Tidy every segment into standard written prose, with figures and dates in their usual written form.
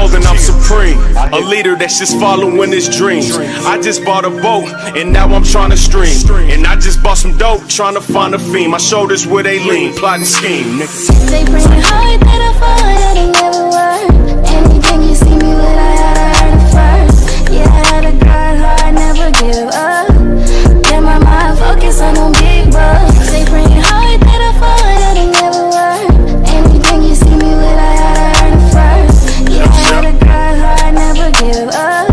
clothing, I'm supreme. A leader that's just following his dreams. I just bought a boat, and now I'm trying to stream. And I just bought some dope, trying to find a fiend. My shoulders where they lean, plotting scheme, nigga. They bring it hard, that I fall, that ain't never work. Anything you see me with, I had to earn it first. Yeah, I had to grind hard, never give up. Get my mind focused on them big bucks. They bring it hard, that I fall, that ain't never work. Anything you see me with, I had to earn it first. Yeah, I had to grind hard, never give up.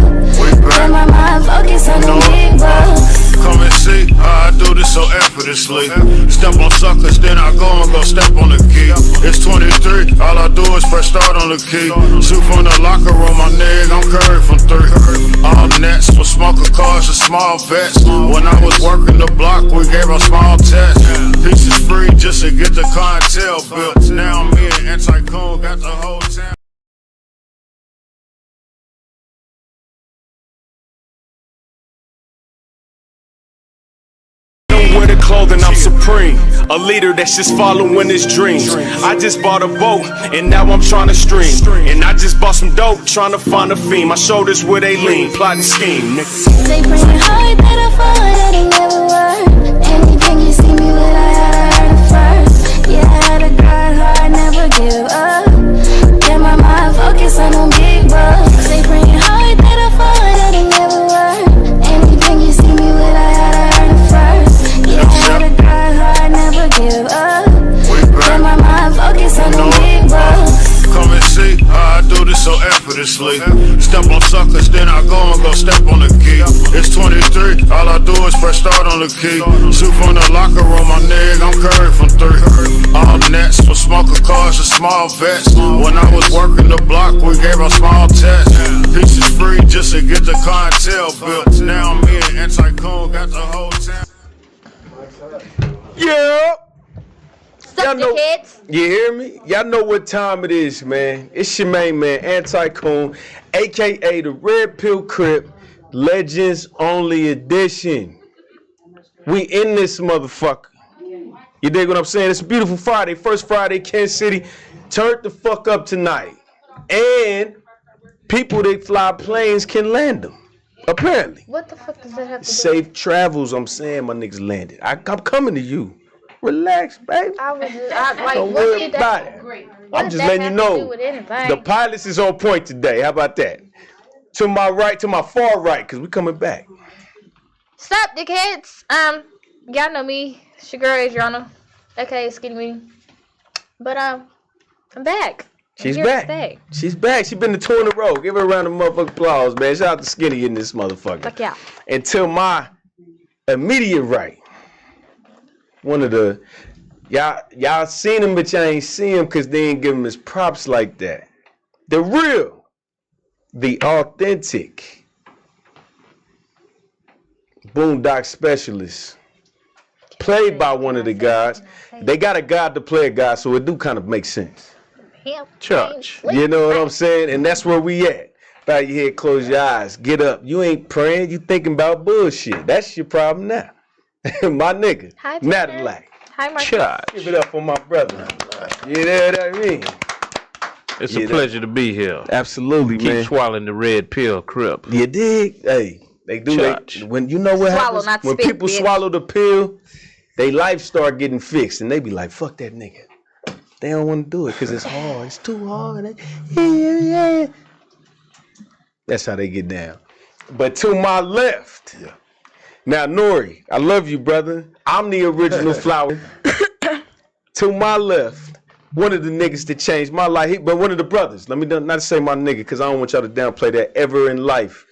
Get my mind focused on them big bucks. Come and see how I do this so effortlessly. Step on suckers, then I go and go step on the key. It's 23, all I do is press start on the key. Shoot from the locker room, my nigga, I'm Curry from 3. All nets for smoker cars and small vets. When I was working the block, we gave a small test. Pieces free just to get the clientele built. Now me and Anti-Coon got the whole town. Wear the clothing, I'm supreme. A leader that's just following his dreams. I just bought a boat, and now I'm trying to stream. And I just bought some dope, trying to find a fiend. My shoulders where they lean, plotting scheme, nigga. They bring it hard, that I fall, that ain't never work. Anything you see me with, I had to earn it first. Yeah, I had to grind hard, never give up. Get my mind focused on them big bucks. They bring it hard, that I fall, that ain't never work. Anything you see me with, I had to earn it first. Yeah, I had to grind hard, never give up. Get my mind focused on them big bucks. Come and see how I do this so effortlessly. Step on suckers, then I go and go step on the key. It's 23, all I do is press start on the key. Shoot from the locker room, my nigga, I'm Curry from 3. All nets for smoker cars and small vets. When I was working the block, we gave a small test. Pieces free just to get the clientele built. Now me and Anti-Coon got the whole town. Yeah. Sup, know, kids? you hear me? Y'all know what time it is, man. It's your main man, Anti-Coon, a.k.a. the Red Pill Crip, Legends Only Edition. We in this motherfucker. You dig what I'm saying? It's a beautiful Friday, first Friday, Kansas City. Turn the fuck up tonight. And people that fly planes can land them, apparently. What the fuck does that have to do? Safe travels, I'm saying my niggas landed. I'm coming to you. Relax, baby. Don't worry about it. I'm just letting you know. The pilots is on point today. How about that? To my right, to my far right, because we coming back. Sup, dickheads? Y'all know me. It's your girl, Adriana. Okay, Skinny Me. But, I'm back. She's back. She's back. She's been to 2 in a row. Give her a round of motherfucking applause, man. Shout out to Skinny in this motherfucker. Fuck yeah. And to my immediate right, one of the, y'all seen him, but y'all ain't seen him because they ain't give him his props like that. The real, the authentic Boondock Specialist, played by one of the guys. They got a god to play a guy, so it do kind of make sense. Church. You know what I'm saying? And that's where we at. Bow your head, close your eyes, get up. You ain't praying, you thinking about bullshit. That's your problem now. My nigga, Hi, Natalac. Hi, Marcus. Give it up for my brother. You know what I mean? It's a pleasure to be here. Absolutely, man. Keep swallowing the red pill, Crip. You dig? Hey, they do. When you know what happens, when people swallow the pill, they life start getting fixed, and they be like, "Fuck that nigga." They don't want to do it because it's hard. It's too hard. Yeah. That's how they get down. But to my left. Yeah. Now, Nori, I love you, brother. I'm the original flower. To my left, one of the niggas that changed my life, but one of the brothers. Let me not say my nigga, because I don't want y'all to downplay that ever in life.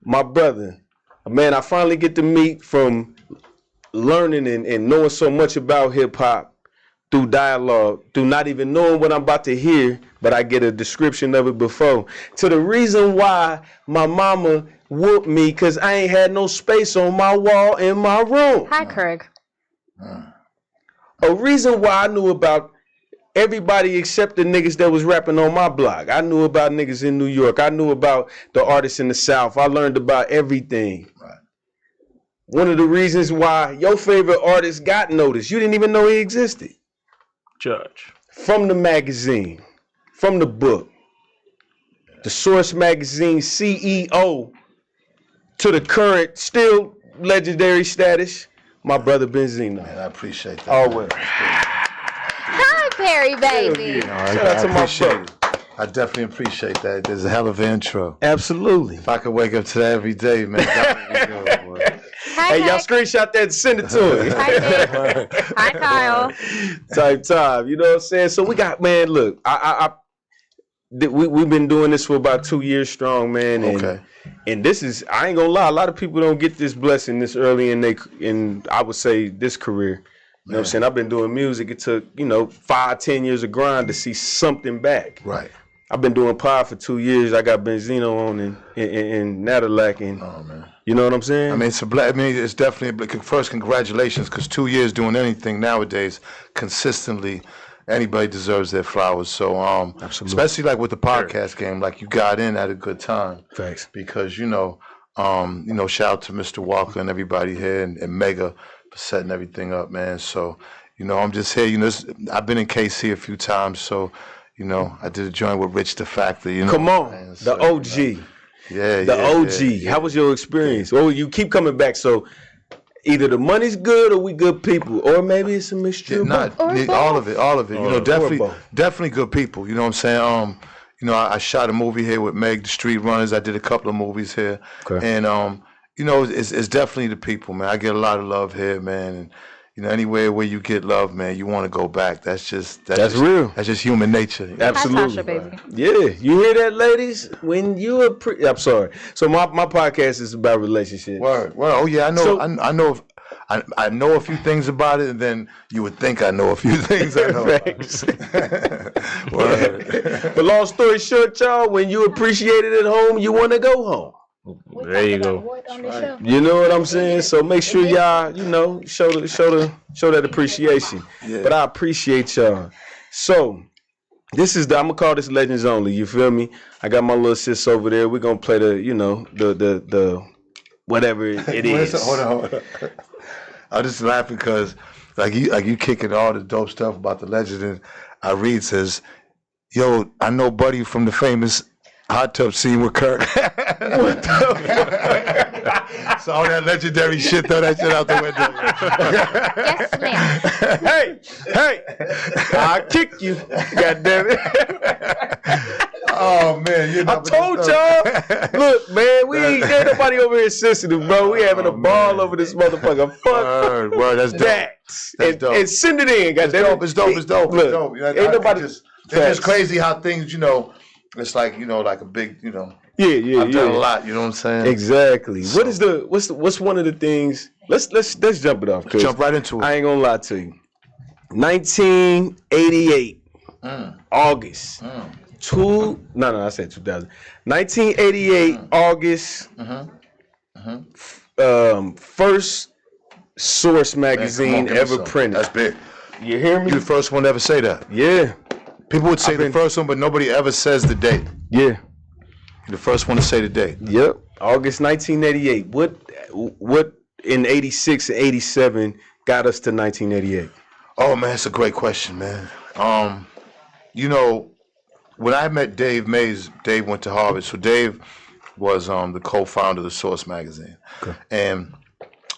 My brother, a man I finally get to meet from learning and knowing so much about hip-hop through dialogue, through not even knowing what I'm about to hear, but I get a description of it before. To the reason why my mama whooped me because I ain't had no space on my wall in my room. Hi, Craig. A reason why I knew about everybody except the niggas that was rapping on my block. I knew about niggas in New York. I knew about the artists in the South. I learned about everything. Right. One of the reasons why your favorite artist got noticed, you didn't even know he existed. Judge. From the magazine, from the book. the Source Magazine CEO to the current, still legendary status, my brother Benzino. Man, I appreciate that. Always. Hi, Perry, baby. Shout out to my brother. I definitely appreciate that. There's a hell of an intro. Absolutely. If I could wake up to that every day, man, that would be good, boy. Hi, Hey, y'all screenshot that and send it to him. Hi, Kyle. Type time, you know what I'm saying? So we got, man, look, we've been doing this for about 2 years strong, man. And, and this is, I ain't gonna lie, a lot of people don't get this blessing this early in I would say, this career. You know what I'm saying? I've been doing music. It took, 5-10 years of grind to see something back. Right. I've been doing pod for 2 years. I got Benzino on and Natalac, and man. You know what I'm saying? I mean, it's definitely, first, congratulations, because 2 years doing anything nowadays consistently, anybody deserves their flowers. So, Absolutely. Especially like with the podcast game, like you got in at a good time. Thanks. Because, shout out to Mr. Walker and everybody here and Mega for setting everything up, man. So, I'm just here, I've been in KC a few times, so, I did a joint with Rich the Factor, Come on, man. the OG. The OG. Yeah. How was your experience? Well, you keep coming back, so either the money's good or we good people, or maybe it's a mixture of both. All of it. Definitely good people. You know what I'm saying? I shot a movie here with Meg, the Street Runners. I did a couple of movies here, and it's definitely the people, man. I get a lot of love here, man, and anywhere where you get love, man, you want to go back. That's real. That's just human nature. Absolutely. Hi, Tasha, baby. Yeah, you hear that, ladies? When you I'm sorry. So my podcast is about relationships. Word. Oh yeah, I know. So, I know a few things about it, and then you would think I know a few things. I know. But long story short, y'all, when you appreciate it at home, you want to go home. There you go. Right. You know what I'm saying? So make sure y'all, show that appreciation. Yeah. But I appreciate y'all. So this is I'm gonna call this Legends Only. You feel me? I got my little sis over there. We're gonna play the the whatever it is. Hold on. I'm just laughing because like you kicking all the dope stuff about the legend, and I read says, "Yo, I know Buddy from the famous hot tub scene with Kirk." What so all that legendary shit, throw that shit out the window. Yes, ma'am. Hey, I'll kick you. God damn it. Oh man, I told y'all. Look, man, we ain't nobody over here sensitive, bro. We having a ball over this motherfucker. Fuck word, that's that. That's dope. And send it in, goddamn. It's dope. Look, ain't nobody. It's just crazy how things, it's like, like a big, Yeah. I've done a lot, you know what I'm saying? Exactly. So, what's one of the things? Let's jump it off. Jump right into it. I ain't gonna lie to you. 1988, August. I said 2000. 1988, August. First Source magazine ever printed. That's big. You hear me? You the first one to ever say that. Yeah. People would say the first one, but nobody ever says the date. Yeah. You're the first one to say the date. Yep. August 1988. What in 86 and 87 got us to 1988? Oh man, that's a great question, man. When I met Dave Mays, Dave went to Harvard. So Dave was the co-founder of the Source magazine. Okay. And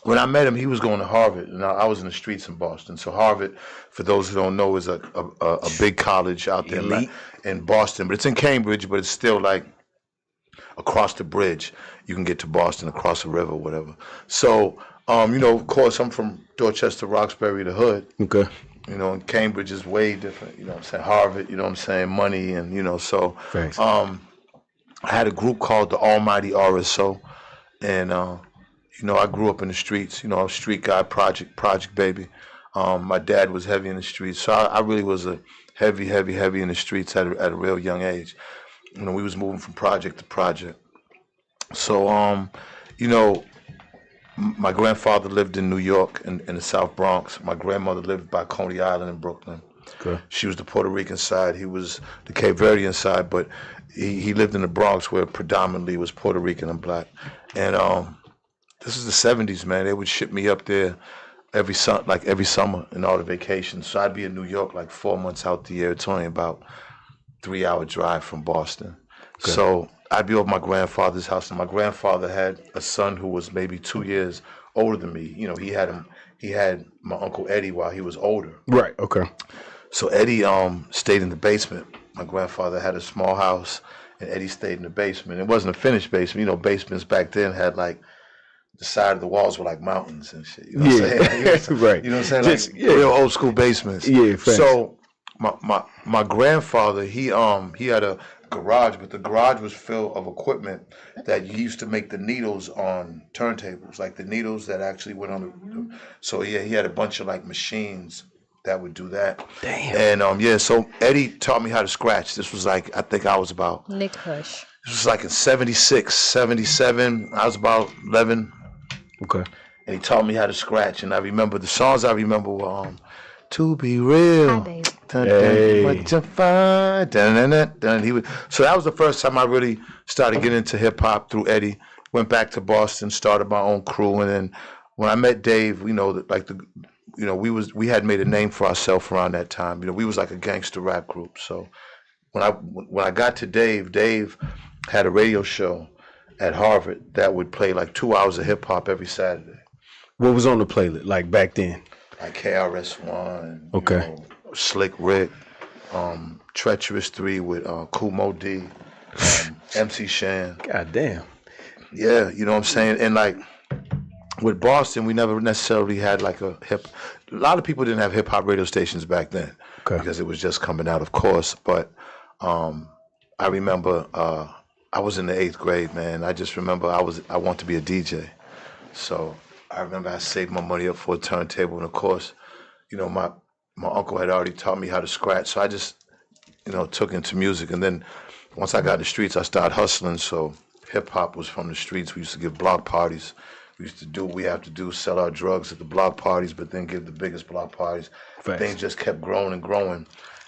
when I met him, he was going to Harvard, and I was in the streets in Boston. So Harvard, for those who don't know, is a big college out there in Boston. But it's in Cambridge, but it's still like across the bridge. You can get to Boston, across the river, whatever. So, of course, I'm from Dorchester, Roxbury, the hood. Okay. And Cambridge is way different, you know what I'm saying? Harvard, you know what I'm saying? Money, and, so. Thanks. I had a group called the Almighty RSO, and, I grew up in the streets, I was a street guy, project baby. My dad was heavy in the streets, so I really was a heavy in the streets at a real young age. We was moving from project to project. So, my grandfather lived in New York in the South Bronx. My grandmother lived by Coney Island in Brooklyn. Okay. She was the Puerto Rican side. He was the Cape Verdean side, but he lived in the Bronx where predominantly was Puerto Rican and black. And this is the 70s, man. They would ship me up there every summer in all the vacations. So I'd be in New York like 4 months out the year. It's only about 3-hour drive from Boston. Okay. So I'd be over my grandfather's house, and my grandfather had a son who was maybe 2 years older than me. You know, he had my Uncle Eddie while he was older. Right, okay. So Eddie stayed in the basement. My grandfather had a small house, and Eddie stayed in the basement. It wasn't a finished basement. You know, basements back then had like the side of the walls were like mountains and shit. You know what I'm saying? Right. You know what I'm saying? Like real old school basements. Yeah, facts. So my grandfather, he had a garage, but the garage was filled of equipment that you used to make the needles on turntables, like the needles that actually went on the. So yeah, he had a bunch of like machines that would do that. Damn. And so Eddie taught me how to scratch. This was like, I think I was about. Nick Hush. This was like in 76, 77. I was about 11. Okay. And he taught me how to scratch. And I remember the songs I remember were To Be Real. Hi, Dave. Hey. What you find. So that was the first time I really started getting into hip hop through Eddie. Went back to Boston, started my own crew, and then when I met Dave, we had made a name for ourselves around that time. You know, we was like a gangster rap group. So when I got to Dave had a radio show at Harvard that would play like 2 hours of hip hop every Saturday. What was on the playlist like back then? Like KRS-One, okay, Slick Rick, Treacherous 3 with Kool Mo D, MC Shan. God damn. Yeah, you know what I'm saying? And like with Boston, we never necessarily had like a lot of people didn't have hip hop radio stations back then because it was just coming out, of course. But I remember I was in the 8th grade, man. I just remember I want to be a DJ. So I remember I saved my money up for a turntable, and of course, you know, my uncle had already taught me how to scratch. So I just, you know, took into music. And then once I got in the streets, I started hustling. So hip hop was from the streets. We used to give block parties. We used to do what we have to do, sell our drugs at the block parties, but then give the biggest block parties. Things just kept growing and growing.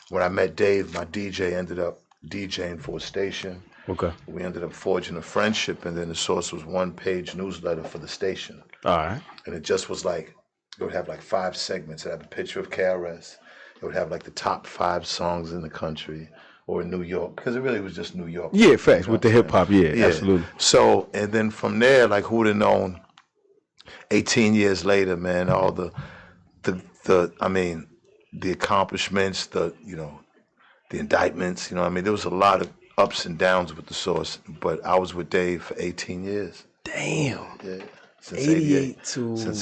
When I met Dave, my DJ ended up DJing for a station. Okay. We ended up forging a friendship, and then the Source was one-page newsletter for the station. All right. And it just was like, it would have like 5 segments. It would have a picture of KRS. It would have like the top 5 songs in the country or in New York, because it really was just New York. Yeah, facts, with the hip-hop, yeah, absolutely. So, and then from there, like, who would have known 18 years later, man, all the accomplishments, the indictments, you know what I mean? There was a lot of ups and downs with the Source, but I was with Dave for 18 years. Damn. Yeah. Since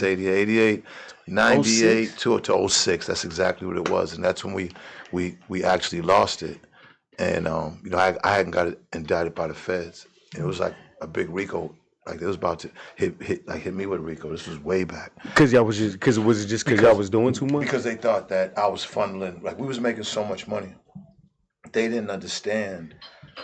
88, 98 to 06. That's exactly what it was. And that's when we actually lost it. And, you know, I hadn't got indicted by the feds. And it was like a big RICO. Like, it was about to hit me with RICO. This was way back. Because y'all was because y'all was doing too much? Because they thought that I was funneling. Like, we was making so much money. They didn't understand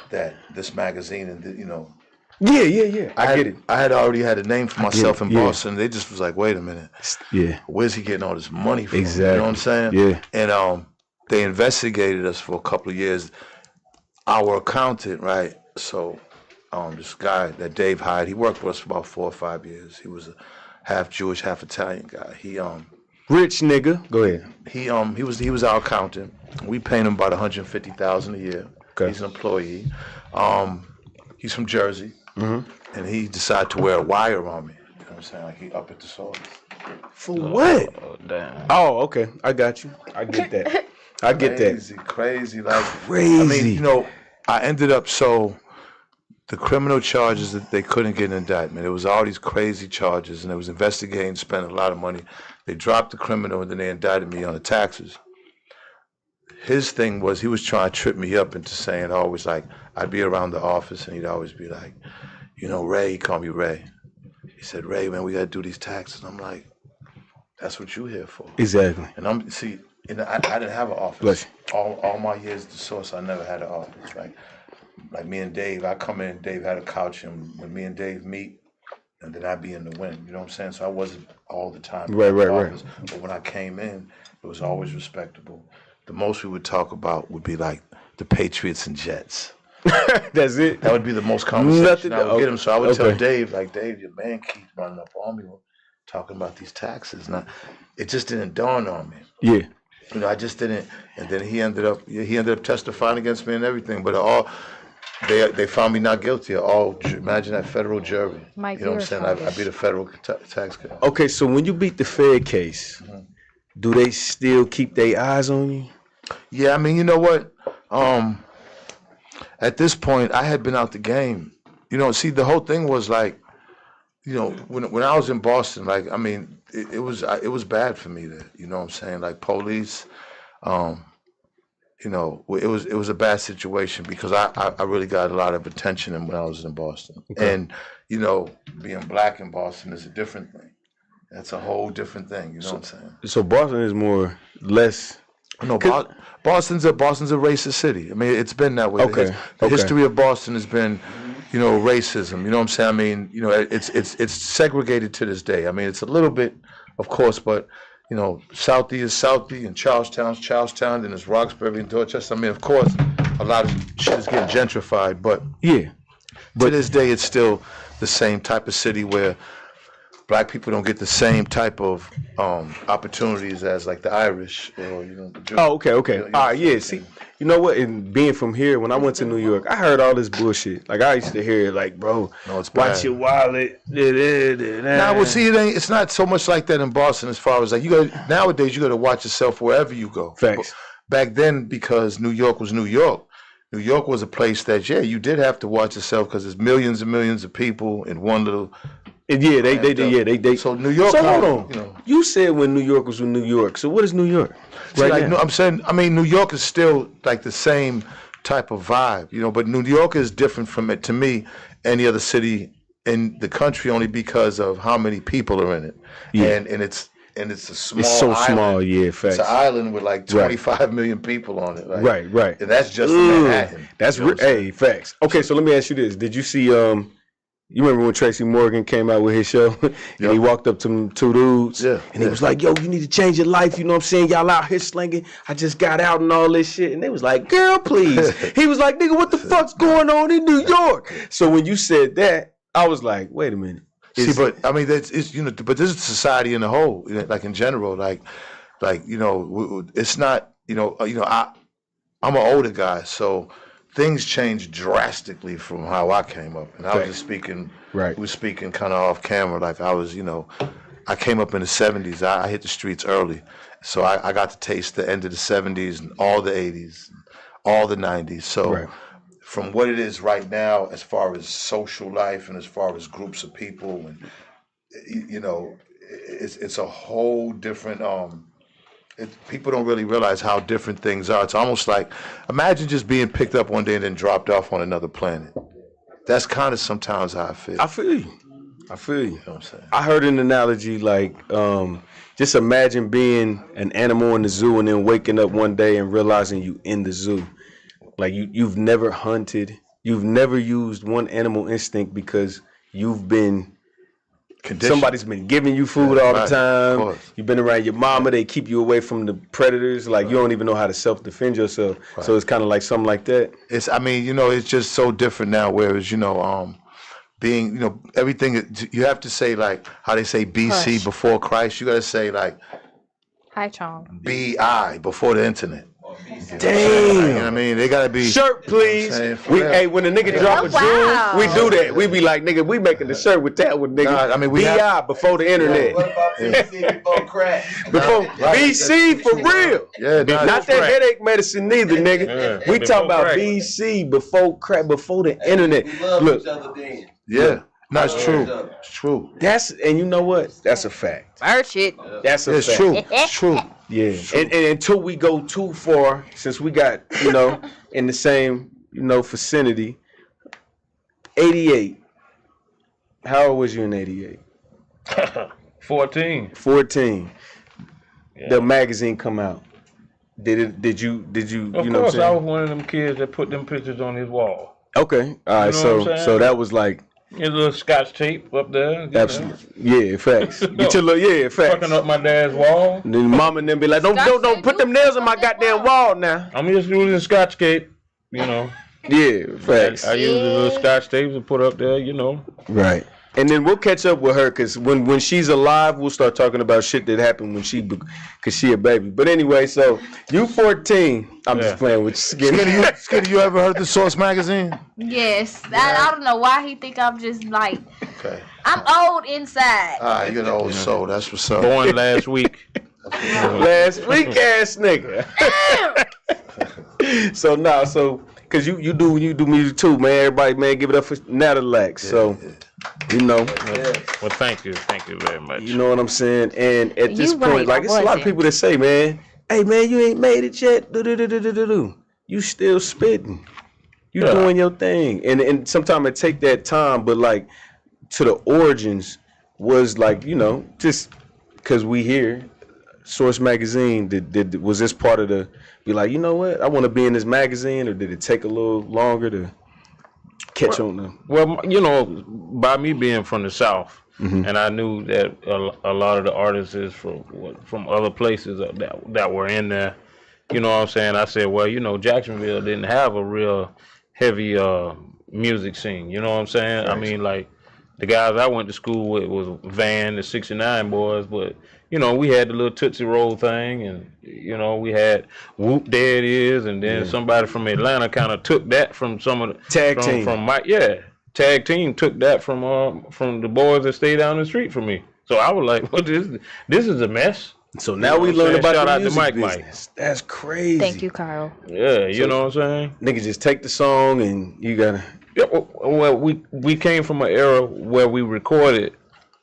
that this magazine and, you know. Yeah. I get it. I had already had a name for myself in Boston. They just was like, wait a minute. Yeah. Where's he getting all this money from? Exactly. You know what I'm saying? Yeah. And they investigated us for a couple of years. Our accountant, right? So this guy that Dave hired, he worked for us for about 4 or 5 years. He was a half Jewish, half Italian guy. He rich nigga. Go ahead. He was our accountant. We paid him about $150,000 a year. Okay. He's an employee. He's from Jersey. Mm-hmm. And he decided to wear a wire on me. You know what I'm saying? Like, he up at the Source. For what? Oh, damn. Oh, okay. I got you. I get that. I get that. Crazy. Like, crazy. I mean, you know, I ended up the criminal charges that they couldn't get an indictment. It was all these crazy charges, and it was investigating, spent a lot of money. They dropped the criminal, and then they indicted me on the taxes. His thing was he was trying to trip me up into saying always, like, I'd be around the office, and he'd always be like, you know, Ray, he called me Ray. He said, Ray, man, we got to do these taxes. And I'm like, that's what you here for. Exactly. And I didn't have an office. All my years at the Source, I never had an office. Like me and Dave, I come in, Dave had a couch, and when me and Dave meet, and then I'd be in the wind, you know what I'm saying? So I wasn't all the time in the office. But when I came in, it was always respectable. The most we would talk about would be like the Patriots and Jets. That's it? That would be the most conversation I would get him. So I would tell Dave, like, Dave, your man keeps running up on me talking about these taxes. Now, it just didn't dawn on me. Yeah. You know, I just didn't. And then he ended up testifying against me and everything. But they found me not guilty at all. Imagine that federal jury. Mike, you know what I'm saying? I beat a federal taxpayer. Okay, so when you beat the Fed case, do they still keep their eyes on you? Yeah, I mean, you know what? At this point, I had been out the game. You know, see, the whole thing was like, you know, when I was in Boston, like, I mean, it was bad for me there. You know what I'm saying? Like police, you know, it was a bad situation because I really got a lot of attention when I was in Boston. Okay. And, you know, being black in Boston is a different thing. That's a whole different thing. You know what I'm saying? So Boston is less. No, Boston's a racist city. I mean, it's been that way. Okay. The history of Boston has been, you know, racism. You know what I'm saying? I mean, you know, it's segregated to this day. I mean, it's a little bit, of course, but you know, Southie is Southie, and Charlestown's Charlestown, then there's Roxbury and Dorchester. I mean, of course, a lot of shit is getting gentrified, but to this day, it's still the same type of city where black people don't get the same type of opportunities as like the Irish or, you know, the Jews. Oh, okay. All right, yeah. See, you know what? And being from here, when I went to New York, I heard all this bullshit. Like, I used to hear it like, bro, no, it's bad. Watch your wallet. Nah, well, see, it's not so much like that in Boston as far as like, nowadays, you got to watch yourself wherever you go. Facts. Back then, because New York was New York, New York was a place that, you did have to watch yourself because there's millions and millions of people in one little... And they. So New York. So hold on. You know, you said when New York was New York. So what is New York? Right like, now? I'm saying. I mean, New York is still like the same type of vibe, you know. But New York is different from it to me. Any other city in the country, only because of how many people are in it. Yeah. And it's a small. It's so island. Small. Yeah. Facts. It's an island with like 25 million people on it. Like, right. And that's just Manhattan. That's facts. Okay, so let me ask you this: did you see You remember when Tracy Morgan came out with his show and he walked up to them two dudes and he was like, yo, you need to change your life. You know what I'm saying? Y'all out here slinging. I just got out and all this shit. And they was like, girl, please. He was like, nigga, what the fuck's going on in New York? So when you said that, I was like, wait a minute. See, but I mean, it's, you know, but this is society in the whole, you know, like in general, like, you know, it's not, I'm an older guy, so things changed drastically from how I came up. And I was just speaking, we were speaking kind of off camera, like I was, you know, I came up in the 70s. I hit the streets early. So I got to taste the end of the 70s and all the 80s, all the 90s. So from what it is right now, as far as social life and as far as groups of people, and, you know, it's a whole different, people don't really realize how different things are. It's almost like, imagine just being picked up one day and then dropped off on another planet. That's kind of sometimes how I feel. I feel you. You know what I'm saying? I heard an analogy like, just imagine being an animal in the zoo and then waking up one day and realizing you in the zoo. Like you've never hunted, you've never used one animal instinct because you've been somebody's been giving you food all the time. You've been around your mama. They keep you away from the predators. Like you don't even know how to self-defend yourself. So it's kind of like something like that. It's, I mean, you know, it's just so different now. Whereas, you know, being, you know, everything, you have to say like how they say BC before Christ. You got to say like Hi, Chong. BI before the internet. Damn. You know what I mean? They gotta be shirt, please. Hey, when a nigga drop a jewel, we do that. We be like, nigga, we making the shirt with that one, nigga. Nah, I mean, we BI before the internet. What about BC before crack? Before BC for real. Yeah, not that headache medicine neither, nigga. We talk about BC before crack, before the internet. We love each other then. Yeah. No, it's true. It's true. And you know what? That's a fact. Merch it. That's a fact. It's true. It's true. Yeah. And until we go too far, since we got, you know, in the same, you know, vicinity, 88. How old was you in 88? 14. 14. Yeah. The magazine come out. Did you Of you know course, what I'm saying? I was one of them kids that put them pictures on his wall. Okay. All right. You know So that was like your little scotch tape up there. Absolutely. Yeah, facts. Get your little facts. Fucking up my dad's wall. And then mom and them be like, don't put them nails on my goddamn wall now. I'm just using scotch tape, you know. Yeah, facts. I use the little scotch tapes to put up there, you know. Right. And then we'll catch up with her because when she's alive, we'll start talking about shit that happened when because she a baby. But anyway, so you 14. I'm just playing with you. Skinny, you ever heard the Source magazine? Yes. I don't know why he think I'm just like. Okay. I'm old inside. You're an old soul. That's what's up. Born last week. Last week ass nigga. So because you do music too, man. Everybody, man, give it up for Natalac. So. You know. Well, thank you very much. You know what I'm saying? And at this point, like, it's a lot of people that say, man, hey, man, you ain't made it yet. You still spitting. You doing your thing. And sometimes it take that time, but, like, to the origins was, like, you know, just because we here, Source Magazine, was this part of the, be like, you know what, I want to be in this magazine, or did it take a little longer to catch on them? Well, you know, by me being from the South, and I knew that a lot of the artists is from other places that were in there. You know what I'm saying? I said, well, you know, Jacksonville didn't have a real heavy music scene. You know what I'm saying? Right. I mean, like, the guys I went to school with was Van, the 69 boys, but, you know, we had the little Tootsie Roll thing, and, you know, we had Whoop, There It Is, and then somebody from Atlanta kind of took that from some of the tag team. From my tag team took that from the boys that stayed down the street from me. So I was like, what is this is a mess. So now we learn about Shout the out music to Mike. business. That's crazy. Thank you, Carl. Yeah, you know what I'm saying? Niggas just take the song and you gotta. Yeah, well, we came from an era where we recorded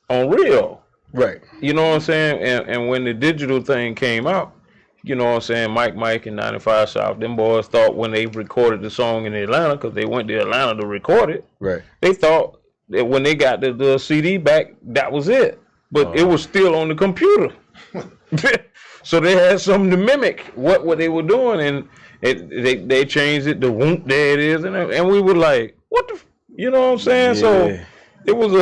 on reel. Right. You know what I'm saying? And when the digital thing came out, you know what I'm saying, Mike and 95 South, them boys thought when they recorded the song in Atlanta, because they went to Atlanta to record it, right? They thought that when they got the CD back, that was it. But it was still on the computer. So they had something to mimic what they were doing, and they changed it to Whoop, There It Is, and we were like, what the, you know what I'm saying? Yeah. So it was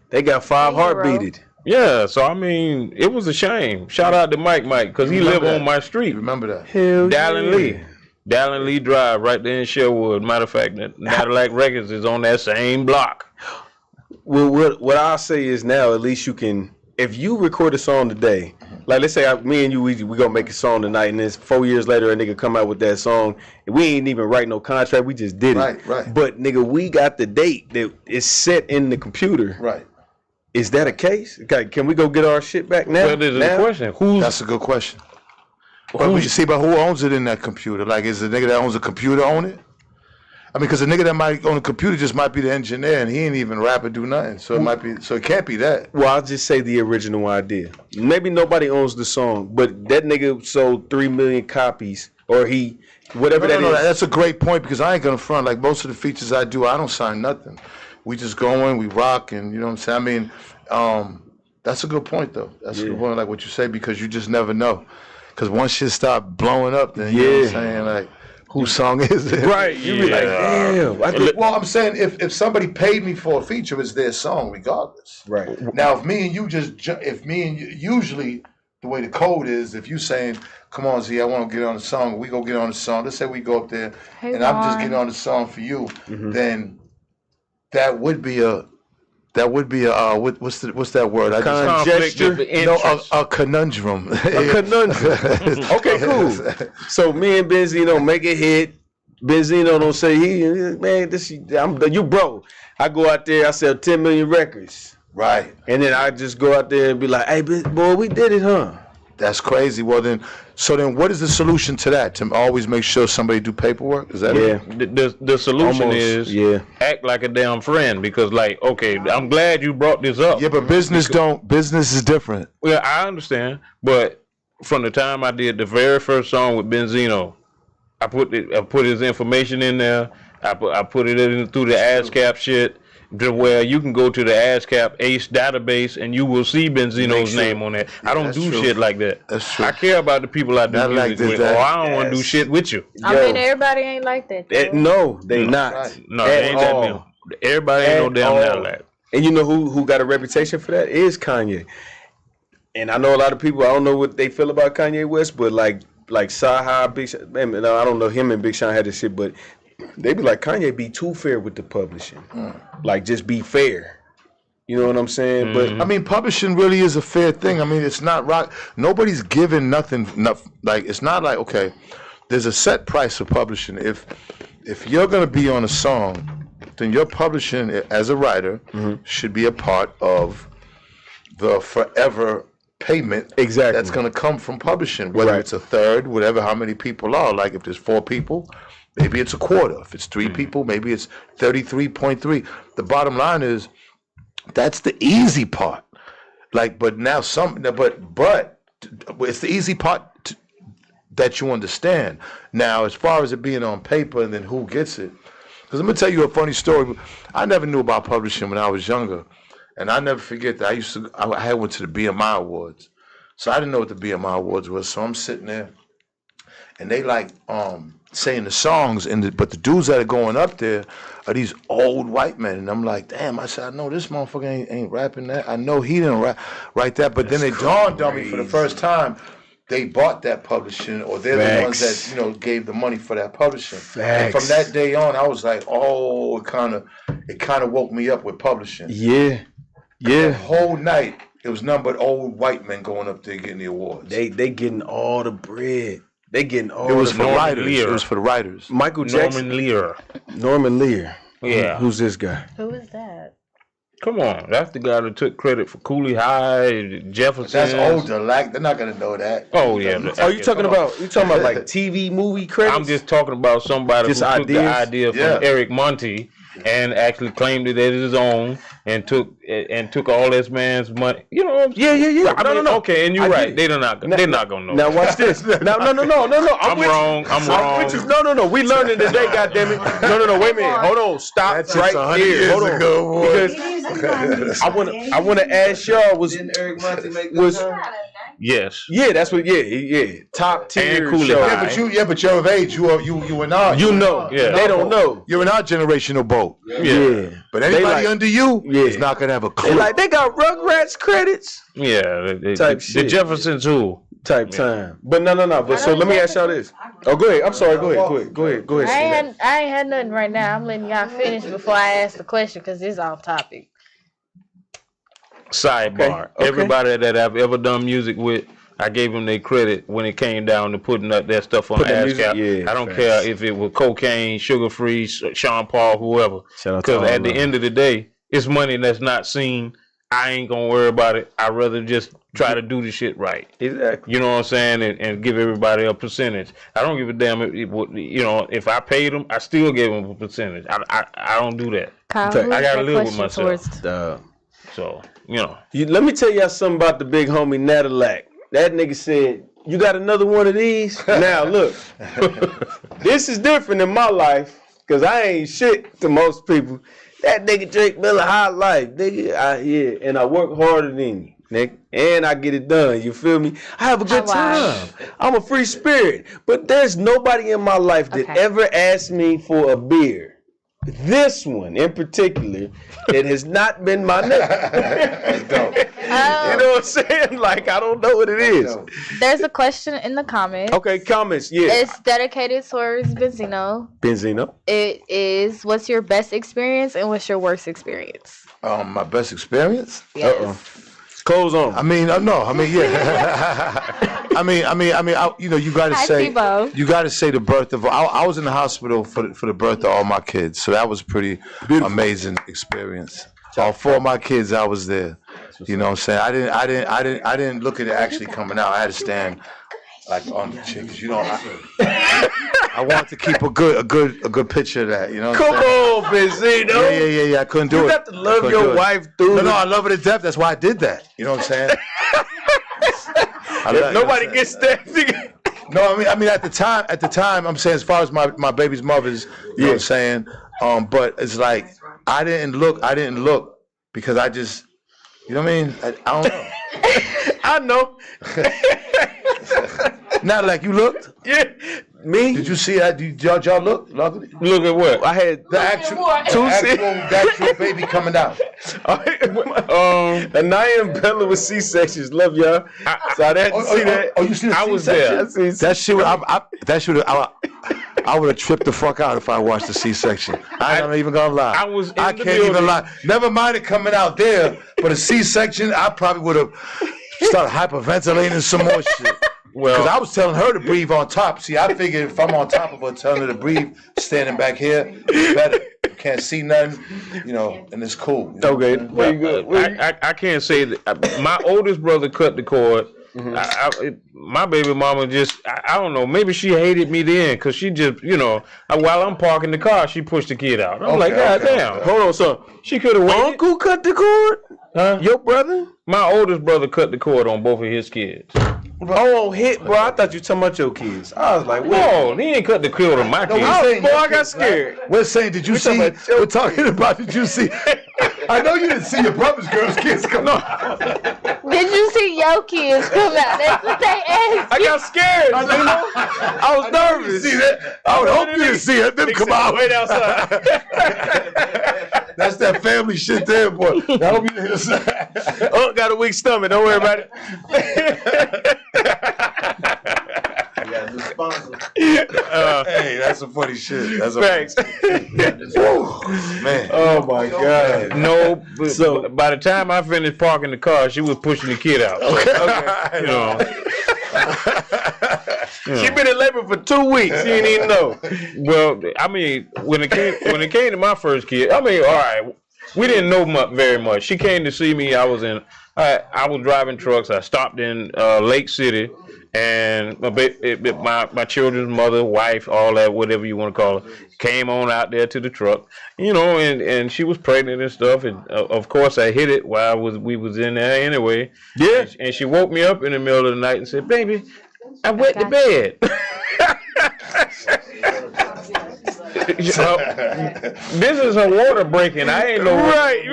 they got 5 heartbeated. Yeah, so I mean, it was a shame. Shout out to Mike, because he lived on my street. Remember that? Hell Dallin Lee Drive, right there in Sherwood. Matter of fact, Natalac Records is on that same block. Well, what I'll say is now, at least you can, if you record a song today, like let's say me and you, we gonna make a song tonight, and then 4 years later a nigga come out with that song, and we ain't even write no contract, we just did it. Right. But nigga, we got the date that is set in the computer. Right. Is that a case? Okay, can we go get our shit back now? Well, there's a question. That's a good question. But we should see about who owns it in that computer. Like, is the nigga that owns the computer own it? I mean, because the nigga that might own the computer just might be the engineer, and he ain't even rap or do nothing. So it might be. So it can't be that. Well, I'll just say the original idea. Maybe nobody owns the song, but that nigga sold 3 million copies, or he, whatever that is. That's a great point, because I ain't gonna front. Like most of the features I do, I don't sign nothing. We just go in, we rock, and you know what I'm saying? I mean, that's a good point, though. That's a good point, like what you say, because you just never know. Because once shit start blowing up, then you know what I'm saying? Like, whose song is it? Right. You be like, damn. Well, I'm saying if somebody paid me for a feature, it's their song regardless. Right. Now, if me and you usually the way the code is, if you saying, come on, Z, I want to get on the song, we go get on the song. Let's say we go up there, and I'm just getting on the song for you, then that would be a what's that word? A conundrum. A conundrum. Okay, cool. So me and Benzino make a hit. Benzino don't say you bro. I go out there, I sell 10 million records. Right. And then I just go out there and be like, hey, boy, we did it, huh? That's crazy. Well, then what is the solution to that? To always make sure somebody do paperwork? Is that it? The solution is act like a damn friend, because like, okay, I'm glad you brought this up. Yeah, but business is different. Well, I understand, but from the time I did the very first song with Benzino, I put his information in there. I put it in through the ASCAP shit, to where you can go to the ASCAP ACE database and you will see Benzino's name on there. Yeah, I don't do shit like that. That's true. I care about the people I do music with, or I don't want to do shit with you. I mean, everybody ain't like that. No, they not. Right. No, they ain't that damn. Everybody ain't no damn Natalac. And you know who got a reputation for that is Kanye. And I know a lot of people, I don't know what they feel about Kanye West, but like Saha, Big Sean, man, I don't know, him and Big Sean had this shit, but they be like, Kanye be too fair with the publishing. Like, just be fair. You know what I'm saying? But I mean, publishing really is a fair thing. I mean, it's not rock. Nobody's giving nothing. Like it's not like okay, there's a set price for publishing. If you're gonna be on a song, then your publishing as a writer should be a part of the forever payment that's going to come from publishing, whether it's a third, whatever, how many people are. Like if there's 4 people, maybe it's a quarter. If it's 3 people, maybe it's 33.3. The bottom line is that's the easy part. Like, but now but it's the easy part that you understand. Now, as far as it being on paper and then who gets it, because I'm going to tell you a funny story. I never knew about publishing when I was younger. And I never forget that I went to the BMI Awards. So I didn't know what the BMI Awards was. So I'm sitting there and they like saying the songs, but the dudes that are going up there are these old white men. And I'm like, damn, I said, I know this motherfucker ain't rapping that. I know he didn't write that. But then it dawned on me for the first time, they bought that publishing, or they're the ones that, gave the money for that publishing. And from that day on, I was like, oh, it kind of woke me up with publishing. Yeah. The whole night, it was nothing but old white men going up there getting the awards. They getting all the bread. They getting all. It was the for writers. Lear. It was for the writers. Michael Jackson. Norman Lear. Yeah. Who's this guy? Who is that? Come on, that's the guy that took credit for Cooley High, Jefferson. That's older. Like they're not gonna know that. Oh yeah. Oh, you talking about like TV movie credits? I'm just talking about somebody who took the idea from Eric Monty and actually claimed it as his own and took all this man's money. You know? Yeah. I mean, no. Okay, and you're right. They're not gonna know. Now watch this. No. I'm wrong. No. We learning today. Goddamn it. No. Wait a minute. Hold on. Stop right here. Hold on. Because I want to ask y'all Didn't Eric Monty make this song? Yes. Yeah, that's what. Yeah. Top tier. Cooley High. But you're of age. You in our. You know. Yeah. They don't know. You're in our generational boat. Yeah. But anybody under you is not gonna have a clue. They got Rugrats credits. Yeah. Type shit. The Jeffersons who? Type time. But no. But so let me ask y'all this. Oh, go ahead. I'm sorry. Go ahead. I ain't had nothing right now. I'm letting y'all finish before I ask the question because it's off topic. Sidebar. Okay. Everybody that I've ever done music with, I gave them their credit when it came down to putting up that stuff on ASCAP. I don't care if it was cocaine, sugar free, Sean Paul, whoever. Because at the end of the day, it's money that's not seen. I ain't gonna worry about it. I'd rather just try to do the shit right. Exactly. You know what I'm saying? And give everybody a percentage. I don't give a damn if I paid them, I still gave them a percentage. I don't do that. Kyle, I gotta live with myself. So, let me tell y'all something about the big homie Natalac. That nigga said, you got another one of these? Now, look, this is different in my life because I ain't shit to most people. That nigga Drake Miller High Life, nigga, and I work harder than you, nigga, and I get it done, you feel me? I have a good time. I'm a free spirit, but there's nobody in my life that ever asked me for a beer. This one in particular, it has not been my nigga. You know what I'm saying? Like, I don't know what it is. There's a question in the comments. Okay, comments, yeah. It's dedicated towards Benzino. It is, what's your best experience and what's your worst experience? My best experience? Yes. Clothes on. Yeah. You gotta say, the birth of. I was in the hospital for the birth of all my kids, so that was pretty amazing experience. All 4 of my kids, I was there. You know what I'm saying? I didn't look at it actually coming out. I had to stand like on the chick, 'cause I wanted to keep a good picture of that. You know. Come on, Benzino. Yeah. I couldn't do it. You got to love your wife, dude. No, I love her to death. That's why I did that. You know what I'm saying? If nobody gets that. No, I mean at the time, I'm saying as far as my baby's mother's, you know what I'm saying? But it's like I didn't look because I just, you know what I mean? I don't know. I know. Not like you looked. Yeah. Me? Did you see that? Did y'all look? Look at what? I had the actual baby coming out. Anaya and Bella with C-sections. Love y'all. So I had to see that. Oh, you see the I was there. That shit. I would have tripped the fuck out if I watched the C-section. I'm not even gonna lie. I can't even lie. Never mind it coming out there, but a C-section, I probably would have started hyperventilating some more shit. Well, because I was telling her to breathe on top. See, I figured if I'm on top of her, telling her to breathe, standing back here, it's better. You can't see nothing, and it's cool. Okay, very good. I can't say that. My oldest brother cut the cord. My baby mama just, I don't know, maybe she hated me then because she just, while I'm parking the car, she pushed the kid out. I'm like, God damn. Hold on, son. She could have waited. Uncle cut the cord? Huh? Your brother? My oldest brother cut the cord on both of his kids. Oh, bro. I thought you were talking about your kids. I was like, no, he ain't cut the cord on my kids. I got scared. We're saying, did you see? We're talking about, did you see? I know you didn't see your brother's girls' kids come out. Did you see your kids come out? That's what they asked. I got scared. I was nervous. See that? I would hope you didn't see them come out. Wait outside. That's that family shit there, boy. I hope you didn't see. Oh, got a weak stomach. Don't worry about it. Hey, that's some funny shit. That's Thanks. Man. Oh my God. No, so by the time I finished parking the car, she was pushing the kid out. So, She been in labor for 2 weeks. She didn't even know. Well, I mean, when it came to my first kid, I mean, all right, we didn't know very much. She came to see me. I was driving trucks. I stopped in Lake City, and my children's mother, wife, all that, whatever you want to call her, came on out there to the truck, and she was pregnant and stuff. And of course, I hit it while we was in there anyway. Yeah. And she woke me up in the middle of the night and said, "Baby, I wet the bed." This is her water breaking. I ain't know. Right.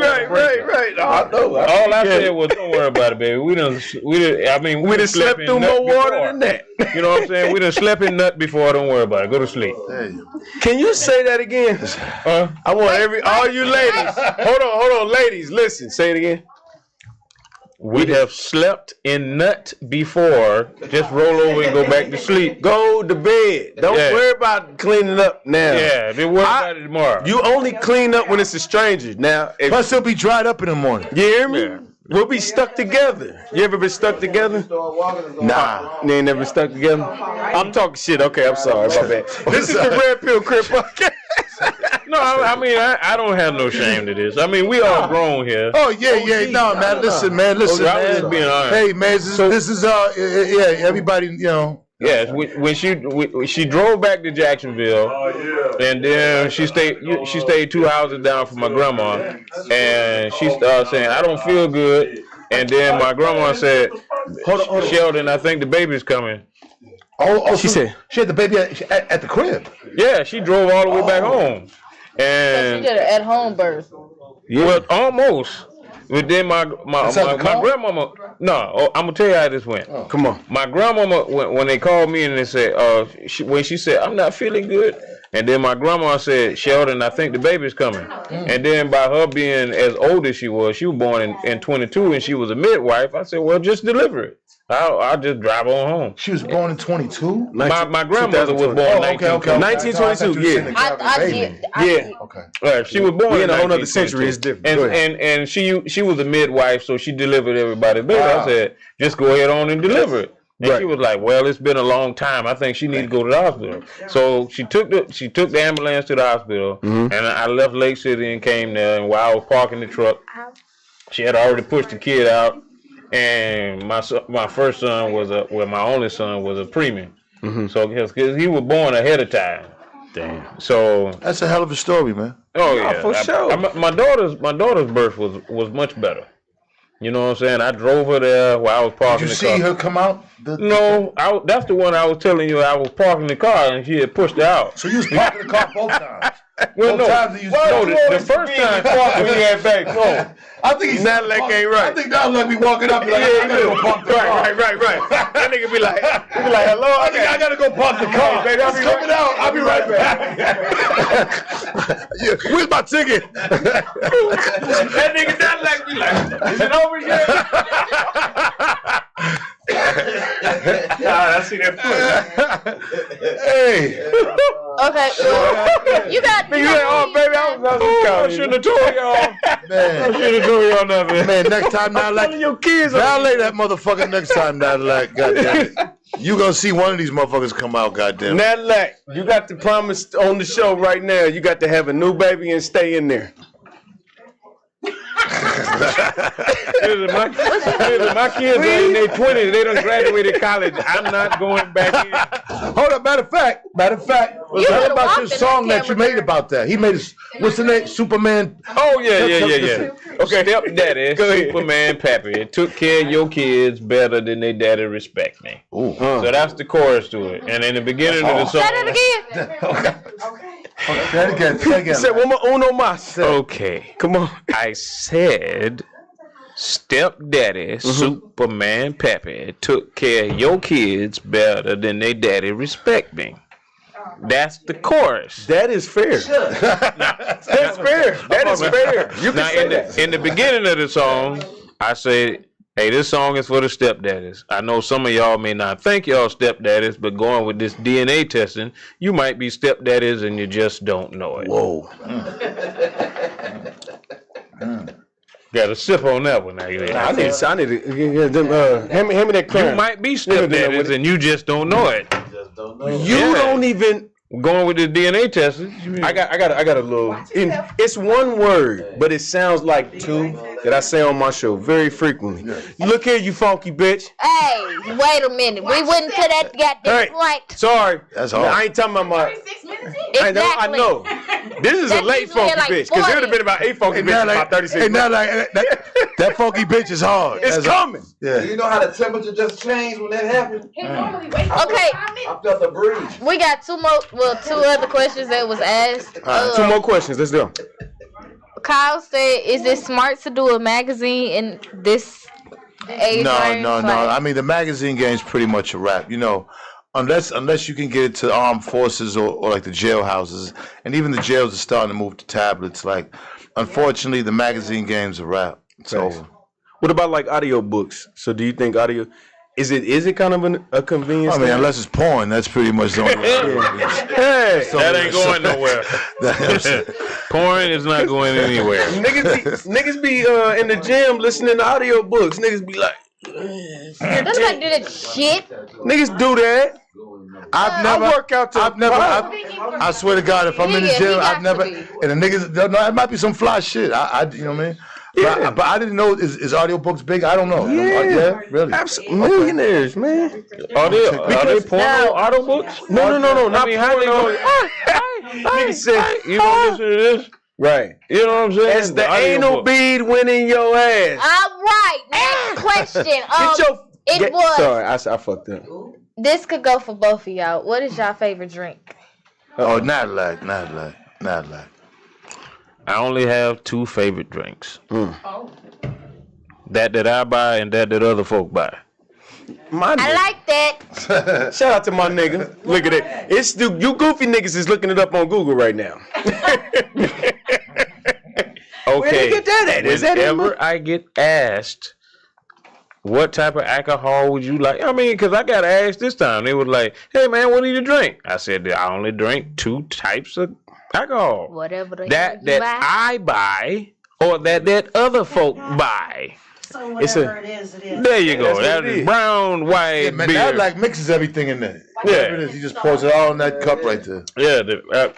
No, I know. All I said was, "Don't worry about it, baby. We done slept through more water than that." You know what I'm saying? We done slept in nut before. Don't worry about it. Go to sleep. Can you say that again? I want all you ladies. Hold on, ladies. Listen, say it again. We'd have slept in nut before. Just roll over and go back to sleep. Go to bed. Don't worry about cleaning up now. Yeah, then worry about it tomorrow. You only clean up when it's a stranger. Now, plus it'll be dried up in the morning. You hear me? Yeah. We'll be stuck together. You ever been stuck together? Nah. You ain't never been stuck together? I'm talking shit. Okay, I'm sorry. My bad. This is the Red Pill Crib podcast. No, I mean, I don't have no shame to this. I mean, we all grown here. Oh, yeah. No, man. Listen, man. Hey, man. This is everybody, Yes, when she drove back to Jacksonville, and then she stayed 2 houses down from my grandma, and she started saying, "I don't feel good," and then my grandma said, "Hold on, Sheldon, I think the baby's coming." Oh, she said she had the baby at the crib. Yeah, she drove all the way back home, and she did an at-home birth. Yeah, well, almost. But then my grandmama. No, I'm gonna tell you how this went. Oh, come on. My grandmama, when they called me and they said, when she said, "I'm not feeling good," and then my grandma said, "Sheldon, I think the baby's coming." And then by her being as old as she was born in 22 and she was a midwife. I said, "Well, just deliver it. I'll just drive on home." She was born in 22? My grandmother was born in 1922, yeah. Okay. She was born in a whole other century. It's different. And she was a midwife, so she delivered everybody's baby. I said, "Just go ahead on and deliver it." And she was like, "Well, it's been a long time. I think she needs to go to the hospital." So she took the ambulance to the hospital, and I left Lake City and came there. And while I was parking the truck, she had already pushed the kid out. And my first son my only son was a preemie. So because he was born ahead of time. Damn. So that's a hell of a story, man. Oh yeah, for sure. My daughter's birth was much better. You know what I'm saying? I drove her there while I was parking the car. Did you see her come out? No, that's the one I was telling you. I was parking the car and she had pushed her out. So you was parking the car both times? Well, no. The first time when you had back, no. I think he's Natalac ain't right. I think Natalac be walking up like, I gotta go park the car. Right. That nigga be like, "Hello, I gotta go park the car. Baby, it's coming out. I'll be right back." Where's my ticket? That nigga Natalac be like, "Is it over yet?" I see that foot. Hey. Okay, well, you got. Baby, I shouldn't have told y'all. Man, I should have told y'all nothing. man, next time now, like your kids. violate that motherfucker next time now, like goddamn it. You gonna see one of these motherfuckers come out, goddamn. Natalac, you got to promise on the show right now. You got to have a new baby and stay in there. My kids are in their 20s. They done graduated college. I'm not going back in. Hold up, matter of fact, what about your song that you made about that? He made what's the name? Superman. Oh yeah. Okay, stepdaddy, Superman, Pappy took care of your kids better than they daddy respect me. Ooh. So that's the chorus to it. And in the beginning of the song, say that again. Okay. Say again. Say one more uno mas. Okay, Come on. I said, stepdaddy, Superman, Pappy took care of your kids better than they daddy respect me. That's the chorus. That is fair. That's fair. That is fair. You can say that. In the beginning of the song, I said, hey, this song is for the stepdaddies. I know some of y'all may not think y'all stepdaddies, but going with this DNA testing, you might be stepdaddies and you just don't know it. Whoa. Got to sip on that one now. I need to hand me that crown. You might be stepdaddies and you just don't know it. You don't even going with the DNA testing. I got a little. It's one word, but it sounds like two that I say on my show very frequently. Look here, you funky bitch. Hey, wait a minute. We wouldn't to that goddamn point. Sorry. That's all. I ain't talking about my. Exactly. I know. This is That's a late usually funky like bitch because it would have been about 8 funky bitches about 36. And now, like that funky bitch is hard. It's coming. Yeah. Do you know how the temperature just changed when that happened? Okay, I felt the breeze. we got two other questions that was asked. All right, 2 more questions. Let's do. Kyle said, "Is it smart to do a magazine in this age range?" No. I mean, the magazine game's pretty much a wrap. You know, unless you can get it to armed forces or like the jailhouses, and even the jails are starting to move to tablets. Like, unfortunately, the magazine game's a wrap. It's over. What about like audiobooks? So do you think audio is it kind of a convenience? I mean, unless it's porn, that's pretty much the only way. Hey, That ain't going nowhere. Porn is not going anywhere. niggas be in the gym listening to audiobooks. Niggas be like, Don't nobody do that shit. niggas do that. I swear to God, if I'm in the gym, I've never. And the niggas, no, it might be some fly shit. You know what I mean? Yeah. But I didn't know, is audiobooks big? I don't know. Yeah, really? Absolutely. Millionaires, man. Are they porno audiobooks? No, not how they porno. Nigga said, you don't listen to this? Right. You know what I'm saying? It's the anal bead winning your ass. All right, next question. It was. Sorry, I fucked up. This could go for both of y'all. What is y'all favorite drink? Oh, Natalac. I only have 2 favorite drinks. That I buy and that other folk buy. I like that. Shout out to my nigga. Look at it. It's you goofy niggas is looking it up on Google right now. Okay. Where they get that at? Is that whenever I get asked, what type of alcohol would you like? I mean, because I got asked this time. They was like, hey, man, what do you drink? I said, I only drink 2 types of alcohol. Whatever that I buy or that other folk buy. So whatever it is. There you go. That is brown, white, beer. Natalac mixes everything in there. Whatever it is, he just pours it all in that cup right there. Yeah,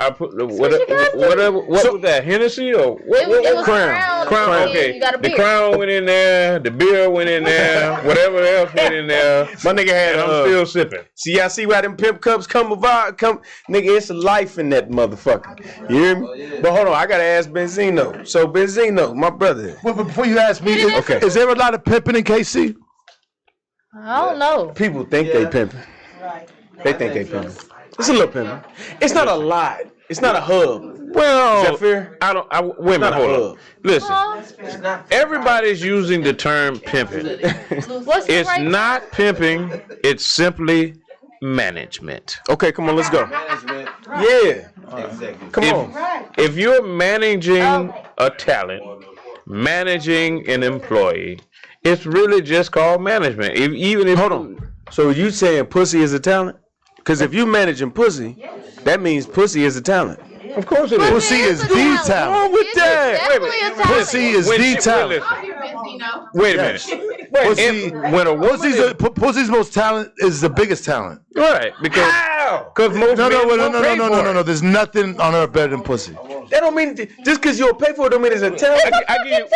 I put whatever. What was that? Hennessy or what? It was Crown. Okay, the Crown went in there. The beer went in there. Whatever else went in there. My nigga had. I'm still sipping. See, y'all see why them pimp cups come about? Nigga, it's a life in that motherfucker. You hear me? But hold on, I gotta ask Benzino. So Benzino, my brother. Well, before you ask me, is there a lot of pimping in KC? I don't know. People think they pimping. Right. They think they pimping. It's a little pimping. It's not a lot. It's not a hub. Well, is that fair? Wait a minute, hold on. Listen, everybody's using the term pimping. It's not pimping. It's simply management. Okay, come on, let's go. Management. Yeah. Exactly. Come on. If you're managing a talent, managing an employee, it's really just called management. Even if hold on. So you saying pussy is a talent? Because if you managing pussy, That means pussy is a talent. Of course it is. Pussy is the talent. What's wrong with that? Wait a minute. Pussy is the talent. Wait a minute. Pussy, When a woman pussy's most talent is the biggest talent. right, because most No. men won't pay for it. There's nothing on earth better than pussy. That don't mean just because you'll pay for it don't mean it's a talent. I give you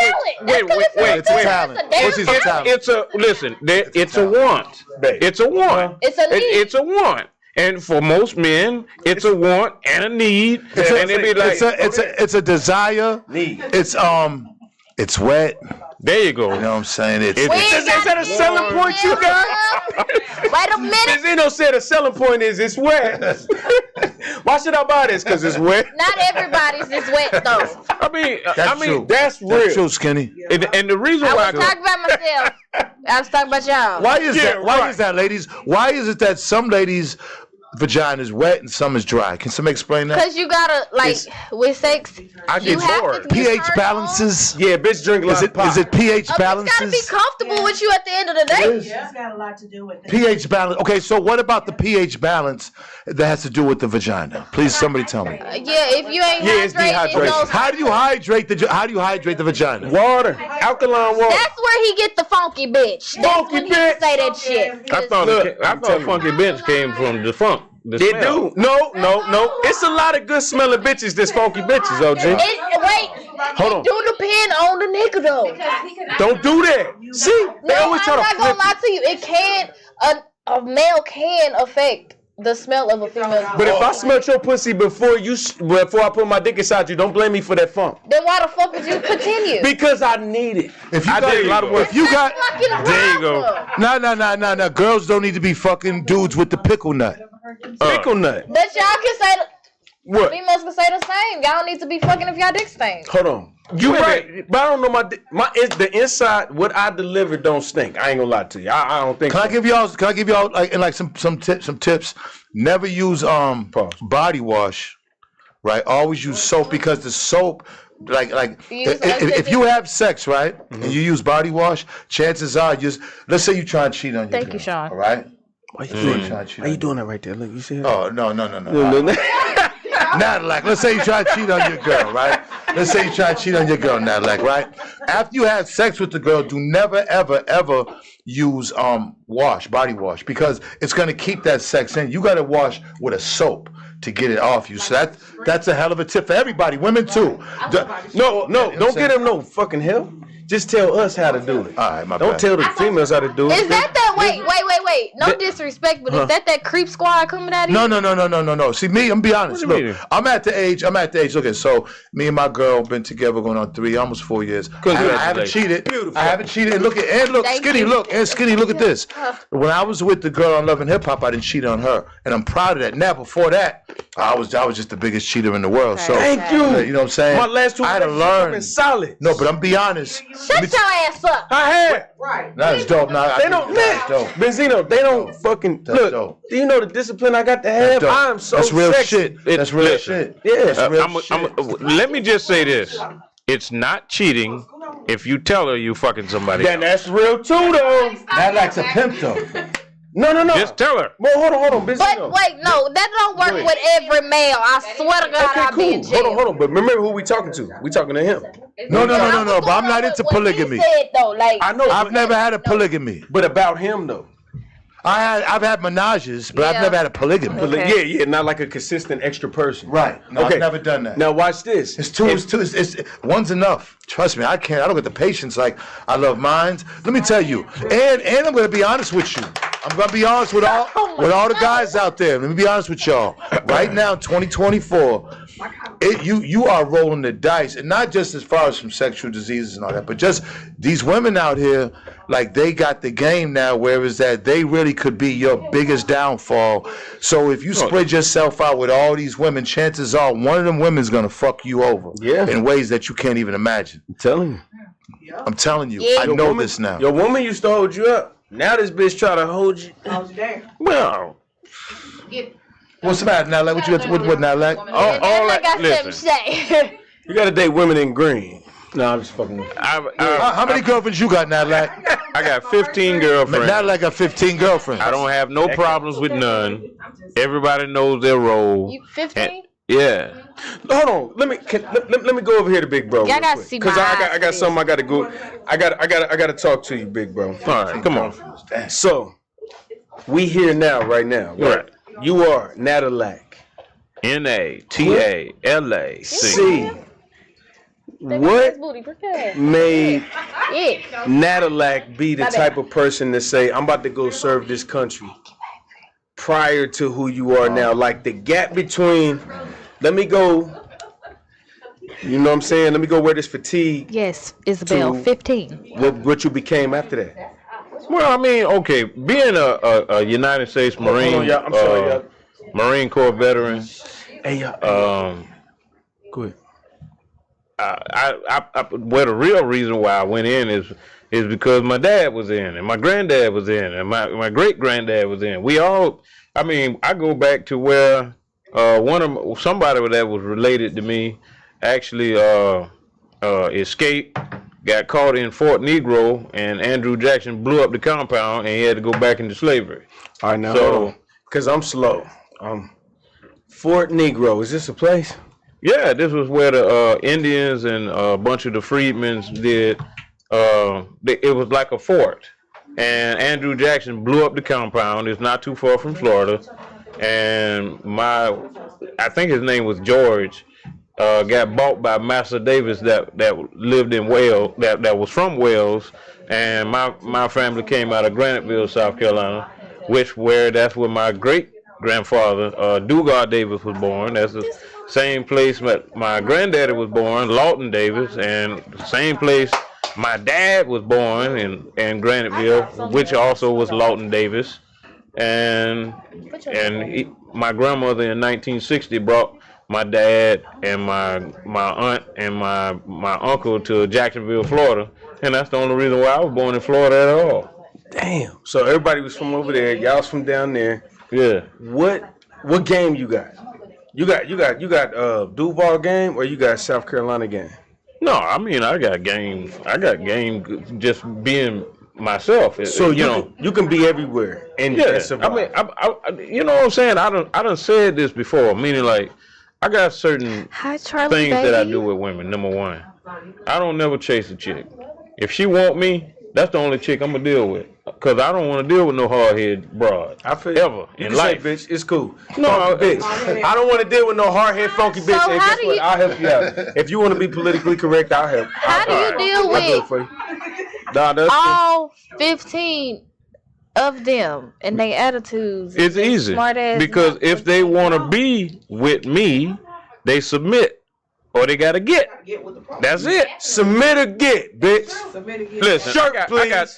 It's a talent. Pussy's a talent. It's a want. It's a want. It's a need. It's a want. And for most men, it's a want and a need. And it be like It's a desire. Need. It's wet. there you go. You know what I'm saying? Is that a selling point you got? Wait a minute. Benzino said a selling point is it's wet. Why should I buy this? Because it's wet. Not everybody's is wet though. I mean, true. that's real. That's true, Skinny. And the reason I why was talking about myself. I was talking about y'all. Why is that? Why is that, ladies? Why is it that some ladies' vagina is wet and some is dry? Can somebody explain that? Because you gotta with sex. I get bored. pH balances. Yeah, bitch drink a lot of pop. Is it pH It's balances? gotta be comfortable with you at the end of the day. It's got a lot to do with it. pH balance. Okay, so what about the pH balance that has to do with the vagina? Please, somebody tell me. Yeah, if you ain't Yeah, it's hydrated, it's no. How do you hydrate the vagina? Water, alkaline water. That's where he get the funky bitch. That's Funky when he bitch. say that shit. I thought Funky Bench came from the funk. The They smell. do. No. It's a lot of good smelling bitches that's funky bitches, OG. Hold on. It do depend on the nigga though. Don't do that. See? They No, always I'm try to not flip gonna lie to you. It can a male can affect the smell of a female. But if I smelled your pussy before I put my dick inside you, don't blame me for that funk. Then why the fuck would you continue? Because I need it. If you I got did a lot of work. if you got There you go. no. Girls don't need to be fucking dudes with the pickle nut. Pickle nut. That y'all can say What? females can say the same. Y'all don't need to be fucking if y'all dick stink. Hold on. You right, but I don't know the inside. What I deliver don't stink. I ain't gonna lie to you. I don't think. Can I give y'all like some tips? Never use body wash, right? Always use soap because the soap. If you have sex, right, and you use body wash, chances are let's say you try and cheat on your girl. Thank you, Sean. All right. Why you doing that right there? Look, you see that? Oh no. Natalac, let's say you try to cheat on your girl, right? Let's say you try to cheat on your girl, Natalac, right? After you have sex with the girl, do never, ever use body wash, because it's gonna keep that sex in. You gotta wash with a soap to get it off you. So that's a hell of a tip for everybody, women too. No, don't get him no fucking help. Just tell us how to do it. All right, my Don't bad. tell the females how to do it. Is that wait? No disrespect, but is that creep squad coming out of you? No. See, me, I'm gonna be honest. What do you Look, mean? I'm at the age. Okay, so me and my girl been together going on 3, almost 4 years. I haven't cheated. Beautiful. I haven't cheated. And look, Thank Skinny, you. look at this. When I was with the girl on Love and Hip Hop, I didn't cheat on her, and I'm proud of that. Now, before that, I was just the biggest cheater in the world. So Thank you. You know what I'm saying? My last 2 I had to relationships learn. been solid. No, but I'm be honest. Shut your ass up. I had. That's dope. They don't. That's dope. Benzino, they don't fucking That's look. dope. Do you know the discipline I got to That's have? dope. I am so That's real sexy. shit. That's real Listen. shit. Yeah. That's real shit. Let me just say this. It's not cheating if you tell her you fucking somebody Then else. that's real too, though. Natalac a pimp though. No. Just tell her. Well, hold on, Benzino. But wait, no, that don't work with every male. I swear to God, Okay, I'll be in cool. jail. Hold on. But remember who we talking to? We talking to him. No. I was But I'm going not on into with what he polygamy. said, though, like, I know. I've never had a polygamy. But about him though. I've had menages, but I've Yeah. never had a polygamy. Okay. Yeah, not like a consistent extra person. Right. No, Okay. I've never done that. Now watch this. It's one's enough. Trust me, I don't get the patience. Like, I love mines. Let me tell you, and I'm gonna be honest with you. I'm gonna be honest with all the guys out there. Let me be honest with y'all. Right now, 2024, you are rolling the dice, and not just as far as from sexual diseases and all that, but just these women out here, like, they got the game now, whereas that they really could be your biggest downfall. So if you spread yourself out with all these women, chances are one of them women's gonna fuck you over in ways that you can't even imagine. I'm telling you. I'm telling you, Yeah. I know this now. Your woman used to hold you up. Now this bitch try to hold you. Well, What's the matter, Natalac? What Natalac? and I got something to listen. say. You gotta date women in green. No, I'm just fucking with you. How many girlfriends you got, Natalac? I got 15 girlfriends. Natalac got 15 girlfriends. I don't have no problems with none. Everybody knows their role. You 15? Yeah. Hold on. Let me go over here to Big Bro. Y'all gotta see my because I got eyes, something I gotta go. I gotta talk to you, Big Bro. All right, come on. So we here now, right now. Right. You are Natalac. Natalac. See. What made Natalac be the type of person to say, I'm about to go serve this country prior to who you are now? Like the gap between, let me go, you know what I'm saying? Let me go wear this fatigue. Yes, Isabel, 15. What you became after that? Well, I mean, okay, being a United States Marine, I'm sorry, Marine Corps veteran. Hey, go ahead. Well, the real reason why I went in is because my dad was in, and my granddad was in, and my great granddad was in. We all, I mean, I go back to where somebody that was related to me actually escaped, got caught in Fort Negro, and Andrew Jackson blew up the compound, and he had to go back into slavery. All right, now, so because I'm slow, Fort Negro, is this a place? Yeah, this was where the Indians and a bunch of the freedmen did. It was like a fort, and Andrew Jackson blew up the compound. It's not too far from Florida, and I think his name was George, got bought by Master Davis that lived in Wales, that was from Wales, and my family came out of Graniteville, South Carolina, that's where my great grandfather Dugard Davis was born. That's the same place my granddaddy was born, Lawton Davis, and the same place my dad was born in Graniteville, which also was Lawton Davis. And my grandmother in 1960 brought my dad and my aunt and my uncle to Jacksonville, Florida, and that's the only reason why I was born in Florida at all. Damn. So everybody was from over there. Y'all was from down there. Yeah. What game you got? You got Duval game or you got South Carolina game? No, I mean I got game just being myself. So you can be everywhere and survive. I mean, I you know what I'm saying? I done said this before. Meaning like I got certain things that I do with women. Number one, I don't never chase a chick. If she want me, that's the only chick I'm gonna deal with. Cause I don't want to deal with no hard-headed broad. I feel ever in life, bitch. It's cool. No, bitch. I don't want to deal with no hard-headed, funky bitch. And guess what? I'll help you out. If you want to be politically correct, I'll help. How do you deal with all 15 of them and their attitudes? It's easy because if they want to be with me, they submit. Or they gotta get. That's it. Submit or get, bitch. Listen,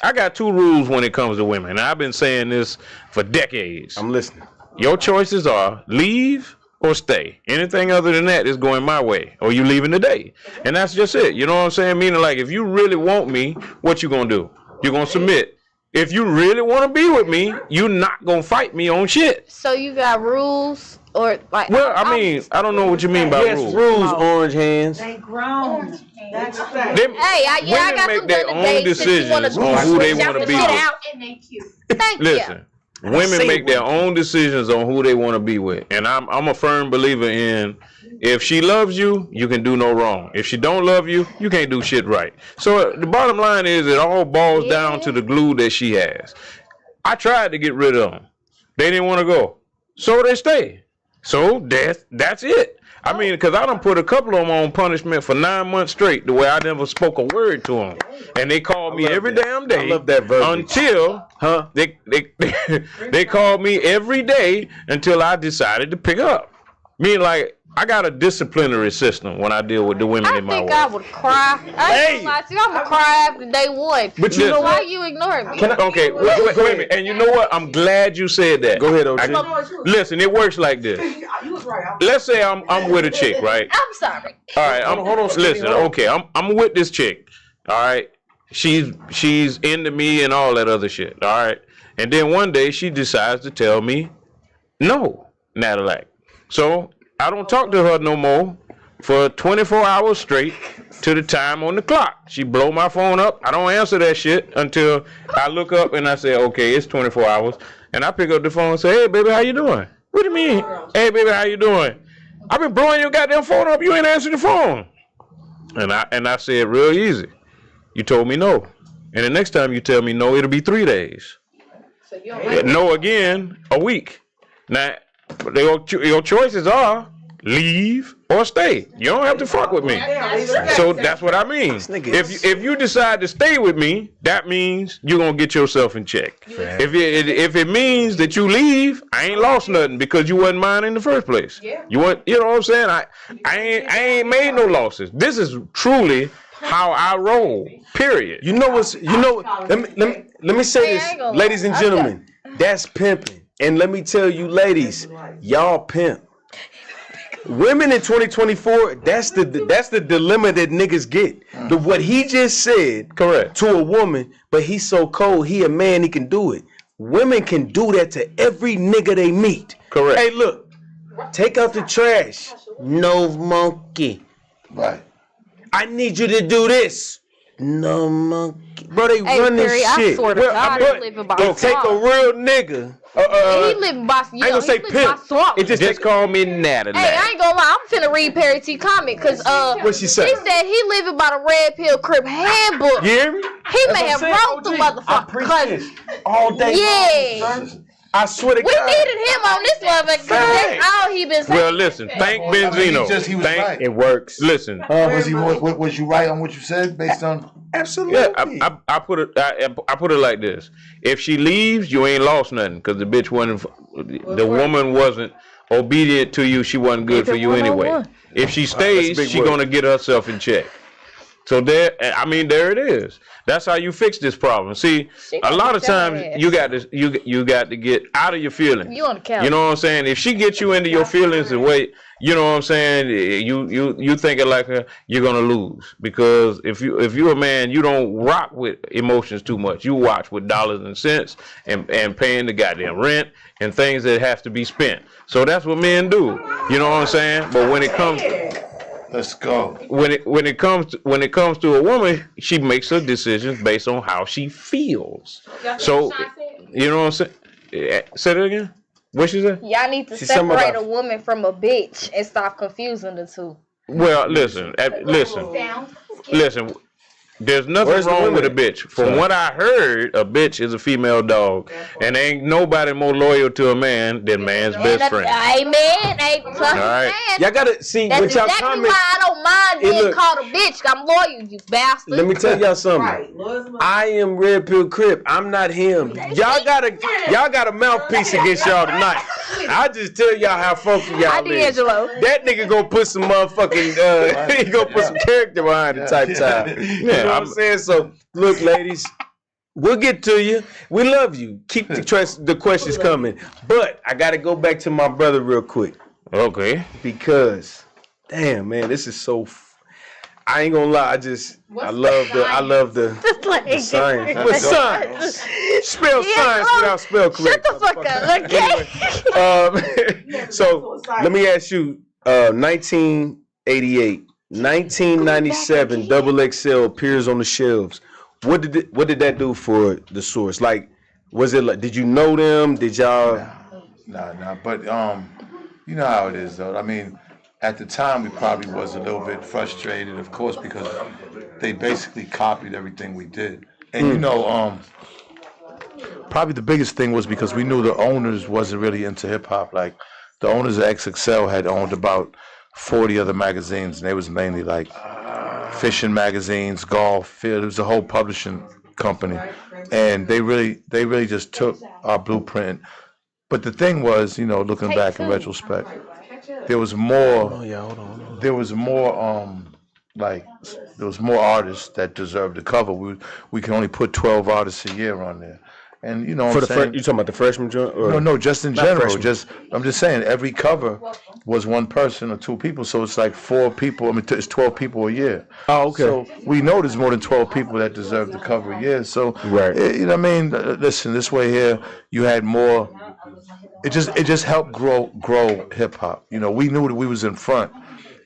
I got two rules when it comes to women. And I've been saying this for decades. I'm listening. Your choices are leave or stay. Anything other than that is going my way. Or you leaving today. And that's just it. You know what I'm saying? Meaning like if you really want me, what you gonna do? You're gonna submit. If you really want to be with me, you're not gonna fight me on shit. So you got rules? Or like, well, I mean, I don't know what you mean by rules. Rules, orange hands. They grown. That's a fact. Women make their own decisions on who they want to be with. Listen, women make their own decisions on who they want to be with, and I'm a firm believer in if she loves you, you can do no wrong. If she don't love you, you can't do shit right. So the bottom line is, it all boils down to the glue that she has. I tried to get rid of them. They didn't want to go, so they stay. So that's it. I mean, because I done put a couple of them on punishment for 9 months straight, the way I never spoke a word to them, and they called me every damn day. I love that verbiage. Until they called me every day until I decided to pick up. Meaning like I got a disciplinary system when I deal with the women in my work. I would cry. I'm gonna cry after day one. But you know why you ignoring me? Okay, wait a minute. And you know what? I'm glad you said that. Go ahead, OG. Listen, it works like this. Let's say I'm with a chick, right? I'm sorry. All right, hold on. Listen, okay, I'm with this chick. All right, she's into me and all that other shit. All right, and then one day she decides to tell me, no, Natalac. So I don't talk to her no more for 24 hours straight to the time on the clock. She blow my phone up. I don't answer that shit until I look up and I say, okay, it's 24 hours. And I pick up the phone and say, hey, baby, how you doing? What do you mean? Hey, baby, how you doing? I've been blowing your goddamn phone up. You ain't answering the phone. And I said real easy. You told me no. And the next time you tell me no, it'll be 3 days. So no again, a week. Now, your choices are leave or stay. You don't have to fuck with me. So that's what I mean. If you decide to stay with me, that means you're gonna get yourself in check. If it means that you leave, I ain't lost nothing because you wasn't mine in the first place. You know what I'm saying? I ain't made no losses. This is truly how I roll. Period. Let me say this, ladies and gentlemen. That's pimping. And let me tell you, ladies, y'all pimp. Women in 2024, that's the dilemma that niggas get. What he just said, correct, to a woman, but he's so cold, he a man, he can do it. Women can do that to every nigga they meet. Correct. Hey, look, take out the trash. No monkey. Right. I need you to do this. No monkey. Bro, they run this Perry, shit. I swear to God, I live by It take a real nigga. He live by, I ain't gonna say pimp. It just call me Natalac. Hey, I ain't gonna lie. I'm finna read Perry T comment because what she said? She said he living by the Red Pill Crip handbook. You hear me? He may have wrote the motherfucker. All day. Yeah. I swear to God. We needed him on this motherfucker because that's all he been saying. Well, listen, thank Benzino. He was right. It works. Listen. Was you right on what you said based on? Absolutely. Yeah, I put it like this. If she leaves, you ain't lost nothing because the bitch the woman wasn't obedient to you. She wasn't good for you anyway. If she stays, she gonna get herself in check. So there it is. That's how you fix this problem. See, a lot of times you got to get out of your feelings. You on the couch. You know what I'm saying? If she gets you into your feelings the way, you know what I'm saying, you thinking like her, you're gonna lose. Because if you're a man, you don't rock with emotions too much. You watch with dollars and cents and paying the goddamn rent and things that have to be spent. So that's what men do. You know what I'm saying? But when it comes Let's go. When it comes to a woman, she makes her decisions based on how she feels. So, you know what I'm saying? Say that again. What she said? Y'all need to separate a woman from a bitch and stop confusing the two. Well, listen. There's nothing wrong with a bitch. From what I heard, a bitch is a female dog, and ain't nobody more loyal to a man than man's best friend. Amen. All right. Y'all gotta see. That's exactly why I don't mind being called a bitch. I'm loyal, you bastard. Let me tell y'all something. I am Red Pill Crip. I'm not him. Y'all got a mouthpiece against y'all tonight. I just tell y'all how funky y'all is. That nigga gonna put some motherfucking he gonna put some character behind the type time. Yeah. I'm saying? So, look, ladies, we'll get to you. We love you. Keep the questions coming. But I got to go back to my brother real quick. Okay. Because, damn, man, this is so... I ain't gonna lie. I love the science. What science? Spell science without spell correct. Shut the fuck up, okay? So, let me ask you, 1988. 1997 XXL appears on the shelves. What did that do for the Source? Like, was it like, did you know them? Did y'all? Nah. But you know how it is though. I mean, at the time we probably was a little bit frustrated, of course, because they basically copied everything we did. And you know, probably the biggest thing was because we knew the owners wasn't really into hip hop. Like the owners of XXL had owned about 40 other magazines, and they was mainly like fishing magazines, golf. It was a whole publishing company, and they really just took our blueprint. But the thing was, you know, looking back in retrospect, there was more. There was more artists that deserved the cover. We can only put 12 artists a year on there. And you know what I'm saying? You talking about the freshman joint? No, just in general. I'm just saying every cover was one person or two people, so it's like 4 people. I mean, it's 12 people a year. Oh, okay. So we know there's more than 12 people that deserve the cover a year. So right. You know what I mean? Listen, this way here, you had more. It just helped grow hip hop. You know, we knew that we was in front,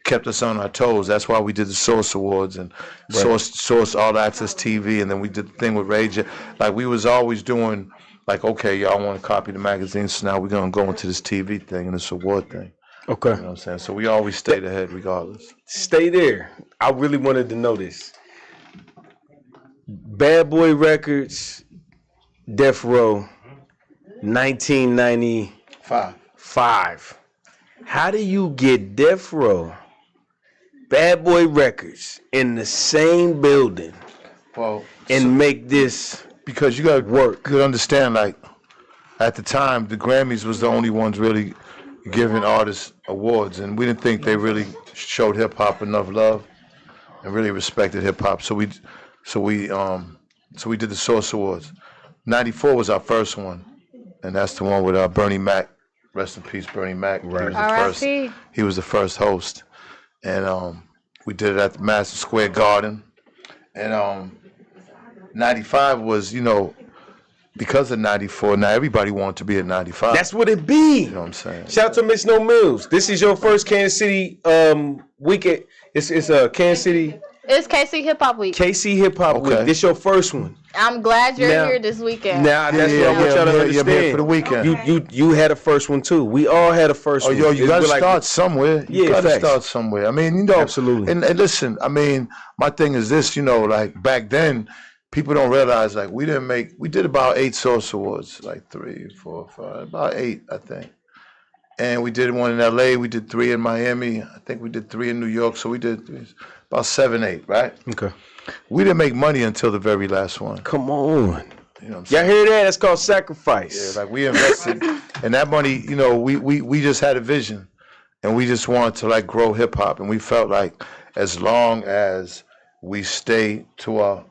kept us on our toes. That's why we did the Source Awards and Source All Access TV, and then we did the thing with Ray J. Like we was always doing, like, okay, y'all want to copy the magazine, so now we're gonna go into this TV thing and this award thing. Okay. You know what I'm saying? So we always stayed ahead regardless. Stay there. I really wanted to know this. Bad Boy Records, Death Row, 1995. How do you get Death Row, Bad Boy Records in the same building and make this? Because you got to work. You understand, like, at the time, the Grammys was the only ones really giving artists awards, and we didn't think they really showed hip hop enough love and really respected hip hop. So we did the Source Awards. 94 was our first one, and that's the one with Bernie Mac. Rest in peace, Bernie Mac. Right. He was the first host, and we did it at the Madison Square Garden, and 95 was, you know, because of 94, now everybody wanted to be at 95. That's what it be. You know what I'm saying? Shout out to Miss No Mills. This is your first Kansas City weekend. It's Kansas City. It's KC Hip Hop Week. KC Hip Hop Week. This your first one. I'm glad you're here this weekend. Now that's what I want y'all to understand. Here for the weekend. You had a first one too. We all had a first one. Oh, yo, you gotta start somewhere. You gotta start somewhere. I mean, you know, absolutely. And listen, I mean, my thing is this, you know, like back then, people don't realize, like, we did about 8 Source Awards, like 3, 4, 5, about 8, I think. And we did one in LA, we did 3 in Miami, I think we did 3 in New York, so we did about 7, 8, right? Okay. We didn't make money until the very last one. Come on. You know what I'm saying? Y'all hear that? That's called sacrifice. Yeah, like we invested, and that money, you know, we just had a vision, and we just wanted to, like, grow hip hop, and we felt like as long as we stay to our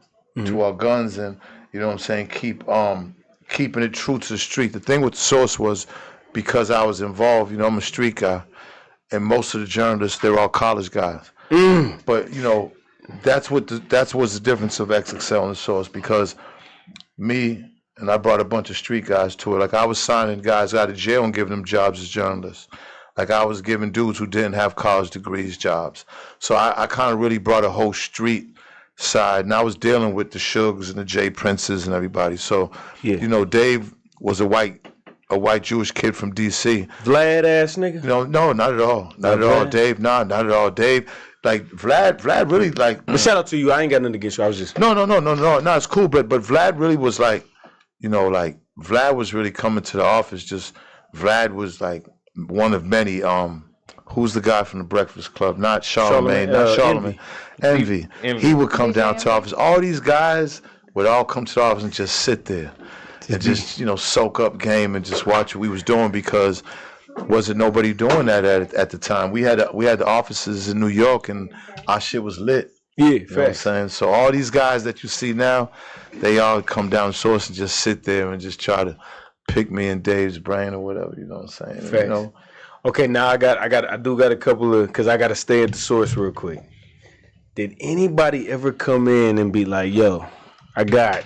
guns and, you know what I'm saying, keeping it true to the street. The thing with the Source was, because I was involved, you know, I'm a street guy, and most of the journalists, they're all college guys. But, you know, that's what's the difference of XXL and the Source, because me and I brought a bunch of street guys to it. Like, I was signing guys out of jail and giving them jobs as journalists. Like, I was giving dudes who didn't have college degrees jobs. So I kind of really brought a whole street side, and I was dealing with the Sugs and the J Princes and everybody. So, you know, Dave was a white Jewish kid from DC. Vlad ass nigga? No, not at all. Not at all. Dave, not at all. Dave, like, Vlad really, like. But shout out to you. I ain't got nothing against you. I was just. No, it's cool. But Vlad really was like, you know, like, Vlad was really coming to the office. Just, Vlad was like one of many, who's the guy from the Breakfast Club? Not Charlemagne, Envy. He would come down to the office. All these guys would all come to the office and just sit there and just, you know, soak up game and just watch what we was doing, because wasn't nobody doing that at the time. We had the offices in New York, and our shit was lit. Yeah, you know what I'm saying? So all these guys that you see now, they all come down Source and just sit there and just try to pick me and Dave's brain or whatever. You know what I'm saying? Facts. You know. Okay, now I do got a couple of, because I got to stay at the Source real quick. Did anybody ever come in and be like, yo, I got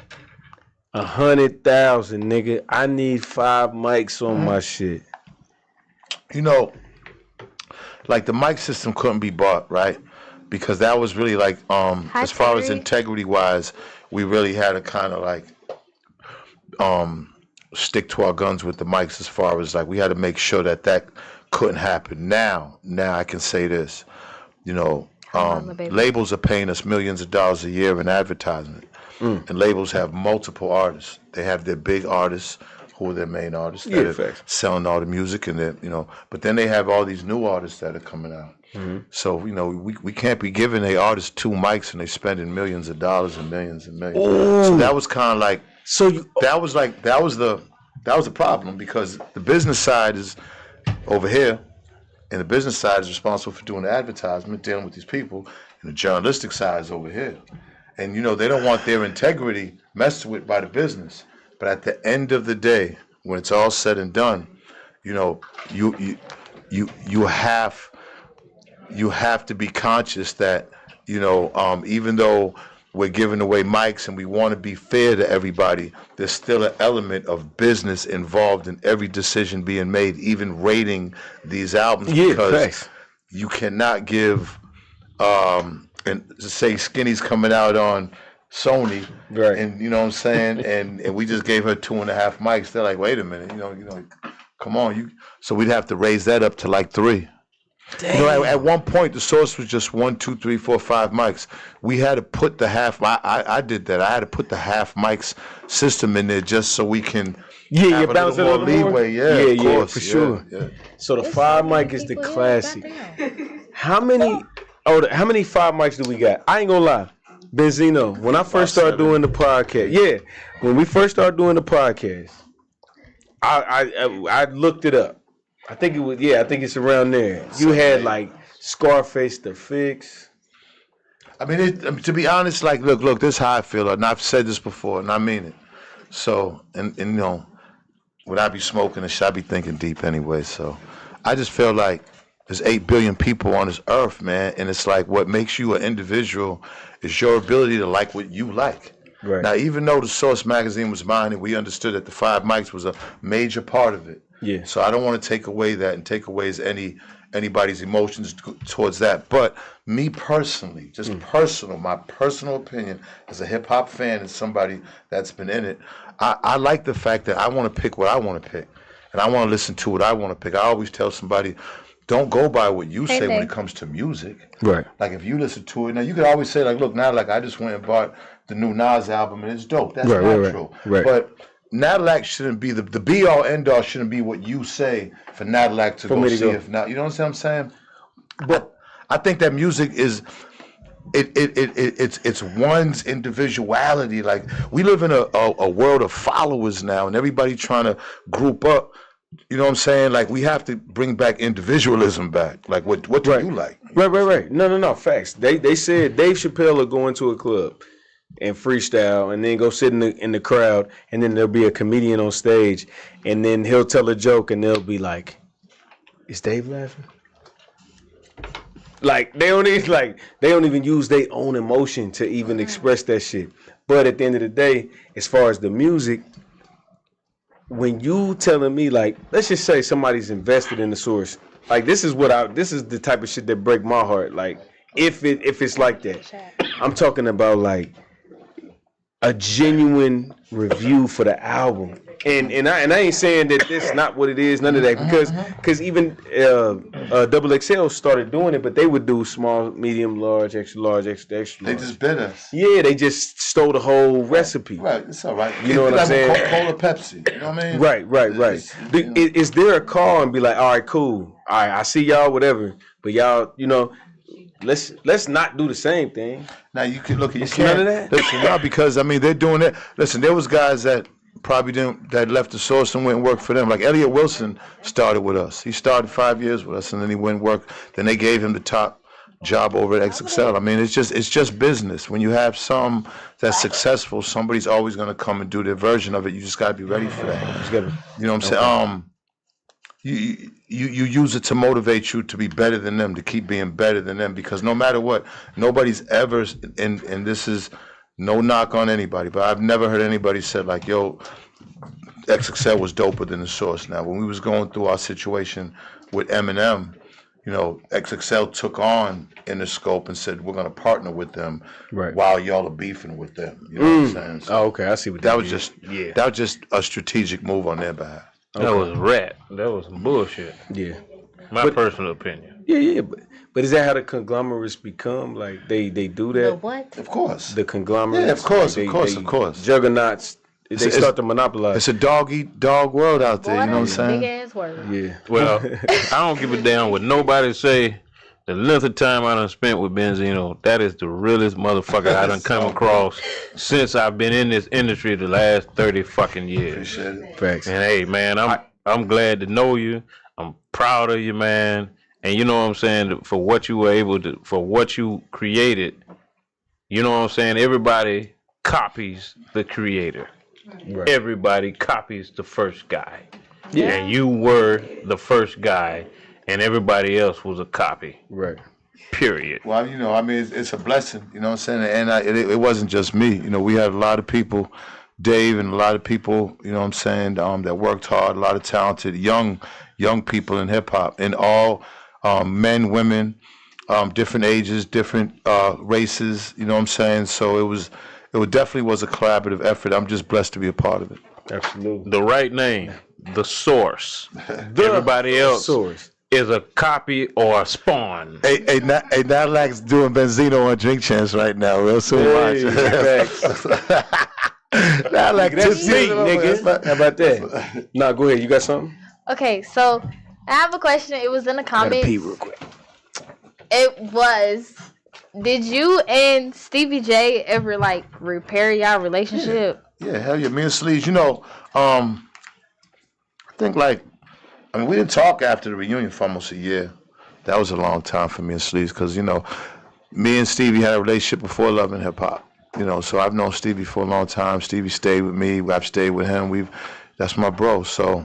100,000, nigga. I need 5 mics on my shit. You know, like, the mic system couldn't be bought, right? Because that was really like, as far as integrity wise, we really had to kind of like stick to our guns with the mics, as far as, like, we had to make sure that couldn't happen. Now I can say this, you know, labels are paying us millions of dollars a year in advertisement. And labels have multiple artists. They have their big artists, who are their main artists, that are selling all the music, and you know, but then they have all these new artists that are coming out. So, you know, we can't be giving the artists 2 mics and they spending millions of dollars and millions and millions. So that was kind of like, that was the problem, because the business side is over here, and the business side is responsible for doing the advertisement, dealing with these people, and the journalistic side is over here. And, you know, they don't want their integrity messed with by the business. But at the end of the day, when it's all said and done, you know, you have to be conscious that, you know, even though we're giving away mics and we want to be fair to everybody, there's still an element of business involved in every decision being made, even rating these albums. Because you cannot give and say Skinny's coming out on Sony, right? And you know what I'm saying, and we just gave her 2.5 mics. They're like, wait a minute, you know, come on, you. So we'd have to raise that up to like 3. Damn. You know, at one point the source was just 1, 2, 3, 4, 5 mics. We had to put the half. I did that. I had to put the half mics system in there just so we can. Yeah, you bounce a little leeway. Yeah, for sure. Yeah. So the 5 mic is the classic. How many 5 mics do we got? I ain't gonna lie. Benzino, when I first started doing the podcast, when we first started doing the podcast, I looked it up. I think it was, I think it's around there. You had like Scarface the Fix. I mean, to be honest, like, look, this is how I feel, and I've said this before, and I mean it. So, and you know, when I be smoking and shit, I be thinking deep anyway. So, I just feel like there's 8 billion people on this earth, man, and it's like what makes you an individual is your ability to like what you like. Right. Now, even though the Source magazine was mine, and we understood that the 5 mics was a major part of it. Yeah. So I don't want to take away that and take away anybody's emotions towards that. But me personally, just personal, my personal opinion as a hip hop fan and somebody that's been in it, I like the fact that I want to pick what I want to pick, and I want to listen to what I want to pick. I always tell somebody, don't go by what you say when it comes to music. Right. Like if you listen to it, now you could always say like, look, now like I just went and bought the new Nas album and it's dope. That's natural. Right. But Natalac shouldn't be the be all end all. Shouldn't be what you say for Natalac to go see. If not, you know what I'm saying? But I think that music is it's one's individuality. Like we live in a world of followers now, and everybody trying to group up. You know what I'm saying? Like we have to bring back individualism back. Like what do you like? Right. No. Facts. They said Dave Chappelle will go into a club and freestyle, and then go sit in the crowd, and then there'll be a comedian on stage, and then he'll tell a joke, and they'll be like, "Is Dave laughing?" Like they don't even use their own emotion to even express that shit. But at the end of the day, as far as the music, when you telling me like, let's just say somebody's invested in the Source, like this is the type of shit that break my heart. Like if it's like that, I'm talking about like a genuine review for the album, and I ain't saying that this not what it is, none of that, because even Double XL started doing it, but they would do small, medium, large, extra large, extra extra large. They just bit us. Yeah, they just stole the whole recipe. Right, it's all right. You know what I'm saying? Coca-Cola, Pepsi. You know what I mean? Right. Is there a call and be like, all right, cool, all right, I see y'all, whatever, but y'all, you know, let's not do the same thing. Now you can look at you none of that. Listen, no, because I mean they're doing it. Listen, there was guys that probably that left the Source and went and worked for them. Like Elliot Wilson started with us. He started 5 years with us, and then he went and worked. Then they gave him the top job over at XXL. I mean, it's just business. When you have some that's successful, somebody's always going to come and do their version of it. You just got to be ready for that. You know what I'm saying? You use it to motivate you to be better than them, to keep being better than them, because no matter what, nobody's ever, and this is no knock on anybody, but I've never heard anybody said like, yo, XXL was doper than the Source. Now, when we was going through our situation with Eminem, you know, XXL took on Interscope and said, we're going to partner with them while y'all are beefing with them. You know what I'm saying? So okay, I see what that was just that was just a strategic move on their behalf. That was rat. That was some bullshit. Yeah. My personal opinion. Yeah. But is that how the conglomerates become? Like they do that? The what? Of course. The conglomerates. Yeah, of course. Juggernauts. They start to monopolize. It's a dog world out there. You know what I'm saying? Big ass word. Yeah. Well, I don't give a damn what nobody say. The length of time I done spent with Benzino, that is the realest motherfucker I done come across since I've been in this industry the last 30 fucking years. Appreciate it. Facts. And hey, man, I'm glad to know you. I'm proud of you, man. And you know what I'm saying, for what you were able to, for what you created. You know what I'm saying? Everybody copies the creator. Right. Everybody copies the first guy. Yeah. And you were the first guy. And everybody else was a copy. Right. Period. Well, you know, I mean, it's a blessing, you know what I'm saying? And it wasn't just me. You know, we had a lot of people, Dave and a lot of people, you know what I'm saying, that worked hard, a lot of talented young people in hip-hop. And all men, women, different ages, different races. You know what I'm saying? So it definitely was a collaborative effort. I'm just blessed to be a part of it. Absolutely. The right name, the source. Everybody else source is a copy or a spawn. Hey, Natalac's doing Benzino on Drink Champs right now. Real soon, watch. Natalac, that's me, nigga. How about that? Nah, go ahead. You got something? Okay, so I have a question. It was in the comments. Gotta pee real quick. It was, did you and Stevie J ever like repair y'all relationship? Yeah, hell yeah. Me and Sleeves, I think we didn't talk after the reunion for almost a year. That was a long time for me and Sleeves because, me and Stevie had a relationship before Love and Hip Hop. So I've known Stevie for a long time. Stevie stayed with me. I've stayed with him. That's my bro. So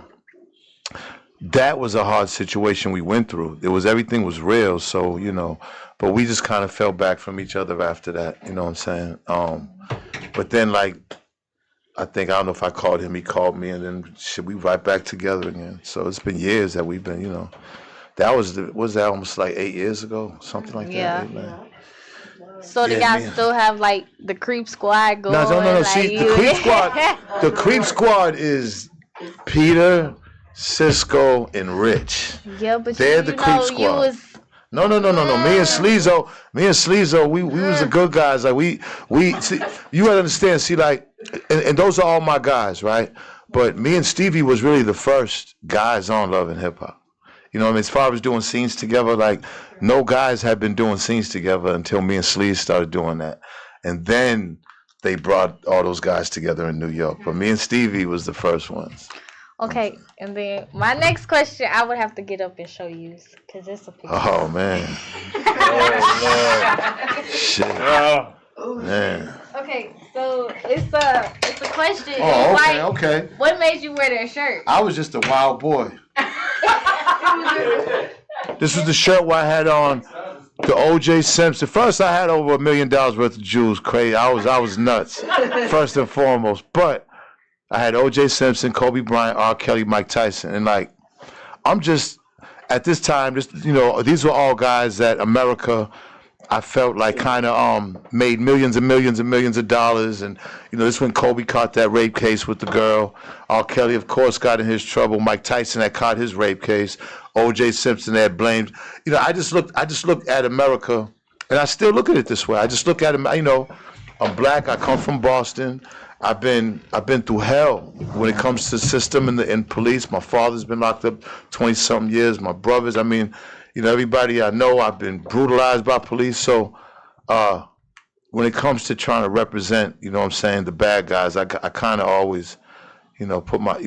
that was a hard situation we went through. Everything was real. So, but we just kind of fell back from each other after that. You know what I'm saying? But then I don't know if I called him, he called me, and then we right back together again. So it's been years that we've been, that was almost like 8 years ago, something like that. Yeah. So do y'all still have like the Creep Squad going? No. See, the Creep Squad is Peter, Cisco, and Rich. Yeah, but they're the Creep Squad. No. Me and Sleezo, we was the good guys. Like we see, you gotta understand. See, and those are all my guys, right? But me and Stevie was really the first guys on Love and Hip Hop. As far as doing scenes together, no guys had been doing scenes together until me and Sleeves started doing that, and then they brought all those guys together in New York. But me and Stevie was the first ones. Okay, and then my next question, I would have to get up and show you because it's a picture. Oh man. Shit. Oh man. Okay, so it's a question. Oh, okay. What made you wear that shirt? I was just a wild boy. This was the shirt where I had on the O.J. Simpson. First, I had over $1 million worth of jewels. Crazy. I was nuts. First and foremost, but I had O.J. Simpson, Kobe Bryant, R. Kelly, Mike Tyson, and I'm just at this time. These were all guys that America, I felt kind of made millions and millions and millions of dollars, and this when Kobe caught that rape case with the girl. R. Kelly, of course, got in his trouble. Mike Tyson had caught his rape case. O.J. Simpson had blamed. I just looked at America, and I still look at it this way. I just look at him. I'm black. I come from Boston. I've been through hell when it comes to the system and police. My father's been locked up 20-something years. My brothers. Everybody I know, I've been brutalized by police. So when it comes to trying to represent, the bad guys, I kind of always, put my,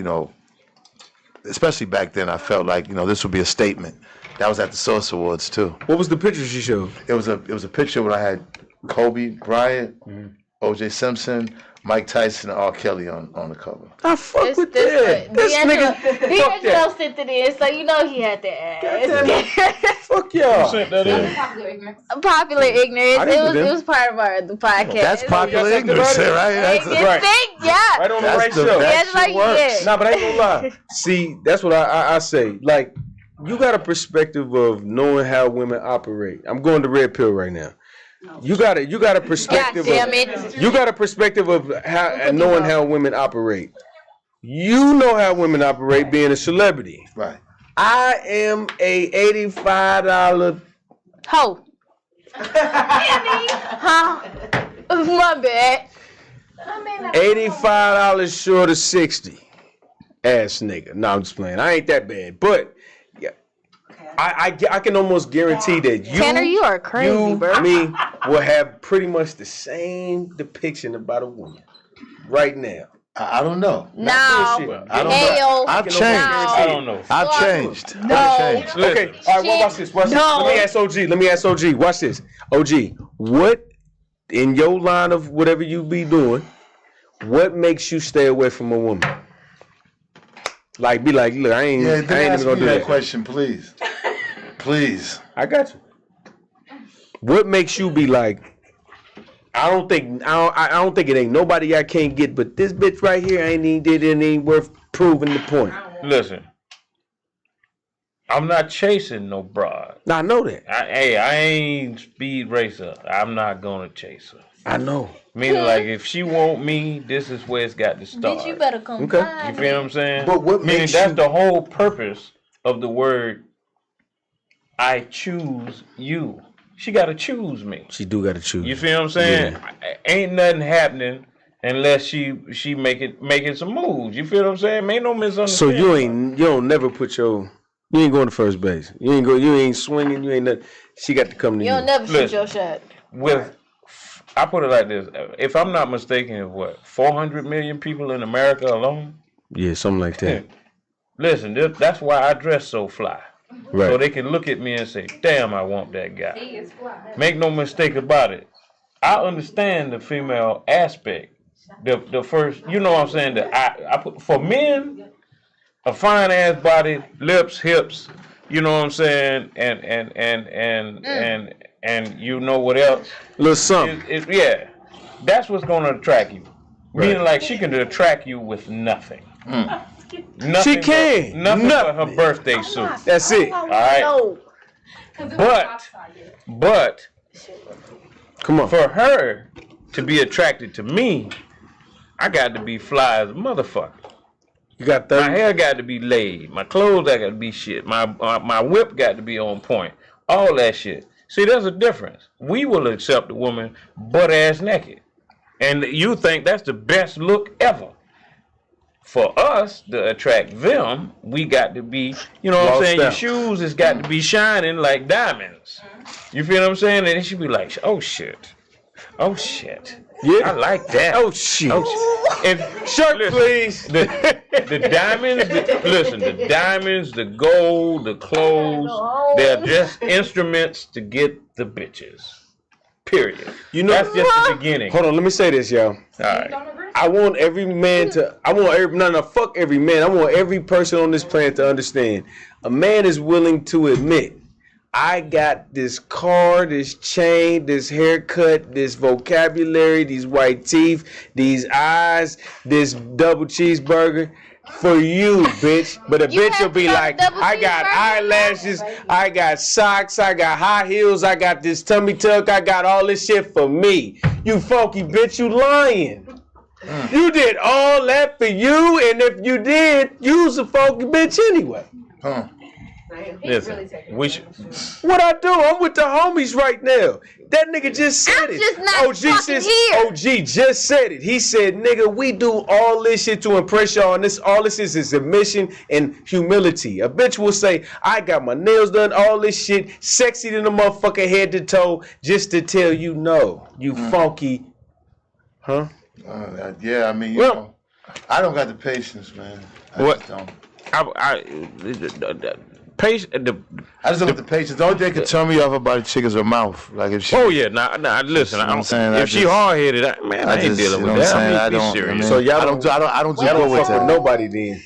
especially back then, I felt like, this would be a statement. That was at the Source Awards too. What was the picture she showed? It was a picture where I had Kobe Bryant, O.J. Simpson, Mike Tyson, and R. Kelly on the cover. I fuck with that. This nigga, fuck that. Sent it in, so he had to ask. Fuck y'all. Sent that in. Popular ignorance. It was part of the podcast. That's popular ignorance, right? That's right. Yeah. Right on the right show. Yeah. Nah, but I ain't gonna lie. See, that's what I say. You got a perspective of knowing how women operate. I'm going to Red Pill right now. You got a perspective. God damn it. You got a perspective of knowing how women operate. You know how women operate being a celebrity. Right. I am a $85 Ho. Huh? My bad. $85 short of 60. Ass nigga. No, I'm just playing. I ain't that bad, but. I can almost guarantee that Tanner, you are crazy, bro. Me will have pretty much the same depiction about a woman right now. I don't know. No. I don't know. I've changed. I don't know. I've changed. No. I've changed. Okay. All right. Well, watch this. Watch this. Let me ask OG. Watch this. OG, what in your line of whatever you be doing, what makes you stay away from a woman? Be like, look, I ain't even gonna do that question, please. Please. I got you. What makes you be like, I don't think it ain't nobody I can't get, but this bitch right here ain't worth proving the point. Listen, I'm not chasing no broad. Nah, I know that. I ain't speed racer. I'm not gonna chase her. I know. Meaning, like, if she want me, this is where it's got to start. Bitch, you better come. Okay. You feel what I'm saying? But what Meaning makes that's you... the whole purpose of the word I choose you. She got to choose me. She do got to choose. You feel what I'm saying? Yeah. Ain't nothing happening unless she making some moves. You feel what I'm saying? Ain't no misunderstanding. So you don't never put you ain't going to first base. You ain't swinging, you ain't nothing. She got to come to you. You don't never shoot your shot. I put it like this. If I'm not mistaken, 400 million people in America alone? Yeah, something like that. Listen, that's why I dress so fly. Right. So they can look at me and say, damn, I want that guy. He is fly. Make no mistake about it. I understand the female aspect. The first, you know what I'm saying? I put for men, a fine ass body, lips, hips, you know what I'm saying, and you know what else? Little something. Yeah, that's what's gonna attract you. Right. Meaning, like, she can attract you with nothing. Nothing. She can. Nothing but her birthday suit. That's it. All right. But come on. For her to be attracted to me, I got to be fly as a motherfucker. You got 30? My hair got to be laid. My clothes got to be shit. My whip got to be on point. All that shit. See, there's a difference. We will accept a woman butt ass naked, and you think that's the best look ever. For us to attract them, we got to be, you know what I'm saying? Your shoes has got to be shining like diamonds. You feel what I'm saying? And she be like, oh shit. Oh shit. Yeah. I like that. Oh shit. Oh, shit. Shirt, please. The diamonds, the diamonds, the gold, the clothes, they're just instruments to get the bitches. Period. You know, that's just the beginning. Hold on, let me say this, y'all. All right. I want every man to, fuck every man. I want every person on this planet to understand. A man is willing to admit, I got this car, this chain, this haircut, this vocabulary, these white teeth, these eyes, this double cheeseburger for you, bitch. But a bitch will be like, I got eyelashes, I got socks, I got high heels, I got this tummy tuck, I got all this shit for me. You funky bitch, you lying. You did all that for you, and if you did, you's a funky bitch anyway. Listen, what I do? I'm with the homies right now. That nigga just said it. OG just said it. He said, nigga, we do all this shit to impress y'all, and all this is submission and humility. A bitch will say, I got my nails done, all this shit, sexy than a motherfucker head to toe, just to tell you no, you funky, huh? Yeah, I mean, you know, I don't got the patience, man. I just don't. I just don't get the patience. The only thing can turn me off about a chick is her mouth. Like if she. Oh yeah, nah. Listen, you know if she hard headed, man, I ain't dealing with that. I mean, be serious. So y'all don't go with that. Nobody then.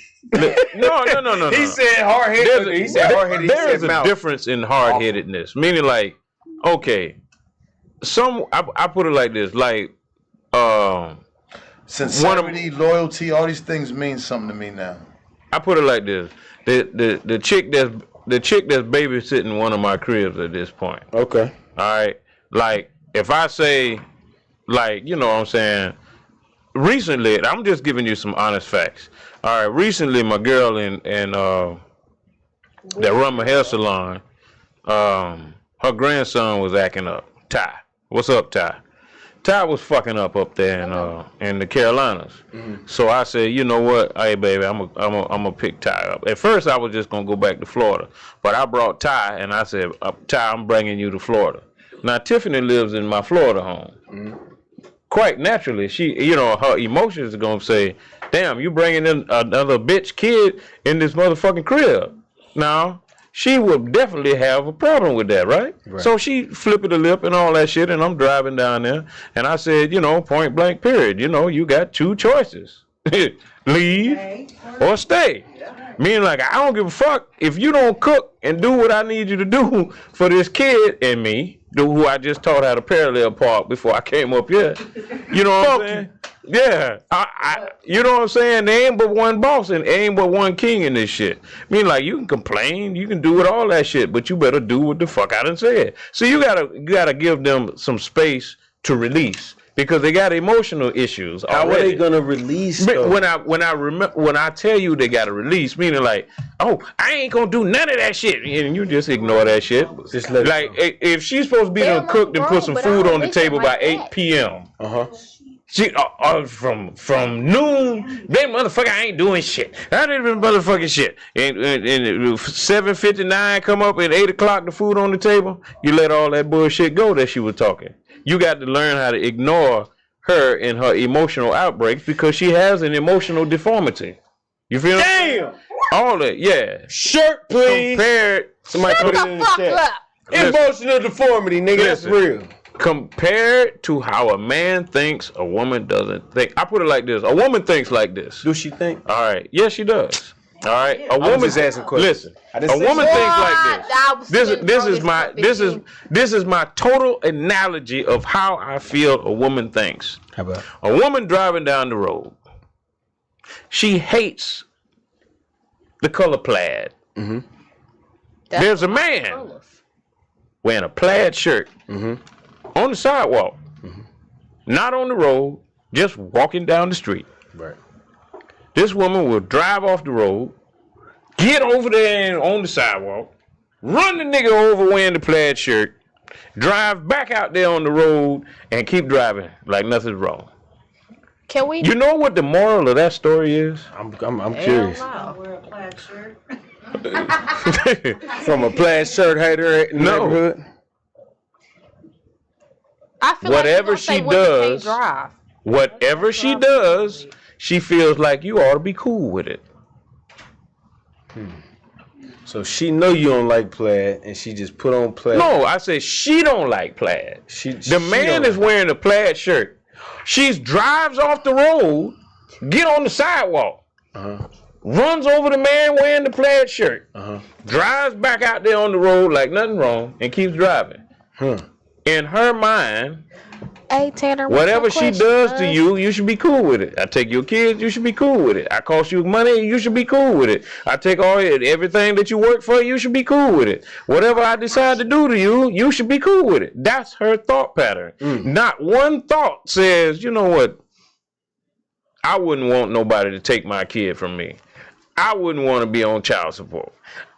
No. He said hard headed. He said hard headed. There is a difference in hard headedness. Meaning, like, okay, I put it like this, like, sincerity, loyalty, all these things mean something to me now. I put it like this: the chick that's babysitting one of my cribs at this point. Okay. All right. Like, if I say, like, you know what I'm saying. Recently, I'm just giving you some honest facts. All right. Recently, my girl that run my hair salon, her grandson was acting up. Ty, what's up, Ty? Ty was fucking up there in the Carolinas. Mm-hmm. So I said, you know what? Hey, baby, I'm gonna pick Ty up. At first, I was just gonna go back to Florida, but I brought Ty and I said, Ty, I'm bringing you to Florida. Now Tiffany lives in my Florida home. Mm-hmm. Quite naturally, she, you know, her emotions are gonna say, damn, you bringing in another bitch kid in this motherfucking crib. Now, she would definitely have a problem with that, right? So she flipped the lip and all that shit, and I'm driving down there, and I said, you know, point blank period, you know, you got two choices. Leave or stay. Meaning, like, I don't give a fuck if you don't cook and do what I need you to do for this kid and me, who I just taught how to parallel park before I came up here. You know what I'm saying? Yeah, you know what I'm saying? There ain't but one boss and ain't but one king in this shit. I mean, like, you can complain, you can do with all that shit, but you better do what the fuck I done said. So you gotta give them some space to release because they got emotional issues already. How are they gonna release? Though? When I tell you they gotta release, meaning like, oh, I ain't gonna do none of that shit, and you just ignore that shit. Just let like if she's supposed to be done cooked and put some food on the table by 8 p.m. She from noon, they motherfucker I ain't doing shit. I didn't even motherfucking shit. And 7:59 come up at 8 o'clock, the food on the table. You let all that bullshit go that she was talking. You got to learn how to ignore her and her emotional outbreaks because she has an emotional deformity. You feel? Damn. All that, yeah. Shirt, please. Compared, somebody put it in the chat. Emotional deformity, nigga. That's real. Compared to how a man thinks, a woman doesn't think. I put it like this: a woman thinks like this. Do she think? All right, yes, she does. All right, a woman just asking questions. Listen, a woman thinks like this. This is my total analogy of how I feel a woman thinks. How about a woman driving down the road? She hates the color plaid. Mm-hmm. There's a man wearing a plaid shirt. Mm-hmm. On the sidewalk, not on the road, just walking down the street. Right. This woman will drive off the road, get over there and on the sidewalk, run the nigga over wearing the plaid shirt, drive back out there on the road, and keep driving like nothing's wrong. Can we? You know what the moral of that story is? I'm curious. Wear a plaid shirt. From a plaid shirt hater in the neighborhood. I feel whatever like she does, whatever she does, she feels like you ought to be cool with it. So she know you don't like plaid, and she just put on plaid. No, I said she don't like plaid. The man is wearing a plaid shirt. She drives off the road, get on the sidewalk, runs over the man wearing the plaid shirt, drives back out there on the road like nothing wrong, and keeps driving. In her mind, hey, Tanner, whatever she does to you, you should be cool with it. I take your kids, you should be cool with it. I cost you money, you should be cool with it. I take everything that you work for, you should be cool with it. Whatever I decide to do to you, you should be cool with it. That's her thought pattern. Not one thought says, you know what? I wouldn't want nobody to take my kid from me. I wouldn't want to be on child support.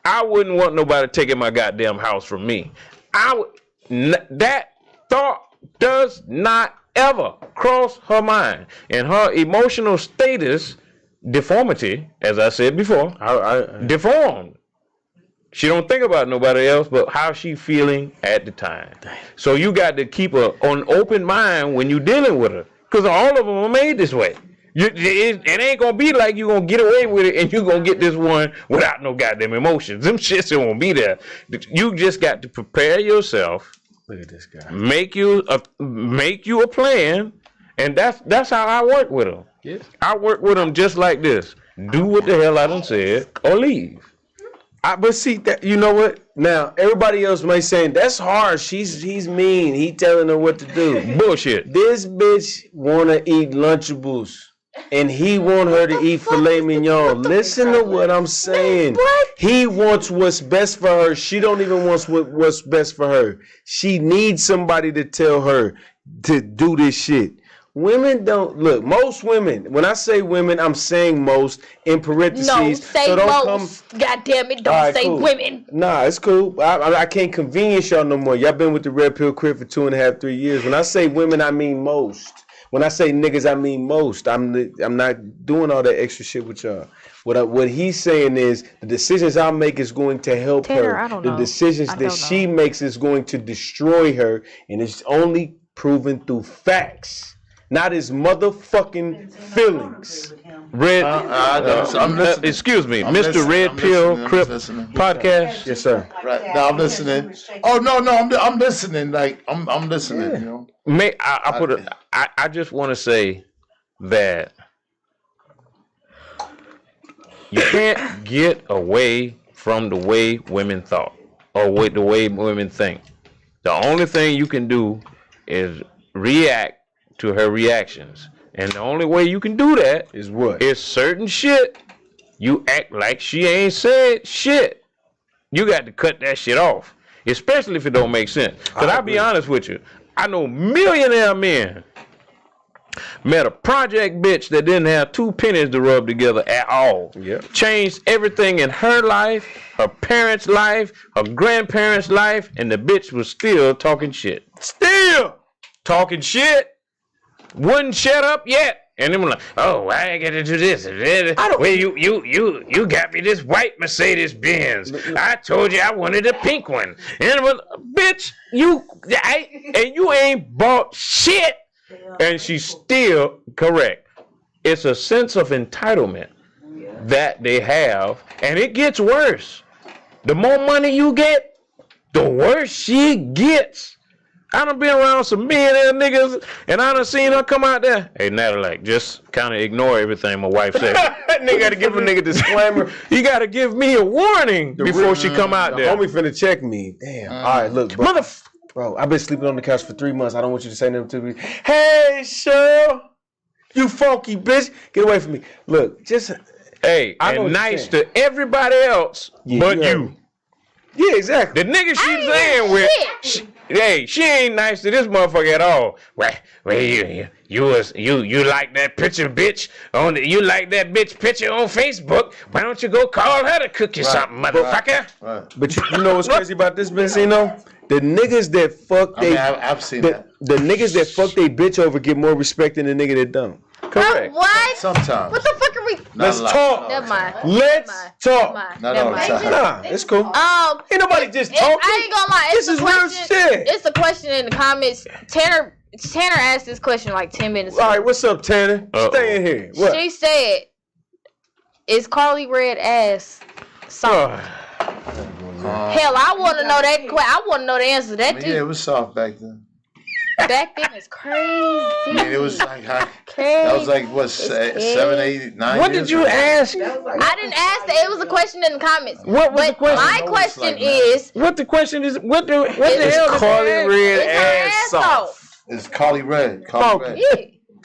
I wouldn't want nobody taking my goddamn house from me. That thought does not ever cross her mind. And her emotional status, deformity, as I said before, deformed. She don't think about nobody else but how she feeling at the time. So you got to keep an open mind when you dealing with her. Because all of them are made this way. It ain't going to be like you going to get away with it and you going to get this one without no goddamn emotions. Them shits won't be there. You just got to prepare yourself. Look at this guy. Make you a plan, and that's how I work with them. Yes. I work with them just like this. Do what the hell I done said, or leave. But see that, you know what? Now everybody else may saying that's harsh. He's mean. He telling her what to do. Bullshit. This bitch wanna eat Lunchables, and he want her to eat filet mignon. Listen to what I'm saying. He wants what's best for her. She don't even want what's best for her. She needs somebody to tell her to do this shit. Women don't look. Most women. When I say women, I'm saying most in parentheses. No, say so don't most. God damn it! Don't say cool. Women. Nah, it's cool. I can't convenience y'all no more. Y'all been with the Red Pill Crib for 2.5, 3 years. When I say women, I mean most. When I say niggas, I mean most. I'm not doing all that extra shit with y'all. What he's saying is the decisions I make is going to help Tanner, her. I don't The know. decisions that she makes is going to destroy her, and it's only proven through facts, not his motherfucking feelings. Excuse me, I'm Mr. listening, Red I'm Pill listening, Crip I'm listening. Podcast. Yes, sir. Right now, I'm listening. Oh no, I'm listening. Like I'm listening. You know. I just want to say that you can't get away from the way women thought or with the way women think. The only thing you can do is react to her reactions. And the only way you can do that is what? Is certain shit. You act like she ain't said shit. You got to cut that shit off. Especially if it don't make sense. Because I'll be honest with you. I know millionaire men met a project bitch that didn't have 2 pennies to rub together at all. Yep. Changed everything in her life, her parents' life, her grandparents' life, and the bitch was still talking shit. Still talking shit. Wouldn't shut up yet. And then we're like, oh, I ain't got to do this. Well, you got me this white Mercedes Benz. I told you I wanted a pink one. And it was, bitch, you ain't bought shit. And she's still correct. It's a sense of entitlement that they have, and it gets worse. The more money you get, the worse she gets. I done been around some millionaire niggas, and I done seen her come out there. Hey, Natalac, just kind of ignore everything my wife said. Nigga got to give a nigga disclaimer. You got to give me a warning before she come out there. Homie finna check me. Damn. All right, look, bro. Bro, I've been sleeping on the couch for 3 months. I don't want you to say nothing to me. Hey, Cheryl, you funky bitch. Get away from me. Look, just... Hey, and nice to everybody else but you. Yeah, exactly. The nigga she's saying with... She ain't nice to this motherfucker at all. Well, you like that picture, bitch? You like that bitch picture on Facebook? Why don't you go call her to cook you something, motherfucker? Right. But you know what's crazy about this, Benzino? The niggas that fuck I've seen that. The niggas that fuck they bitch over get more respect than the nigga that don't. Correct. What? Sometimes. What the fuck are we? Let's talk. Never mind. Let's talk. Not all the time. Nah, it's cool. Ain't nobody just talking. I ain't gonna lie. This is real shit. It's a question in the comments. Tanner asked this question like 10 minutes ago. All right, what's up, Tanner? Stay in here. What? She said, "Is Carly Red soft?" Hell, I want to know that. I want to know the answer to that too. Yeah, it was soft back then. Back then, it's crazy. I mean, it was like crazy. that was like what 7, 8, 9. What did you ask? I didn't ask that. It was a question in the comments. What was the question? My question is, what the question is? What the hell is Carly Red ass soft? It's Carly Red. Carly Red. Yeah.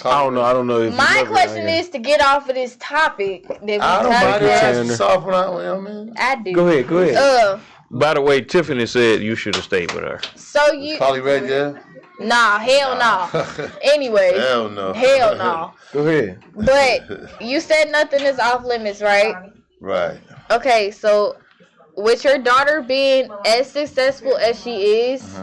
I don't know. If My question is to get off of this topic that we I don't talked mind about. asking soft when I mean. I do. Go ahead. By the way, Tiffany said you should have stayed with her. So you Carly Red, yeah. Nah, hell no. Anyway. Hell no. Hell no. Go ahead. But you said nothing is off limits, right? Right. Okay, so with your daughter being as successful as she is,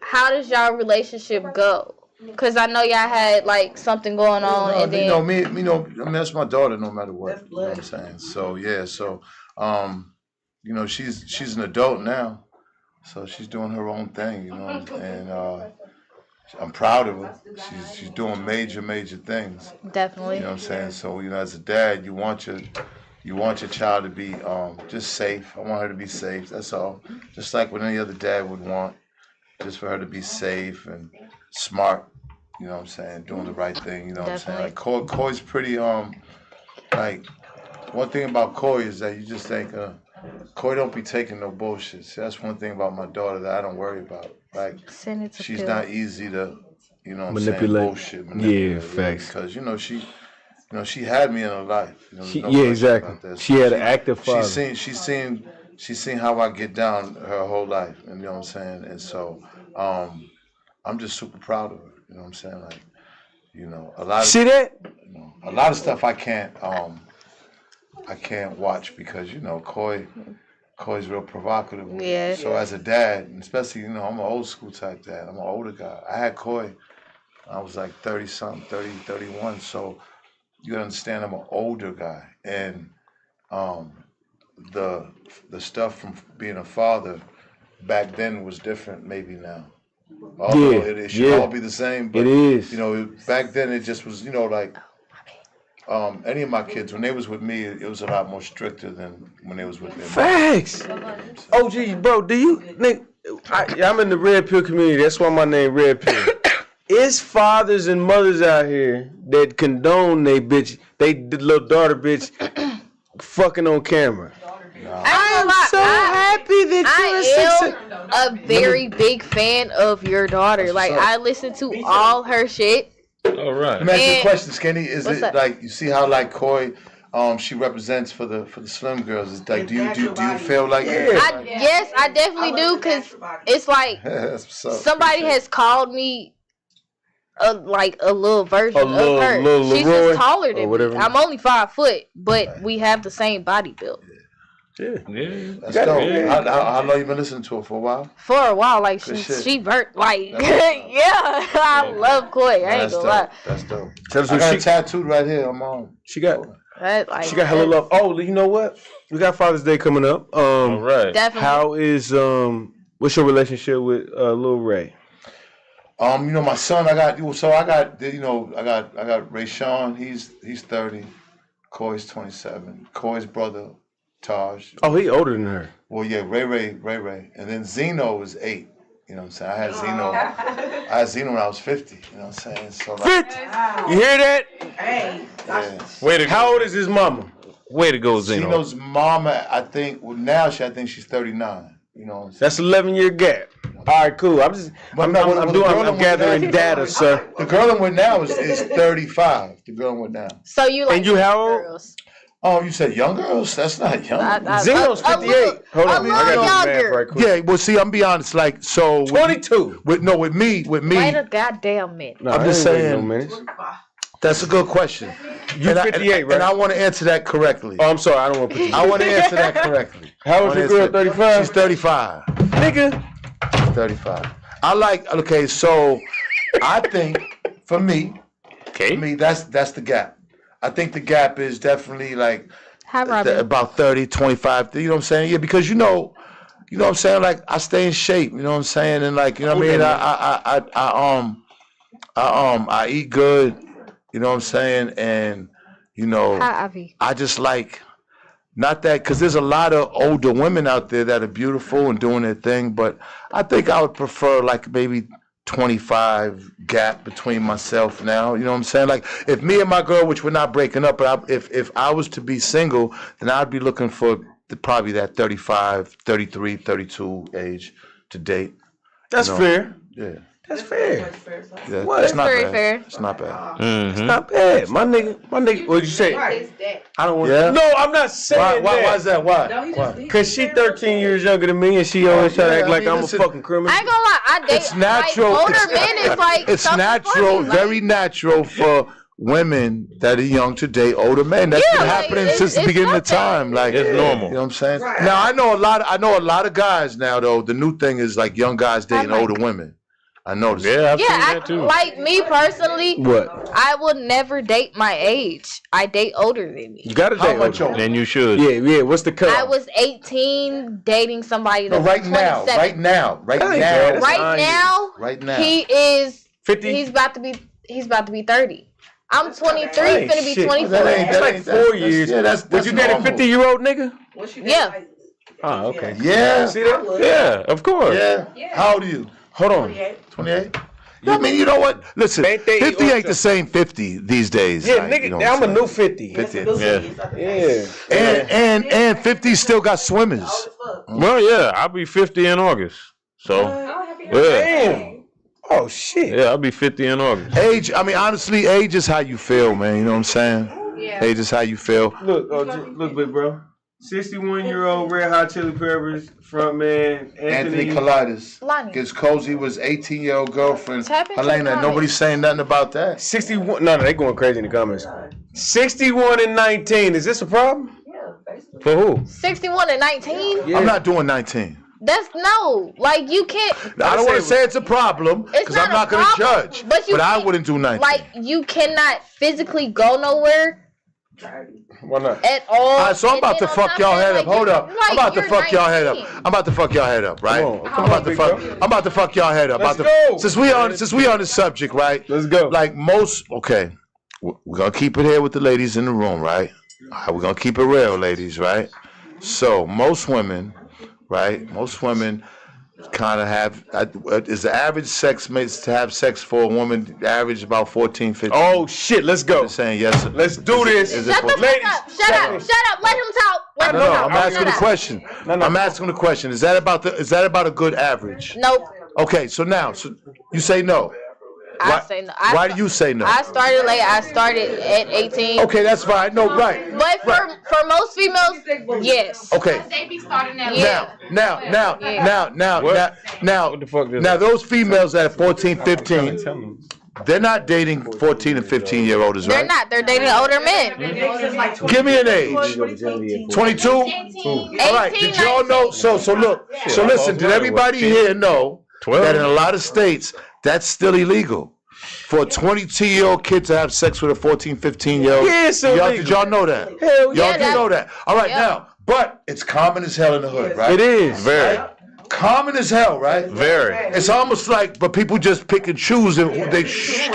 how does y'all relationship go? Because I know y'all had like something going on, and then I mean, that's my daughter, no matter what. You know what I'm saying? So yeah, she's an adult now. So she's doing her own thing, and I'm proud of her. She's doing major things. Definitely. You know what I'm saying? So, as a dad, you want your child to be just safe. I want her to be safe. That's all. Just like what any other dad would want, just for her to be safe and smart. You know what I'm saying? Doing the right thing. You know what I'm saying? Like Coy's pretty like one thing about Coy is that you just think. Coy don't be taking no bullshit. See, that's one thing about my daughter that I don't worry about. Like, she's not easy to, manipulate. Manipulate. Yeah, facts. Because she had me in her life. Exactly. She had an active father. She's seen how I get down her whole life. You know what I'm saying? And so, I'm just super proud of her. You know what I'm saying? Like, a lot of see that? A lot of stuff I can't watch because Coy's real provocative. Yeah. So as a dad, especially I'm an old school type dad. I'm an older guy. I had Coy. I was like 30 something, 30, 31. So you gotta understand I'm an older guy, and the stuff from being a father back then was different. Maybe now. Although it should all be the same. But, it is. Back then it just was like. Any of my kids, when they was with me, it was a lot more stricter than when they was with them. Facts. OG, bro, do you? I'm in the Red Pill community. That's why my name Red Pill. It's fathers and mothers out here that condone they little daughter bitch fucking on camera. I'm so happy that I am a very big fan of your daughter. Like, I listen to all her shit. All right. Let me ask you a question, Skinny. Is it that? like you see how like Koi, she represents for the slim girls? Is like do you feel like Yes, I definitely do, because it's like somebody has called me a little version of her. She's just taller than me. I'm only 5 foot, but we have the same body build. Yeah. That's dope. I know you've been listening to her for a while. For a while, like she burnt like yeah. I love Koi. I ain't gonna lie. That's dope. I got tattooed right here. I'm on. She got she got hella love. Oh, you know what? We got Father's Day coming up. All right. Definitely. How is what's your relationship with Lil Ray? You know, my son. I got Ray Sean. He's 30. Koi's 27. Koi's brother Taj. Oh, he older than her. Well, yeah, Ray, and then Zeno is 8. You know what I'm saying? I had Zeno when I was 50. You know what I'm saying? So like, 50. You hear that? Hey. Yeah. Way to go. How old is his mama? Way to go, Zeno. Zeno's mama, I think. Well, now I think she's 39. You know what I'm saying? That's 11-year gap. All right, cool. I'm gathering data, sir. The girl I'm with now is 35. The girl I'm with now. So you like and you how old? girls? Oh, you said young girls? That's not young. Zeno's 58. Hold on, I got this math right quick. Yeah, well, see, I'm be honest. Like, so 22. With me. Wait a goddamn minute. No, I'm just saying. That's a good question. You're 58, right? And I want to answer that correctly. Oh, I'm sorry. I don't want to put you. I want to answer that correctly. How old is your girl? 35. She's 35. Nigga. 35. Okay, so I think for me, that's the gap. I think the gap is definitely like about 30, 25. You know what I'm saying? Yeah, because you know what I'm saying? Like I stay in shape, you know what I'm saying? And like, you know what I mean? I eat good, you know what I'm saying? And you know, I just like not that, because there's a lot of older women out there that are beautiful and doing their thing, but I think I would prefer like maybe 25 gap between myself now. You know what I'm saying? Like if me and my girl, which we're not breaking up, but if I was to be single, then I'd be looking for probably that 35, 33, 32 age to date. That's fair. Yeah. That's fair. Yeah, What? it's not very bad. fair. It's not bad. Mm-hmm. It's not bad. My nigga. What did you say? I don't want. Yeah? No, I'm not saying Why is that? Why? Because she 13 years younger than me, and she always try to act like I'm a fucking criminal. I ain't gonna lie, I date It's natural. Like, older men is like It's something natural, funny, very natural for women that are young to date older men. That's been happening since the beginning of time. Like it's normal. You know what I'm saying? Right. Now I know a lot of guys now though. The new thing is like young guys dating older women. I noticed. Yeah, I've seen that too. Like me personally, What? I would never date my age. I date older than me. You gotta date older. Then you should. Yeah. What's the cut? I was 18 dating somebody that's right 27. Right now. He is 50. He's about to be 30. I'm 23, finna be 24. That's like 4 years. Yeah, that's Would you date a 50-year-old nigga? Yeah. Oh, okay. Yeah. See that? Yeah, of course. Yeah. How old are you? Hold on. 28? I mean, you know what? Listen, 50 ain't the same 50 these days. Yeah, like, nigga, you know I'm a new 50. 50. Yeah. And 50 still got swimmers. Well, yeah, I'll be 50 in August. So, yeah. Damn. Oh, shit. Yeah, I'll be 50 in August. Age, I mean, honestly, age is how you feel, man. You know what I'm saying? Yeah. Age is how you feel. Look, big bro. 61-year-old Red Hot Chili Peppers frontman Anthony Collides. Lonnie. Gets cozy with his 18-year-old girlfriend, Tap into Helena. the comments. Nobody's saying nothing about that. 61. No, they going crazy in the comments. 61 and 19. Is this a problem? For who? 61 and 19? Yeah. I'm not doing 19. That's like you can't. I don't want to say it's a problem because I'm not going to judge. But I wouldn't do 19. Like you cannot physically go nowhere. Why not? At all. All right, so I'm about to fuck y'all head up. Hold up. I'm about to fuck y'all head up. I'm about to fuck y'all head up, right? I'm about to fuck y'all head up. Let's go. Since we on the subject, right? Let's go. Like okay, we're gonna keep it here with the ladies in the room, right? All right, we're gonna keep it real, ladies, right? So most women, right? Most women kind of have, is the average sex mates to have sex for a woman average about 14, 15? Oh, shit. Let's go. I'm saying yes. Sir. Let's do this. Shut the fuck up. Shut up. Let him talk. Let him talk. I'm asking the question. I'm asking the question. Is that about a good average? Nope. Okay, so now, you say no. I say no. Why do you say no? I started late. I started at 18. Okay, that's fine. No, right. But for most females, yes. Okay. They be starting at Now, What the fuck is now that? those females that are 14, 15, they're not dating 14 and 15-year-olds, right? They're not. They're dating older men. Give me an age. 22? All right. Did y'all know? So look. So listen. Did everybody here know that in a lot of states that's still illegal for a 22-year-old kid to have sex with a 14, 15-year-old? Yeah, it's illegal. Did y'all know that? Hell Y'all do know that. All right, now, but it's common as hell in the hood, right? It is. Very. Common as hell, right? Very. It's almost like, but people just pick and choose, and they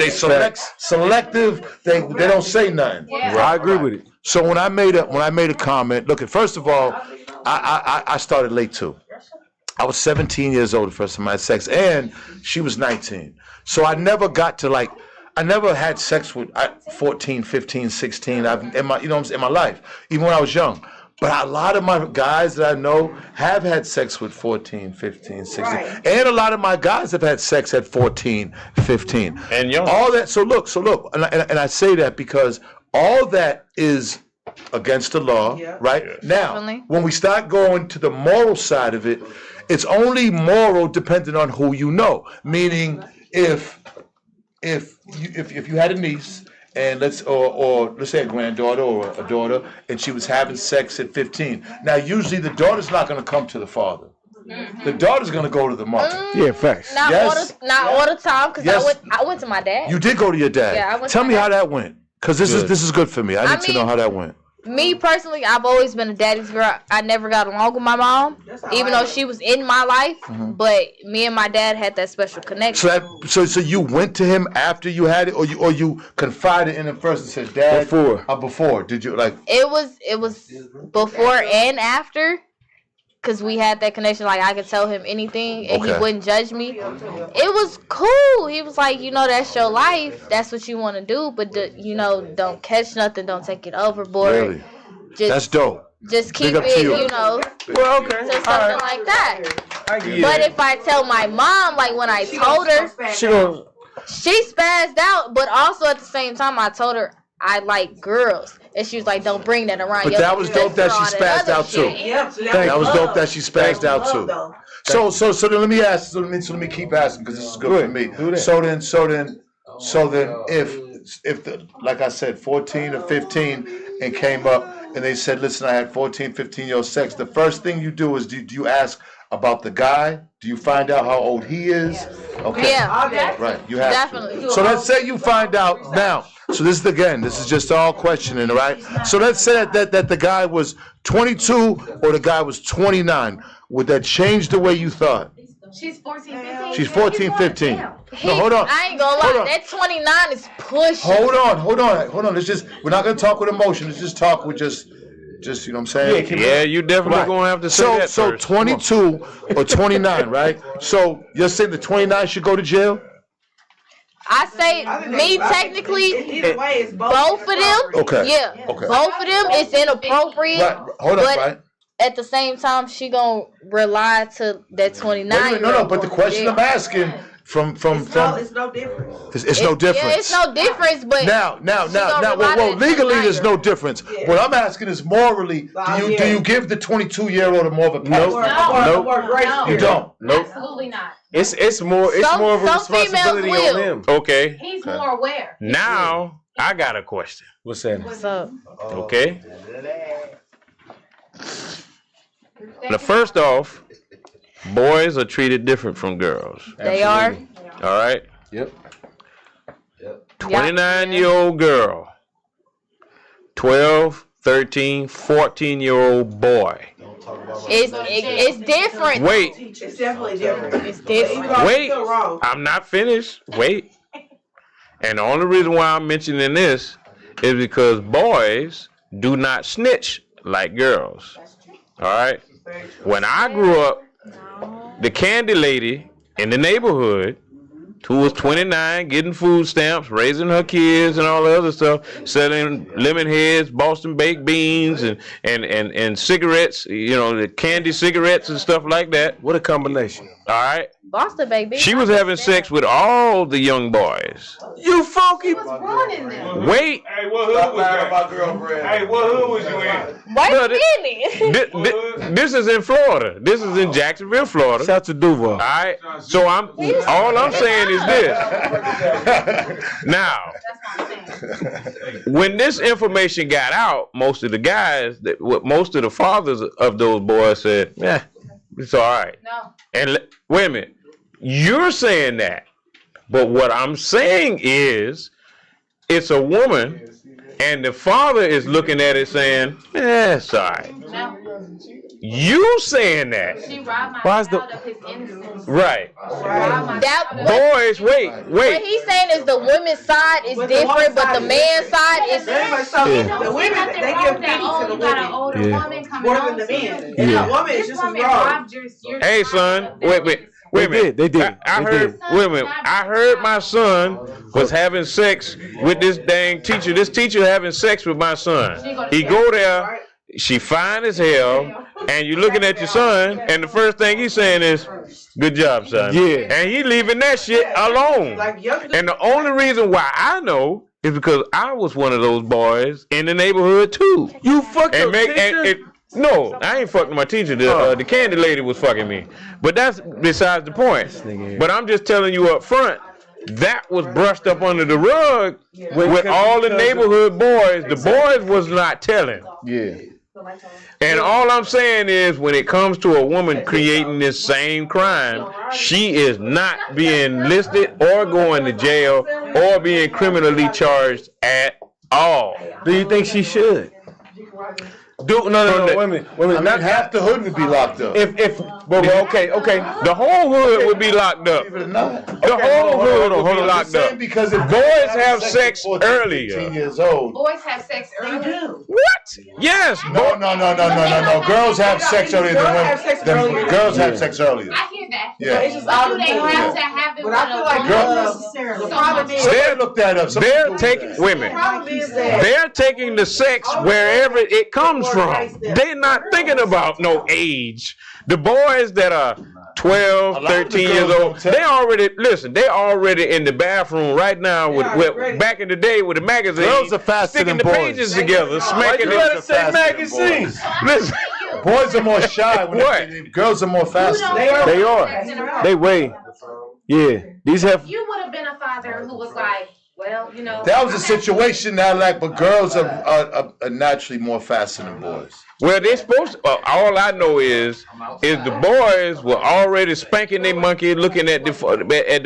selective. They don't say nothing. Yeah. I agree with it. So when I made a comment, look, first of all, I started late too. I was 17 years old the first time I had sex, and she was 19. So I never got to I never had sex with 14, 15, 16 in my life, even when I was young. But a lot of my guys that I know have had sex with 14, 15, 16. Right. And a lot of my guys have had sex at 14, 15. And young. All that, so look, and I say that because all that is against the law, right? Yeah. Now, Definitely. When we start going to the moral side of it, it's only moral depending on who you know. Meaning, if you had a niece, and let's say a granddaughter or a daughter, and she was having sex at 15. Now, usually the daughter's not going to come to the father. Mm-hmm. The daughter's going to go to the mother. Yeah, facts. Not all the time, because I went to my dad. You did go to your dad. Yeah, I went. Tell me how that went, because this is good for me. I need to know how that went. Me personally, I've always been a daddy's girl. I never got along with my mom, even though she was in my life. Mm-hmm. But me and my dad had that special connection. So you went to him after you had it, or you confided in him first and said, "Dad." Before. Did you like? It was before and after, because we had that connection. Like I could tell him anything, and he wouldn't judge me. It was cool. He was like, that's your life. That's what you want to do, but don't catch nothing. Don't take it overboard. Really? That's dope. Just keep it, Well, okay. To something like that. But if I tell my mom, like when I told her, she spazzed out. But also at the same time, I told her I like girls. And she was like, don't bring that around. But that was dope that she spazzed out too. That was dope that she spazzed out too. So then let me ask. So let me keep asking because this is good for me. So then, if like I said, 14 or 15 and came up and they said, listen, I had 14, 15-year-old sex. The first thing you do is do you ask about the guy? Do you find out how old he is? Okay. Yeah. Right. You have definitely. To. So let's say you find out now. So this is just all questioning, right? So let's say that the guy was 22 or the guy was 29. Would that change the way you thought? She's 14, 15. She's 14, 15. No, hold on. I ain't gonna lie. That 29 is pushing. Hold on. We're not gonna talk with emotion. Let's just talk with just you know what I'm saying? Yeah, you definitely gonna have to say that So first. 22 or 29, right? So you're saying the 29 should go to jail? I say, technically, either way, it's both of them. Okay. Yeah. Okay. Both of them is inappropriate. Right. Hold up, right? At the same time, she gonna rely to that 29. No. But the question I'm asking from it's no difference. It's no difference. Yeah, it's no difference. But now. Well, legally there's no difference. Yeah. What I'm asking is morally, do you give the 22-year-old a more of a pass? No. You don't. Nope. Absolutely not. It's more of a responsibility on him. Okay. He's more aware. Now I got a question. What's that? What's up? Okay. Now, first off, boys are treated different from girls. They are. All right. Yep. 29-year-old girl, 12, 13, 14-year-old boy. It's different. Wait. It's definitely different. It's different. Wait. I'm not finished. Wait. And the only reason why I'm mentioning this is because boys do not snitch like girls. All right. When I grew up, the candy lady in the neighborhood who was 29, getting food stamps, raising her kids and all the other stuff, selling lemon heads, Boston baked beans, and cigarettes, you know, the candy cigarettes and stuff like that. What a combination. All right. Boston baked beans. She was having sex with all the young boys. You funky. What's wrong in there? Wait. Hey, what hood was that? My girlfriend. Hey, what hood was you in? Wait But a minute. This is in Florida. This is in Jacksonville, Florida. Shout out to Duval. All right. So all I'm saying is this. Now, when this information got out, most of the guys, most of the fathers of those boys said, "Yeah, it's all right." No. And wait a minute, you're saying that, but what I'm saying is, it's a woman, and the father is looking at it saying, it's all right. No. You saying that. She robbed my Why's child of his innocence. Right. Boys, wait. What he's saying is the women's side is different, but the man's side is. The women, they give pity to the You got an older women woman coming more home. than the men. saying, And the woman is this just as woman wrong. robbed your Hey, son, wait a minute. They did. I heard. Wait a minute. I heard my son was having sex with this dang teacher. This teacher having sex with my son. He go there. She fine as hell, and you looking at your son, and the first thing he's saying is, "Good job, son." Yeah. And he leaving that shit alone. And the only reason why I know is because I was one of those boys in the neighborhood too. You fucked And up, make teacher? and no, I ain't fucking my teacher. The candy lady was fucking me. But that's besides the point. But I'm just telling you up front, that was brushed up under the rug with all the neighborhood boys. The boys was not telling. Yeah. And all I'm saying is, when it comes to a woman creating this same crime, she is not being listed or going to jail or being criminally charged at all. Do you think she should? No, wait a minute. I mean, not half the hood would be locked up. Okay. The whole hood would be locked up. Believe it or not. The whole hood would be locked up. Because if Boys have sex earlier. 15 years old. Boys have sex early. What? Yes. No. Girls have sex earlier than women. Girls have sex earlier. I hear that. Yeah. It's just But out do of they the have to have it But with I feel like a not woman? necessarily. The problem is, Somebody look that up. They're taking women. that They're taking the sex wherever it comes from. They're not thinking about no age. The boys that are 12, 13 years old, they already in the bathroom right now with back in the day with the magazine. Girls are faster sticking than the boys. pages together, smacking You better it. say magazine. Listen, Boys are more shy. What? Girls are more faster. They are. They weigh. Yeah. These have. You would have been a father who was like, well, you know. That was a situation now, but girls are naturally more faster than boys. well, they're supposed to, all I know is the boys were already spanking their monkey, looking at the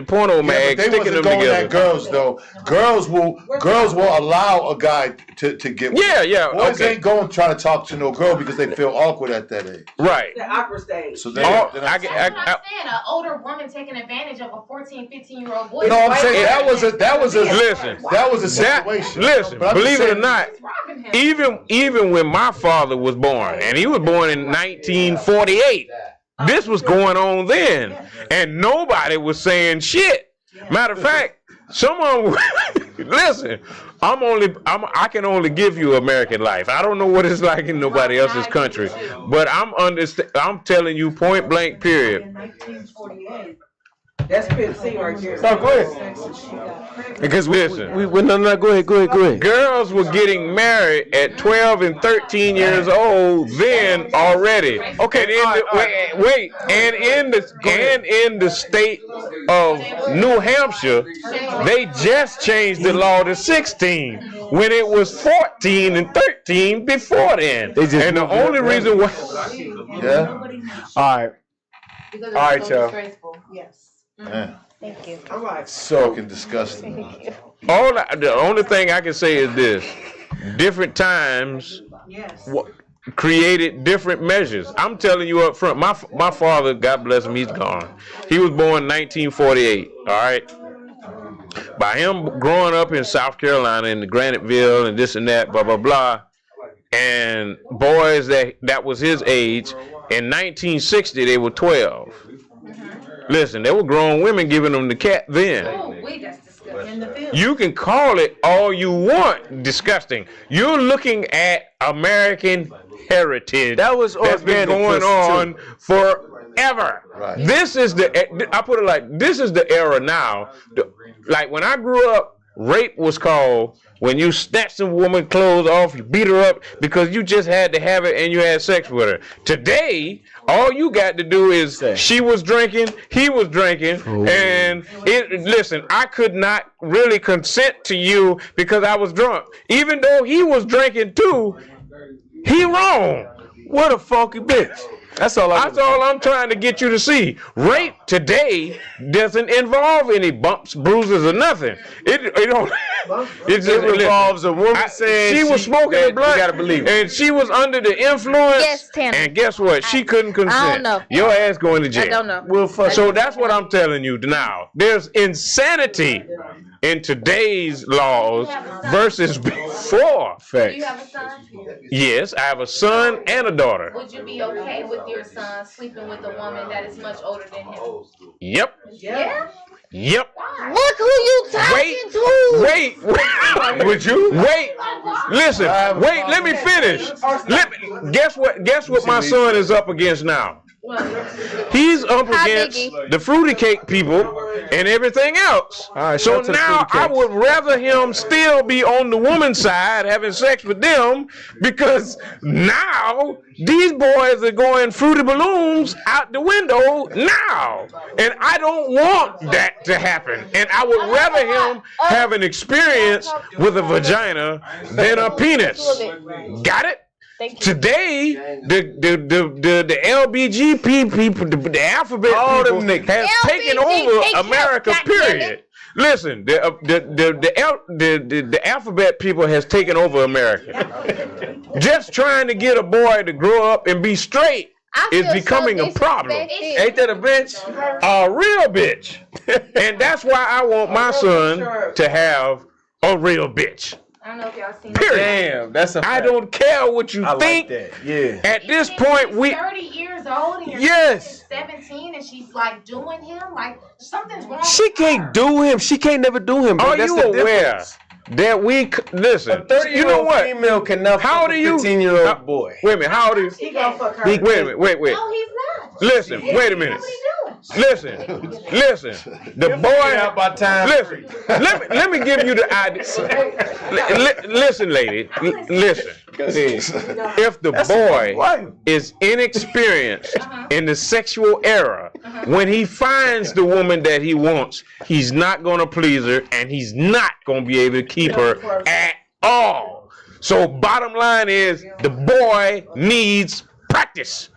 porno mag, They sticking wasn't them going together. at girls though. Girls will allow a guy to get. Yeah, Boys okay. ain't going trying to talk to no girl because they feel awkward at that age. Right. the awkward stage. So That's what I'm saying. An older woman taking advantage of a 14, 15-year-old boy. No, I'm saying that was a Listen, situation. Listen, But I'm believe just it or not, Robbing him. even when my father was born, and he was born in 1948, this was going on then, and nobody was saying shit. Matter of fact, someone listen. I can only give you American life. I don't know what it's like in nobody else's country, but I'm telling you point blank period. 1948. That's PNC right there. No, go ahead. Because Listen. no, go ahead. Girls were getting married at 12 and 13 years old then already. Okay, and in the state of New Hampshire, they just changed the law to 16 when it was 14 and 13 before then. And the only reason why. Yeah. All right, y'all. Yes. Yeah. Thank you. I'm like, So fucking disgusting. The only thing I can say is this: different times yes. created different measures. I'm telling you up front. My father, God bless him, he's gone. He was born in 1948. All right. By him growing up in South Carolina in the Graniteville and this and that, blah blah blah, and boys that was his age in 1960 they were 12. Listen, there were grown women giving them the cat then. Oh, wait, that's disgusting. You can call it all you want disgusting. You're looking at American heritage that's been going on forever. Right. This is I put it like, this is the era now. Like when I grew up, rape was called when you snatched a woman's clothes off, you beat her up because you just had to have it and you had sex with her. Today, all you got to do is she was drinking, he was drinking, and listen, I could not really consent to you because I was drunk. Even though he was drinking too, he wrong. What a funky bitch. That's all I'm trying to get you to see. Rape today doesn't involve any bumps, bruises, or nothing. It involves a woman saying she was smoking a blunt. You gotta believe it. And she was under the influence. Yes, Tanner. And guess what? She couldn't consent. I don't know. Your ass going to jail. I don't know. So that's what I'm telling you now. There's insanity in today's laws versus before. Do you have a son? Yes, I have a son and a daughter. Would you be okay with your son sleeping with a woman that is much older than him? Yep. Yeah? Yep. Look who you talking to. Wait. Would you? Wait. Listen. Wait. Let me finish. Guess what my son is up against now? He's up against the fruity cake people and everything else. So now I would rather him still be on the woman's side having sex with them, because now these boys are going fruity balloons out the window now. And I don't want that to happen. And I would rather him have an experience with a vagina than a penis. Got it? Today, the LBGP people, the alphabet people has taken over America, period. Listen, the alphabet people has taken over America. Just trying to get a boy to grow up and be straight is becoming a problem. Ain't that a bitch? A real bitch. And that's why I want my son to have a real bitch. I don't know if y'all seen Period. Damn, that's a fact. I don't care what you think. Like that. Yeah. At this point, He's 30 years old and you're 17 and she's like doing him, like something's wrong. She can't do him. She can't never do him. Are you aware that listen? A 30-year-old you know what? female cannot fuck a 15-year-old boy. Wait a minute. How old is He gonna fuck her. Wait a minute. Wait. No, he's not. Listen. Wait a minute. Listen. The boy. About time. Listen. Let me give you the idea. Listen, lady. Listen. If the boy is inexperienced in the sexual era, when he finds the woman that he wants, he's not going to please her, and he's not going to be able to keep her at all. So bottom line is, the boy needs practice.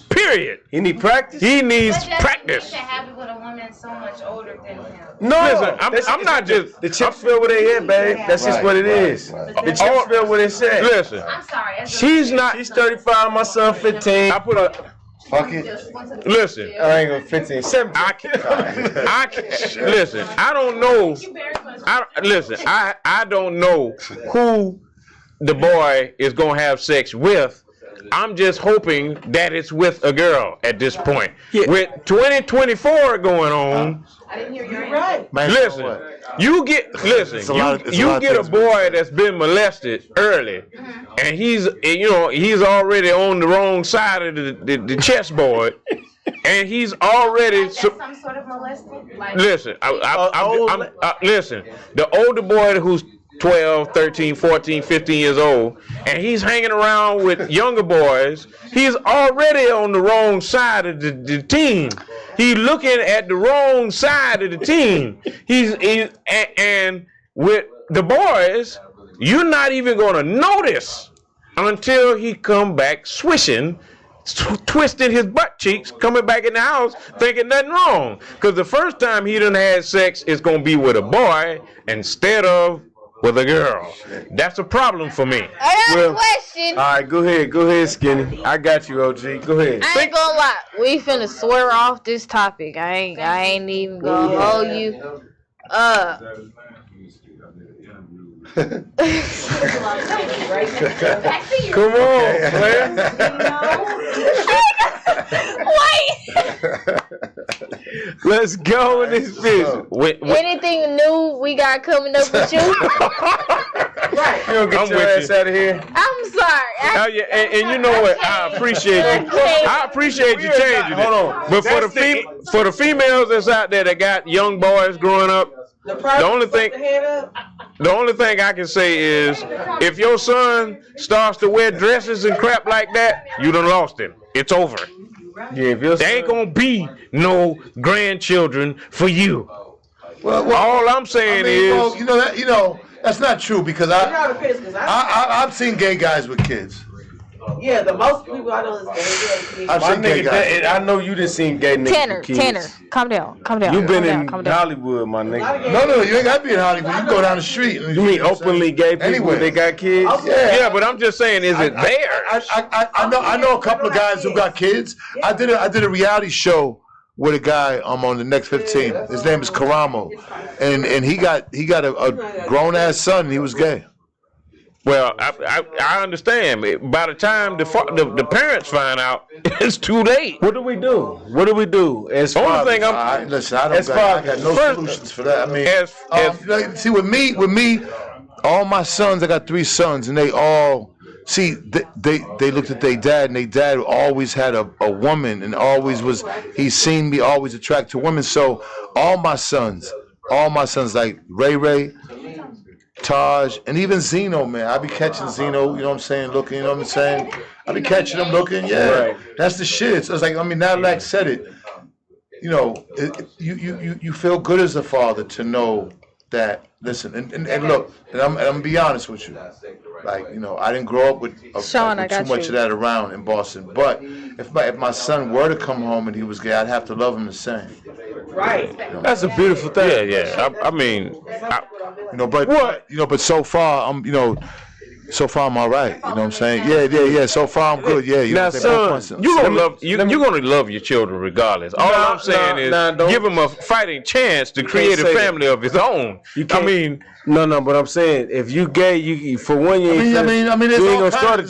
Period. He need practice? He needs practice. To have it with a woman so much older than him. No, listen, I'm not just... The chips feel where they at, babe. That's just what it is. The chips feel where they at. Listen. I'm sorry. She's 35, my son 15. I put a... Fuck it. Listen. I ain't gonna 15. 17. I can't. Listen, I don't know. I don't know who the boy is gonna have sex with. I'm just hoping that it's with a girl at this point. Yeah. With 2024 going on, I didn't hear you right. Listen, you get a boy that's been molested early, and he's already on the wrong side of the chessboard, and he's already some sort of molesting. Like, listen. Listen. The older boy who's 12, 13, 14, 15 years old, and he's hanging around with younger boys, he's already on the wrong side of the team. He's looking at the wrong side of the team. And with the boys, you're not even going to notice until he come back swishing, twisting his butt cheeks, coming back in the house, thinking nothing wrong. Because the first time he done had sex is going to be with a boy instead of with a girl. That's a problem for me. I got a question. All right, go ahead, Skinny. I got you, OG. Go ahead. I ain't gonna lie. We finna swear off this topic. I ain't even gonna hold you. Come on, man. Wait. Let's go in this bitch. Anything new we got coming up with you? Right. You don't get your ass out of here. I'm sorry. And you know what? I appreciate you. I appreciate you changing it. Hold on. But for the females that's out there that got young boys growing up, the only thing I can say is, if your son starts to wear dresses and crap like that, you done lost him. It's over. Yeah, if there ain't gonna be no grandchildren for you. Well, all I'm saying is, well, that's not true because I've seen gay guys with kids. Yeah, the most people I know is gay. I've seen gay guys. I know you done seen gay niggas with kids. Tanner, calm down. You been in Hollywood, my nigga. No, you ain't got to be in Hollywood. You can go down the street. You mean openly gay people? Anyway, they got kids. Yeah, but I'm just saying, is it there? I know a couple of guys who got kids. I did a reality show with a guy on the Next 15. His name is Karamo, and he got a grown ass son. And he was gay. Well, I understand. By the time the parents find out, it's too late. What do we do? As only thing listen, I got no solutions for that. I mean, see, with me, all my sons, I got 3 sons, and they all they looked at their dad, and their dad always had a woman, and he seen me always attracted to women. So all my sons like Ray, Taj, and even Zeno, man. I be catching Zeno, you know what I'm saying, looking, you know what I'm saying? I be catching him looking, yeah. Right. That's the shit. So it's like, Natalac said it. You know, you feel good as a father to know that, listen, and look, and I'm gonna be honest with you. Like, I didn't grow up with too much of that around in Boston. But if my son were to come home and he was gay, I'd have to love him the same. Right. That's a beautiful thing. Yeah. I mean, but so far I'm all right. You know what I'm saying? Yeah. So far I'm good. Yeah. Now, son, you're gonna love your children regardless. All I'm saying is give them a fighting chance to create a family of his own. But I'm saying if you gay, there's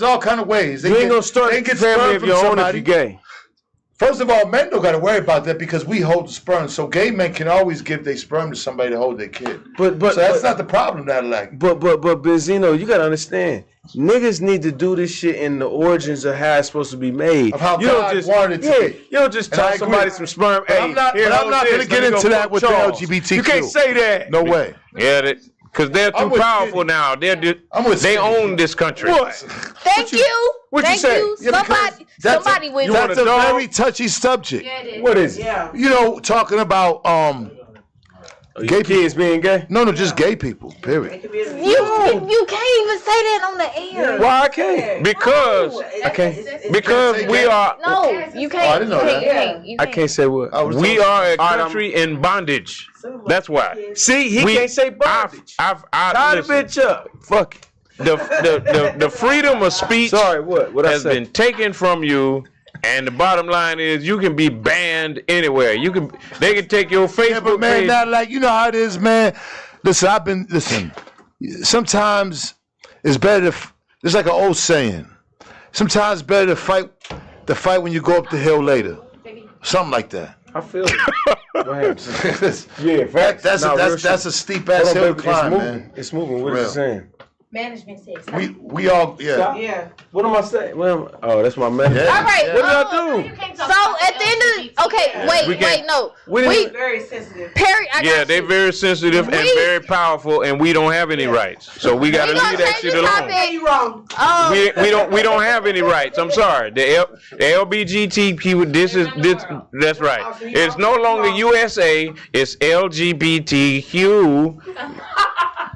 all kind of ways. You ain't gonna start a family of your own if you gay. First of all, men don't got to worry about that because we hold the sperm. So gay men can always give their sperm to somebody to hold their kid. So that's not the problem, Natalac. But Benzino, you got to understand, niggas need to do this shit in the origins of how it's supposed to be made. Of how God wanted it to be. You don't just tell somebody some sperm. I'm not going to get into that with the LGBTQ. You can't say that. No way. Yeah, because they're too powerful now. They own this country. What? Thank you. What you say? Somebody with that's a very touchy subject. Yeah, it is. What is it? Yeah. Talking about gay kids being gay? No, just gay people. Period. You can't even say that on the air. Why I can't? Because we are. No, you can't. I didn't know that. You I can't say what. We are a country in bondage. That's why. See, he can't say bondage. Tie the bitch up. Fuck it. The freedom of speech has been taken from you, and the bottom line is you can be banned anywhere. They can take your Facebook page. Not you know how it is, man. Listen. Sometimes it's better it's like an old saying. Sometimes it's better to fight when you go up the hill later. Something like that. I feel it. Go ahead. Yeah, that's a steep ass hill to climb, man. It's moving. What are you saying? Management says. We all What am I saying? That's my message. All right. What did I do? So at the end of no. We very sensitive. Perry, they're very sensitive and very powerful, and we don't have any rights. So we gotta leave that shit alone. We don't have any rights. I'm sorry. The LGBTQ. That's right. It's no longer USA. It's LGBTQ.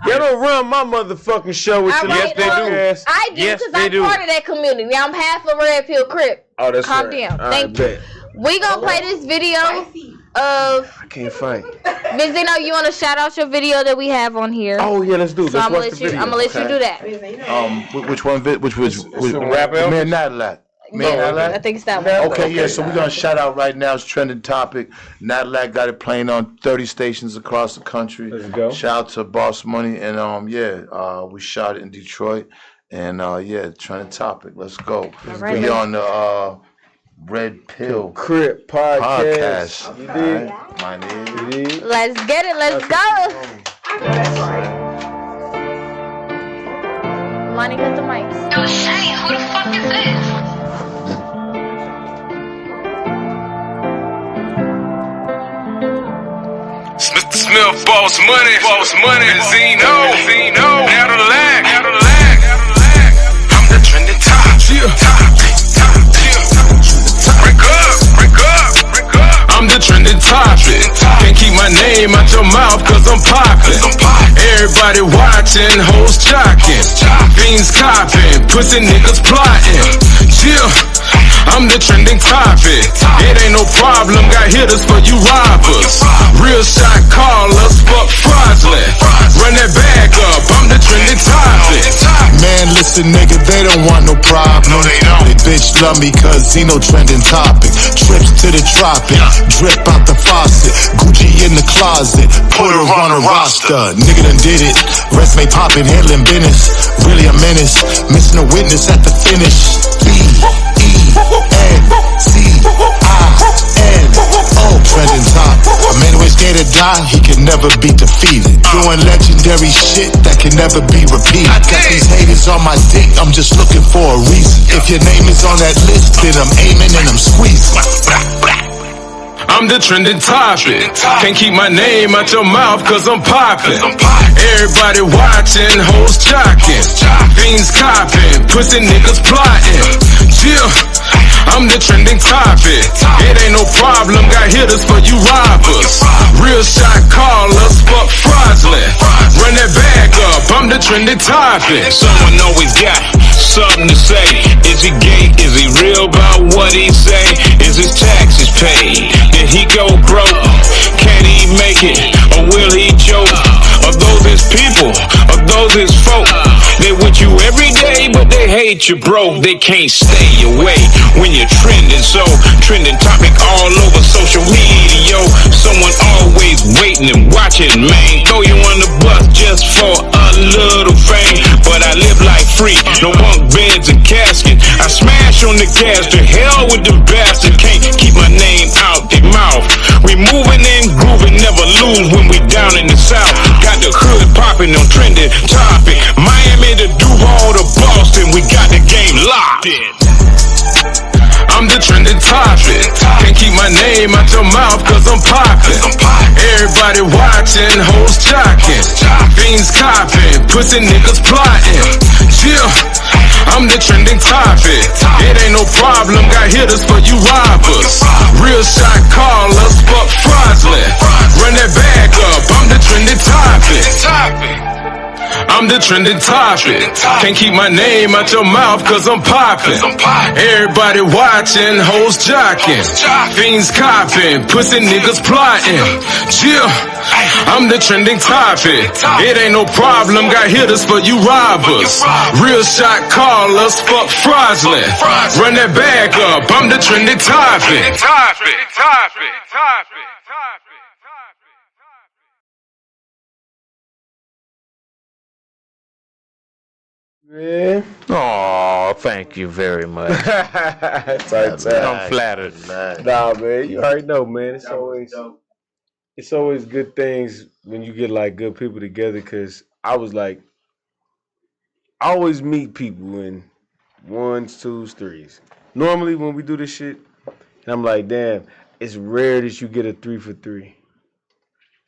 Y'all don't run my motherfucking show with your Yes, they do. I do because I'm part of that community. I'm half a Red Pill Crip. Oh, that's Calm down. Thank you. We gonna play this video of. I can't fight. Benzino, you want to shout out your video that we have on here? Oh yeah, let's do it. So I'm gonna let you do that. Which one? Which was man Natalac. I think it's that one. Okay, so we're gonna shout out right now. It's trending topic. Natalac got it playing on 30 stations across the country. Let's go. Shout out to Boss Money and we shot it in Detroit and trending topic. Let's go. Right, we on the Red Pill Crip podcast. You did? My name. Let's get it. Let's go. Money, cut the mics. Yo, Shane, who the fuck is this? Smith, boss money, Benzino, Natalac. I'm the trending top. Break up. I'm the trending topic. Can't keep my name out your mouth cause I'm poppin'. Everybody watching, hoes jockin'. Fiends copping, pussy niggas plotting. I'm the trending topic. It ain't no problem, got hitters for you robbers. Real shot callers, fuck fraudulent. Run that bag up, I'm the trending topic. Man, listen, nigga, they don't want no problem. No, they don't. They bitch love me cause he no trending topic. Trips to the tropic, drip out the faucet. Gucci in the closet, put her on a roster. Nigga done did it, resume poppin', handling business. Really a menace, missing a witness at the finish. E-E-N-C-I-N-O, trending top. A man who is scared to die, he can never be defeated. Doing legendary shit that can never be repeated. Got these haters on my dick, I'm just looking for a reason. If your name is on that list, then I'm aiming and I'm squeezing. I'm the trending topic. Can't keep my name out your mouth cause I'm poppin'. Everybody watching, hoes jockin'. Fiends copping, pussy niggas plotting. I'm the trending topic. It ain't no problem, got hitters for you robbers. Real shot callers, fuck fraudulent. Run that bag up, I'm the trending topic. Someone always got something to say. Is he gay? Is he real about what he say? Is his taxes paid? Did he go broke? Can he make it? Or will he choke? Are those his people? Are those his folk? They with you every day, but they hate you, bro. They can't stay away when you're trending. So, trending topic all over social media. Someone always waiting and watching, man. Throw you on the bus just for a little fame. But I live life free, no bunk beds and casket. I smash on the gas, to hell with the bastard. Can't keep my name out their mouth. We moving and grooving, never lose when we down in the south. Got the hood popping on trending topic. Miami to Duval to Boston, we got the game locked in. I'm the trending topic. Can't keep my name out your mouth cause I'm poppin'. Everybody watching, hoes jockin'. Fiends copping, pussy niggas plotting. I'm the trending topic. It ain't no problem, got hitters for you robbers. Real shot callers, fuck fraudulent. Run that bag up, I'm the trending topic. I'm the trending topic. Can't keep my name out your mouth cause I'm poppin'. Everybody watching, hoes jockin'. Fiends copping, pussy niggas plotting. I'm the trending topic. It ain't no problem, got hitters for you robbers. Real shot callers, fuck fraudulent. Run that bag up, I'm the trending topic. Man. Oh, thank you very much. I'm flattered. Nah, man, you already know, man. It's always good things when you get like good people together. Cause I was like, I always meet people in ones, twos, threes. Normally when we do this shit, and I'm like, damn, it's rare that you get a 3 for 3.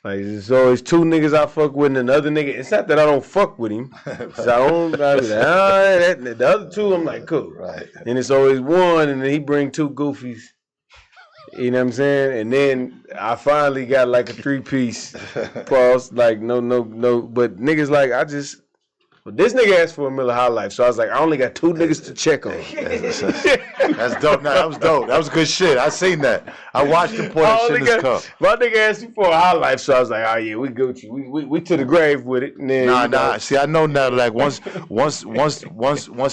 Like, there's always two niggas I fuck with and another nigga. It's not that I don't fuck with him. I don't, the other two, I'm like, cool. Right. And it's always one, and then he bring two goofies. You know what I'm saying? And then I finally got like a 3-piece. Pause. Like, no. But niggas like, but this nigga asked for a Miller High Life, so I was like, I only got 2 niggas to check on. That's dope. No, that was dope. That was good shit. I seen that. I watched him pour that shit in his cup. My nigga asked me for a High Life, so I was like, oh yeah, we Gucci. We to the grave with it. And then, Nah. See, I know now. Like once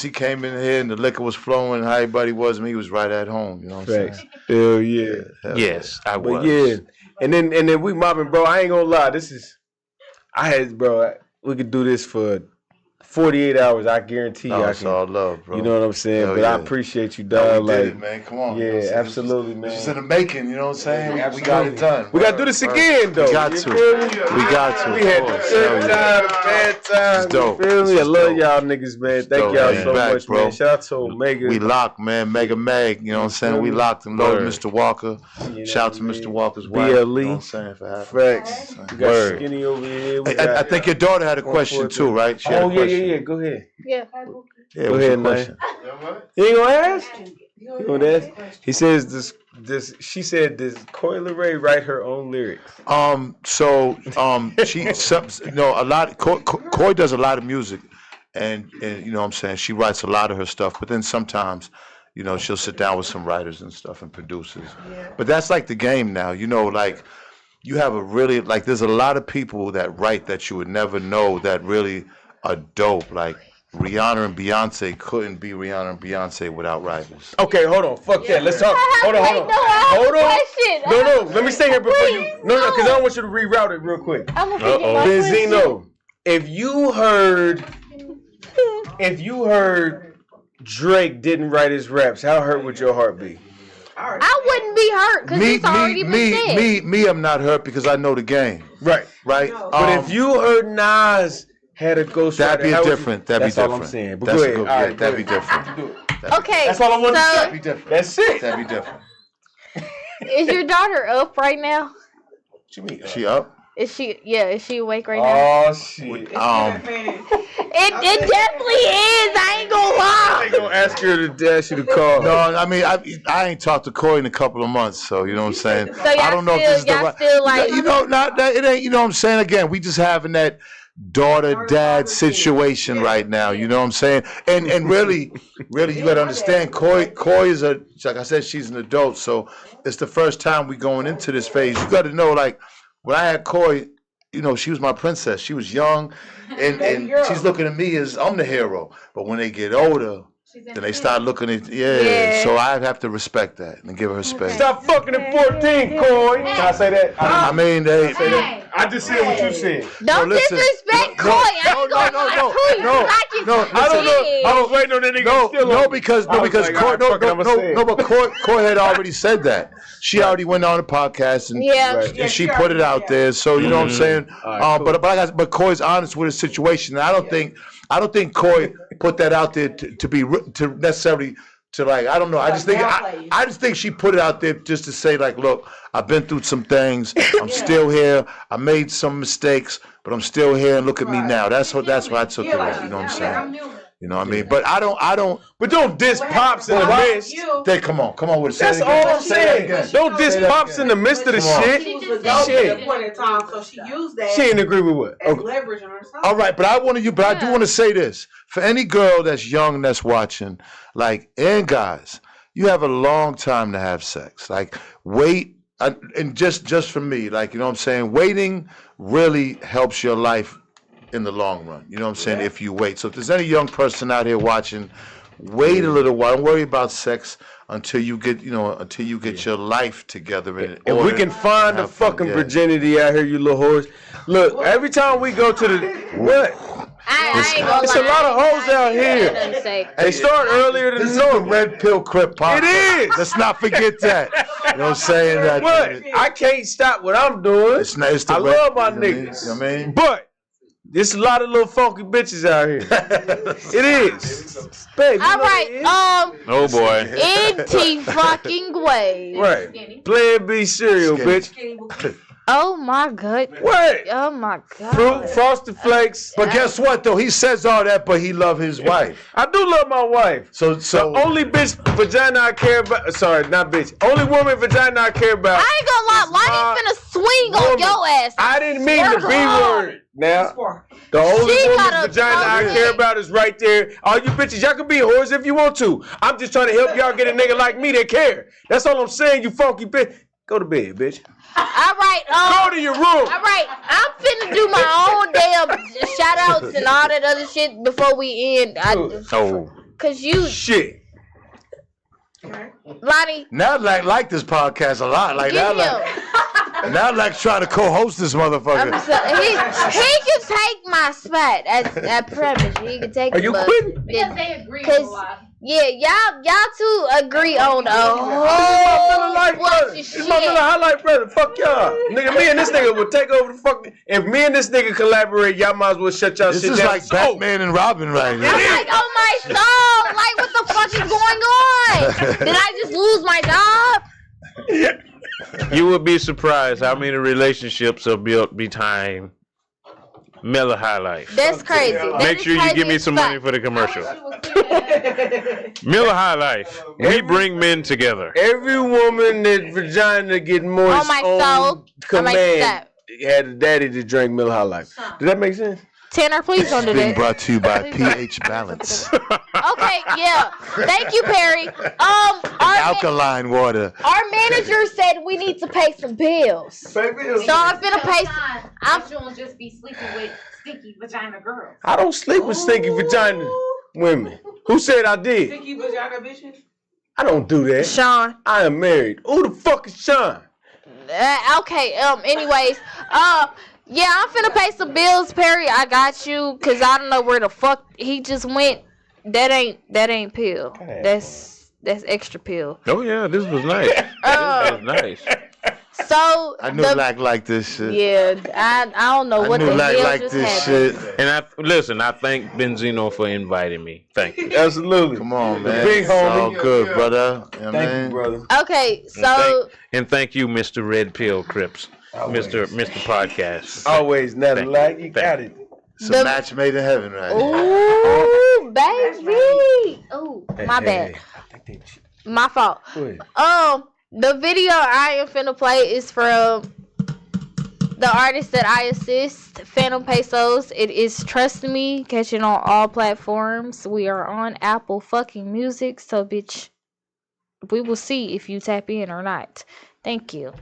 he came in here and the liquor was flowing, how everybody was, he was right at home. You know what I'm saying? Hell yeah. Yes, I was. But yeah, and then we mobbing, bro. I ain't gonna lie. We could do this for 48 hours, I guarantee you I it's can. all love, bro. You know what I'm saying? Hell but yeah. I appreciate you, dog. We did it, man. Come on. Yeah, You know what I'm saying? absolutely, man. This is in the making, you know what I'm saying? Yeah, we got it done. We got to do this again, though. We got to. We got to. We had the good time, bad time. It's dope. You feel me? I love dope. y'all niggas, man. Thank y'all so much, bro. man. Shout out to Omega. We locked, man. Mega Mag, you know what I'm saying? We locked and loaded Mr. Walker. Shout out to Mr. Walker's wife. BLE. You know what I'm saying? For having Facts. We got Skinny over here. I think your daughter had a question too, right? She had a question. Yeah. Go ahead. Yeah. Go ahead, man. You ain't gonna ask? You gonna ask? He says this. She said, "Does Coi Leray write her own lyrics?" She a lot. Coi does a lot of music, and you know what I'm saying, she writes a lot of her stuff. But then sometimes, you know, she'll sit down with some writers and stuff and producers. Yeah. But that's like the game now. You know, like you have a really there's a lot of people that write that you would never know that really are dope. Like Rihanna and Beyonce couldn't be Rihanna and Beyonce without rivals. Okay, hold on. Fuck that. Let's talk. Hold on. Hold on. No. Let me stay here before you. No, because I don't want you to reroute it real quick. I'm gonna forget my question. Benzino, if you heard Drake didn't write his raps, how hurt would your heart be? I wouldn't be hurt because it's already been said. Me, I'm not hurt because I know the game. Right. No. But if you heard Nas had a ghostwriter, that'd be different. That's all I'm saying. But go ahead. All right, that'd be different. Okay. That's all I want to say. That'd be different. That's it. That'd be different. Is your daughter up right now? What you mean? She up? Is she awake right now? Oh shit. It definitely is. I ain't gonna lie. I ain't gonna ask you to call. No, I mean I ain't talked to Coi in a couple of months, so you know what I'm saying. So I don't know if this is the right. Still like, you know, not that it ain't. You know what I'm saying. Again, we just having that daughter-dad situation right now. You know what I'm saying. And really, you gotta understand. Coi is like I said, she's an adult, so it's the first time we going into this phase. You got to know, like when I had Coi, you know, she was my princess. She was young, and she's looking at me as I'm the hero. But when they get older, then they start looking at So I have to respect that and give her space. Stop fucking at 14, Coi. Can I say that? I mean, they. I just said what you said. Don't disrespect Coi. I don't know. I was waiting on that nigga. Because Coi had already said that. She already went on the podcast and she put it out there. So you know what I'm saying. But Coi's honest with the situation. And I don't think Coi put that out there to necessarily. To like, I don't know. I just think she put it out there just to say like, look, I've been through some things. I'm still here. I made some mistakes, but I'm still here. And look at me now. That's what I took it as. You know what I'm saying? You know what I mean? But I don't. But don't diss Pops in the midst. Come on with it. That's all I'm saying. Don't diss Pops in the midst of the shit. Shit. So she used that. She didn't agree with what? As leverage on herself. All right, but I do want to say this for any girl that's young that's watching, like, and guys, you have a long time to have sex. Like, wait, and just for me, like, you know what I'm saying, waiting really helps your life in the long run. You know what I'm saying? If you wait. So if there's any young person out here watching, wait a little while. Don't worry about sex until you get your life together. If we can find the fucking virginity out here, you little whores. Look, every time we go to the what? I ain't gonna it's lie. a lot of hoes out here. They start earlier than this normal. Is the Red Pill Crip podcast. It is. Let's not forget that. You know what I'm saying? That, what? I can't stop what I'm doing. It's the I love my niggas. You know what I mean? But there's a lot of little funky bitches out here. It is. Baby, all right. Oh boy. NT fucking way. Right. Plan B cereal, bitch. Oh my god. What? Oh my god. Fruit, Frosted Flakes. But guess what though? He says all that, but he love his wife. I do love my wife. So the only bitch vagina I care about. Sorry, not bitch. Only woman vagina I care about. I ain't gonna lie. Lonnie's finna swing on your ass. I didn't mean the B word. Now, the only woman's vagina I care about is right there. All you bitches, y'all can be whores if you want to. I'm just trying to help y'all get a nigga like me that care. That's all I'm saying, you funky bitch. Go to bed, bitch. All right. Go to your room. All right. I'm finna do my own damn shout outs and all that other shit before we end. Cause you. Shit. Lonnie. Now like this podcast a lot. Like get that. him. Natalac trying to co-host this motherfucker. He can take my spot at premise. He can take. Are you quitting? Because they agree a lot. Yeah, y'all two agree on a whole bunch of shit. It's my little highlight brother. Fuck y'all. Nigga, me and this nigga will take over the fuck. If me and this nigga collaborate, y'all might as well shut y'all shit down. This is like Batman and Robin right now. I'm like, oh my soul. Like, what the fuck is going on? Did I just lose my job? You would be surprised how many relationships are built behind Miller High Life. That's crazy. Make sure you give me some money for the commercial. Miller High Life. We bring men together. Every woman that vagina get moist on command had a daddy that drank Miller High Life. Does that make sense? Tanner, please don't do that. Being brought to you by pH Balance. Okay, yeah. Thank you, Perry. Alkaline water. Our manager said we need to pay some bills. So I'm finna pay some. I'm gonna just be sleeping with stinky vagina girls. I don't sleep with stinky vagina women. Who said I did? Stinky vagina bitches? I don't do that. Sean. I am married. Who the fuck is Sean? Okay, anyways, yeah, I'm finna pay some bills, Perry. I got you, cause I don't know where the fuck he just went. That ain't pill. That's extra pill. Oh yeah, this was nice. This was nice. So I knew Lack like this shit. Yeah, I don't know what the hell like just this happened. shit. And I thank Benzino for inviting me. Thank you. Absolutely. Come on, man. Big It's homie. all good, brother. You know what I Thank mean? you, brother. Okay, so And thank you, Mr. Red Pill Crips. Mr. Podcast. Always Natalac. You got it. It's a match made in heaven right now. ooh, baby. Ooh, my bad. My fault. The video I am finna play is from the artist that I assist, Phantom Pesos. It is Trust Me, catching on all platforms. We are on Apple fucking Music, so bitch, we will see if you tap in or not. Thank you.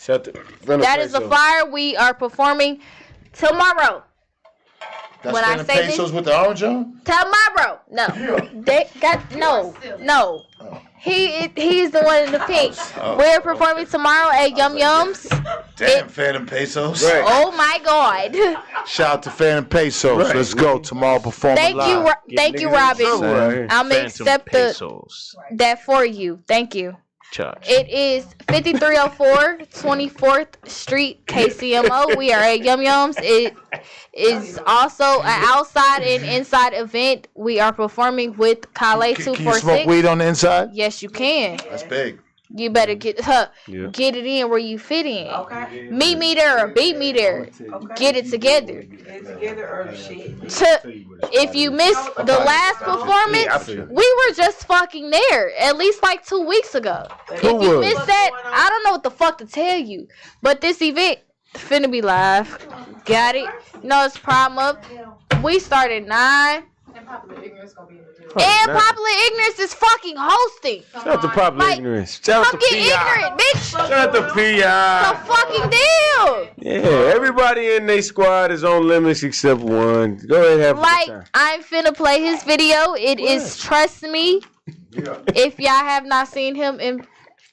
That is a flyer. We are performing tomorrow. That's when Phantom I say Pesos this, with the orange on? tomorrow. No, they got no. He's the one in the pink. We're performing tomorrow at Yum Yums. Damn, Phantom Pesos. Right. Oh my God! Shout out to Phantom Pesos. Right. Let's go tomorrow performing live. Thank you, Robin. I'm gonna Phantom accept Pesos. that for you. Thank you. Charge. It is 5304 24th Street, KCMO. We are at Yum Yums. It is also an outside and inside event. We are performing with Kale Can you 246. smoke weed on the inside? Yes, you can. That's big. You better get it in where you fit in. Okay. Meet me there or beat me there. Okay. Get it together. Get it together or shit. If you missed the last performance, we were just fucking there at least like 2 weeks ago. If you missed that, I don't know what the fuck to tell you. But this event finna be live. Got it? No, it's Prime Up. We started 9. And Popular Ignorance gonna be in the video. And Popular Ignorance is fucking hosting. Shout out to Popular Ignorance. Shout out to Come get P.I. ignorant, bitch. Shout out to P.I. The fucking deal. Yeah, everybody in their squad is on limits except one. Go ahead and have a good time. I'm finna play his video. It is Trust Me. If y'all have not seen him in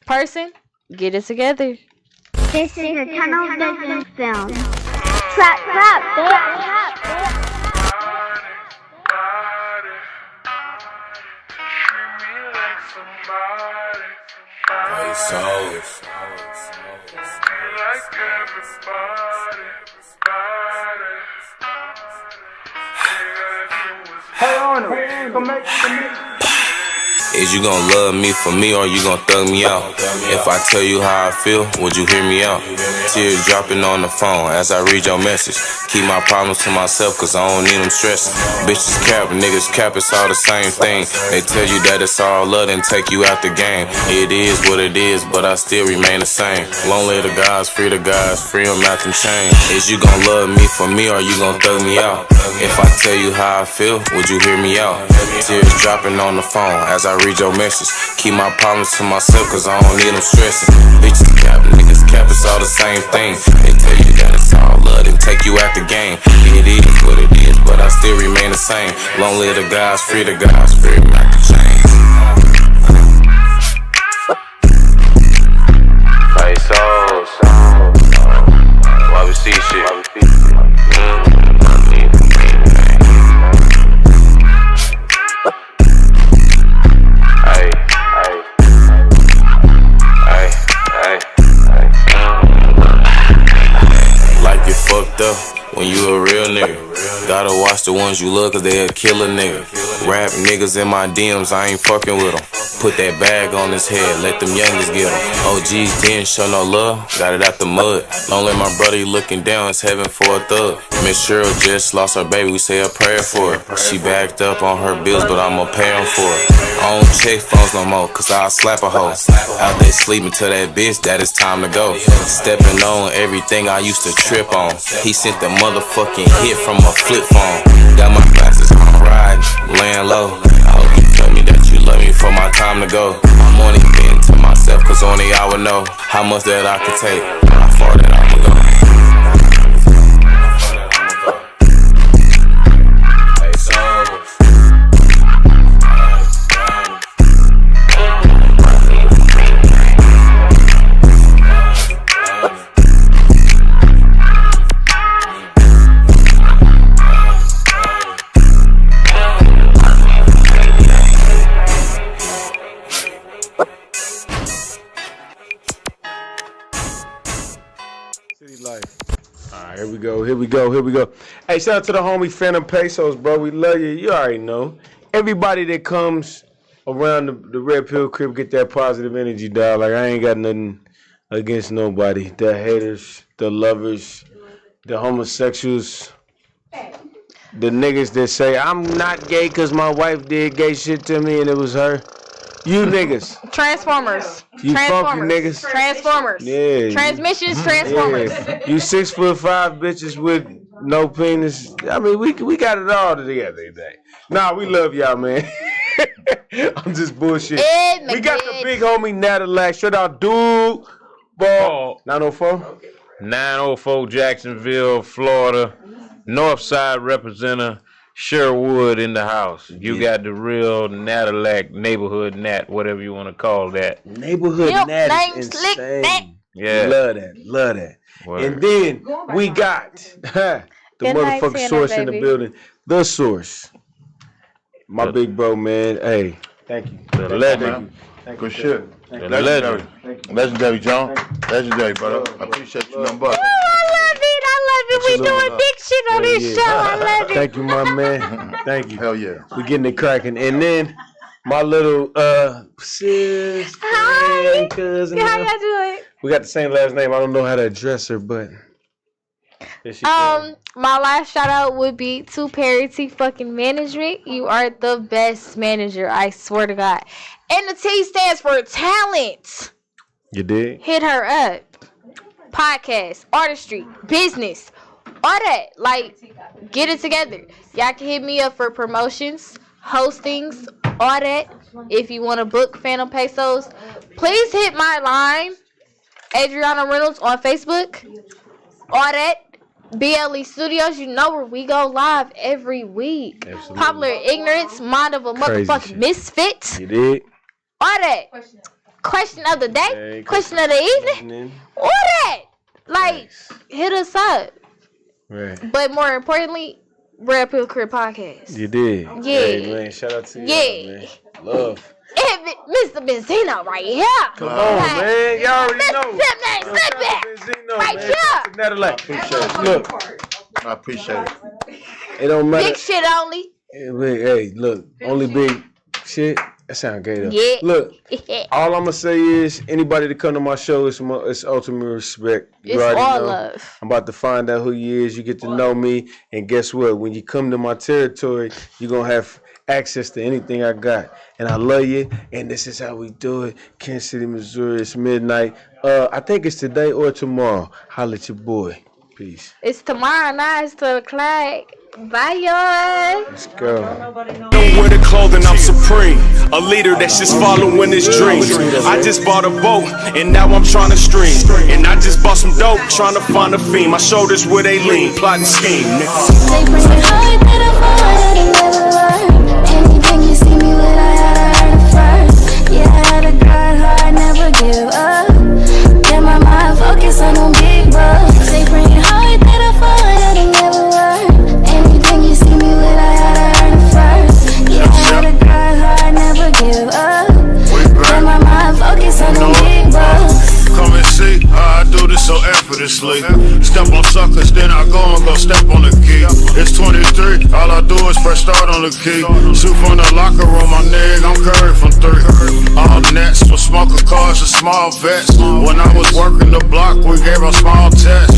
person, get it together. This is a tunnel vision film. Trap, trap, trap. Is you gonna love me for me or you gonna thug me out? If I tell you how I feel, would you hear me out? Tears dropping on the phone as I read your message. Keep my problems to myself cause I don't need them stressing. Bitches cap, niggas cap, it's all the same thing. They tell you that it's all love and take you out the game. It is what it is, but I still remain the same. Long live the guys, free them out them chains. Is you gonna love me for me or you gonna thug me out? If I tell you how I feel, would you hear me out? Tears dropping on the phone as I read your message. Keep my problems to myself cause I don't need them stressing. Bitches cap, niggas cap, it's all the same thing. They tell you that it's all love and take you out the game. It is what it is, but I still remain the same. Long live the guys, free them out the chains. Pesos. ones you love cause they'll kill a nigga. Rap niggas in my DMs, I ain't fucking with them. Put that bag on his head, let them youngest get him. OGs didn't show no love, got it out the mud. Don't let my brother, you looking down, it's heaven for a thug. Miss Cheryl just lost her baby, we say a prayer for her. She backed up on her bills, but I'ma pay them for it. I don't check phones no more, cause I'll slap a hoe. Out there sleeping to that bitch, that it's time to go. Stepping on everything I used to trip on. He sent the motherfucking hit from a flip phone. Got my glasses on riding, laying low. I hope you tell me that you love me for my time to go. I'm only being to myself, cause only I would know how much that I could take, how far that I'ma go. Here we go. Hey, shout out to the homie Phantom Pesos, bro. We love you. You already know. Everybody that comes around the Red Pill crib get that positive energy, dog. Like, I ain't got nothing against nobody. The haters, the lovers, the homosexuals, the niggas that say, I'm not gay because my wife did gay shit to me and it was her. You niggas. Transformers. You funky niggas. Transformers. Yeah. Transmissions, Transformers. Yeah. You 6'5" bitches with no penis. I mean, we got it all together today. Nah, we love y'all, man. I'm just bullshit. We got the big homie Natalac. Shout out dude. Ball. 904? 904 Jacksonville, Florida. Northside representative. Sherwood in the house. You got the real Natalac, neighborhood Nat, whatever you want to call that. Neighborhood Nat is insane. Yeah. Love that. Word. And then we got the motherfucking source in the building. The source. My big bro, man. Hey, thank you. The legend. Good shit. Legendary. Legendary, John. Legendary, brother. I appreciate you, number. We doing big shit on this show. I love it. Thank you, my man. Thank you. Hell yeah. We getting it cracking. And then my little sis, hi, cousin. How y'all doing? We got the same last name. I don't know how to address her, but my last shout out would be to Parity fucking Management. You are the best manager, I swear to God. And the T stands for talent. You did? Hit her up. Podcast, artistry, business, all that. Like, get it together. Y'all can hit me up for promotions, hostings, all that. If you want to book Phantom Pesos, please hit my line, Adriana Reynolds on Facebook. All that. BLE Studios, you know where we go live every week. Absolutely. Popular Ignorance, Mind of a Motherfucking Misfit. You did? All that. Question of the day, question of the evening, all that. Like, hit us up. Right. But more importantly, Red Pill Crib Podcast. You did. Yeah. Hey, man, shout out to you. Yeah. Man. Love. And Mr. Benzino right here. Come on, man. Y'all already know. Step back. Right here. Natalac. Look. I appreciate it. It don't matter. Big shit only. Hey, look. Only big shit. That sound gay though. Yeah. Look, all I'm gonna say is anybody that come to my show, it's ultimate respect. It's all love. I'm about to find out who you is. You get to know me, and guess what? When you come to my territory, you're gonna have access to anything I got. And I love you. And this is how we do it. Kansas City, Missouri. It's midnight. I think it's today or tomorrow. Holla at your boy. Peace. It's tomorrow night. It's 2 o'clock. Bye, y'all. Let's go. Don't wear the clothing, I'm supreme. A leader that's just following his dreams. I just bought a boat, and now I'm trying to stream. And I just bought some dope, trying to find a fiend. My shoulders where they lean, plotting scheme. They bring it hard, that I fall, that I never learn. Anything you see me with, I heard it first. Yeah, I had to grind hard, never give up. Get my mind focused on them big bucks. They bring it hard, that I fall, that I never learn. Anything you see me with, I heard it first. Yeah, I had to grind hard, never give up. Get my mind focused on them big bucks. Come and see how I do this so effortlessly. Step on suckers, then I go step on the key. It's 23, all I do on the key. Shoot from the locker room, my nigga, I'm Curry from 3. All nets for smoker cars and small vets. When I was working the block, we gave a small test.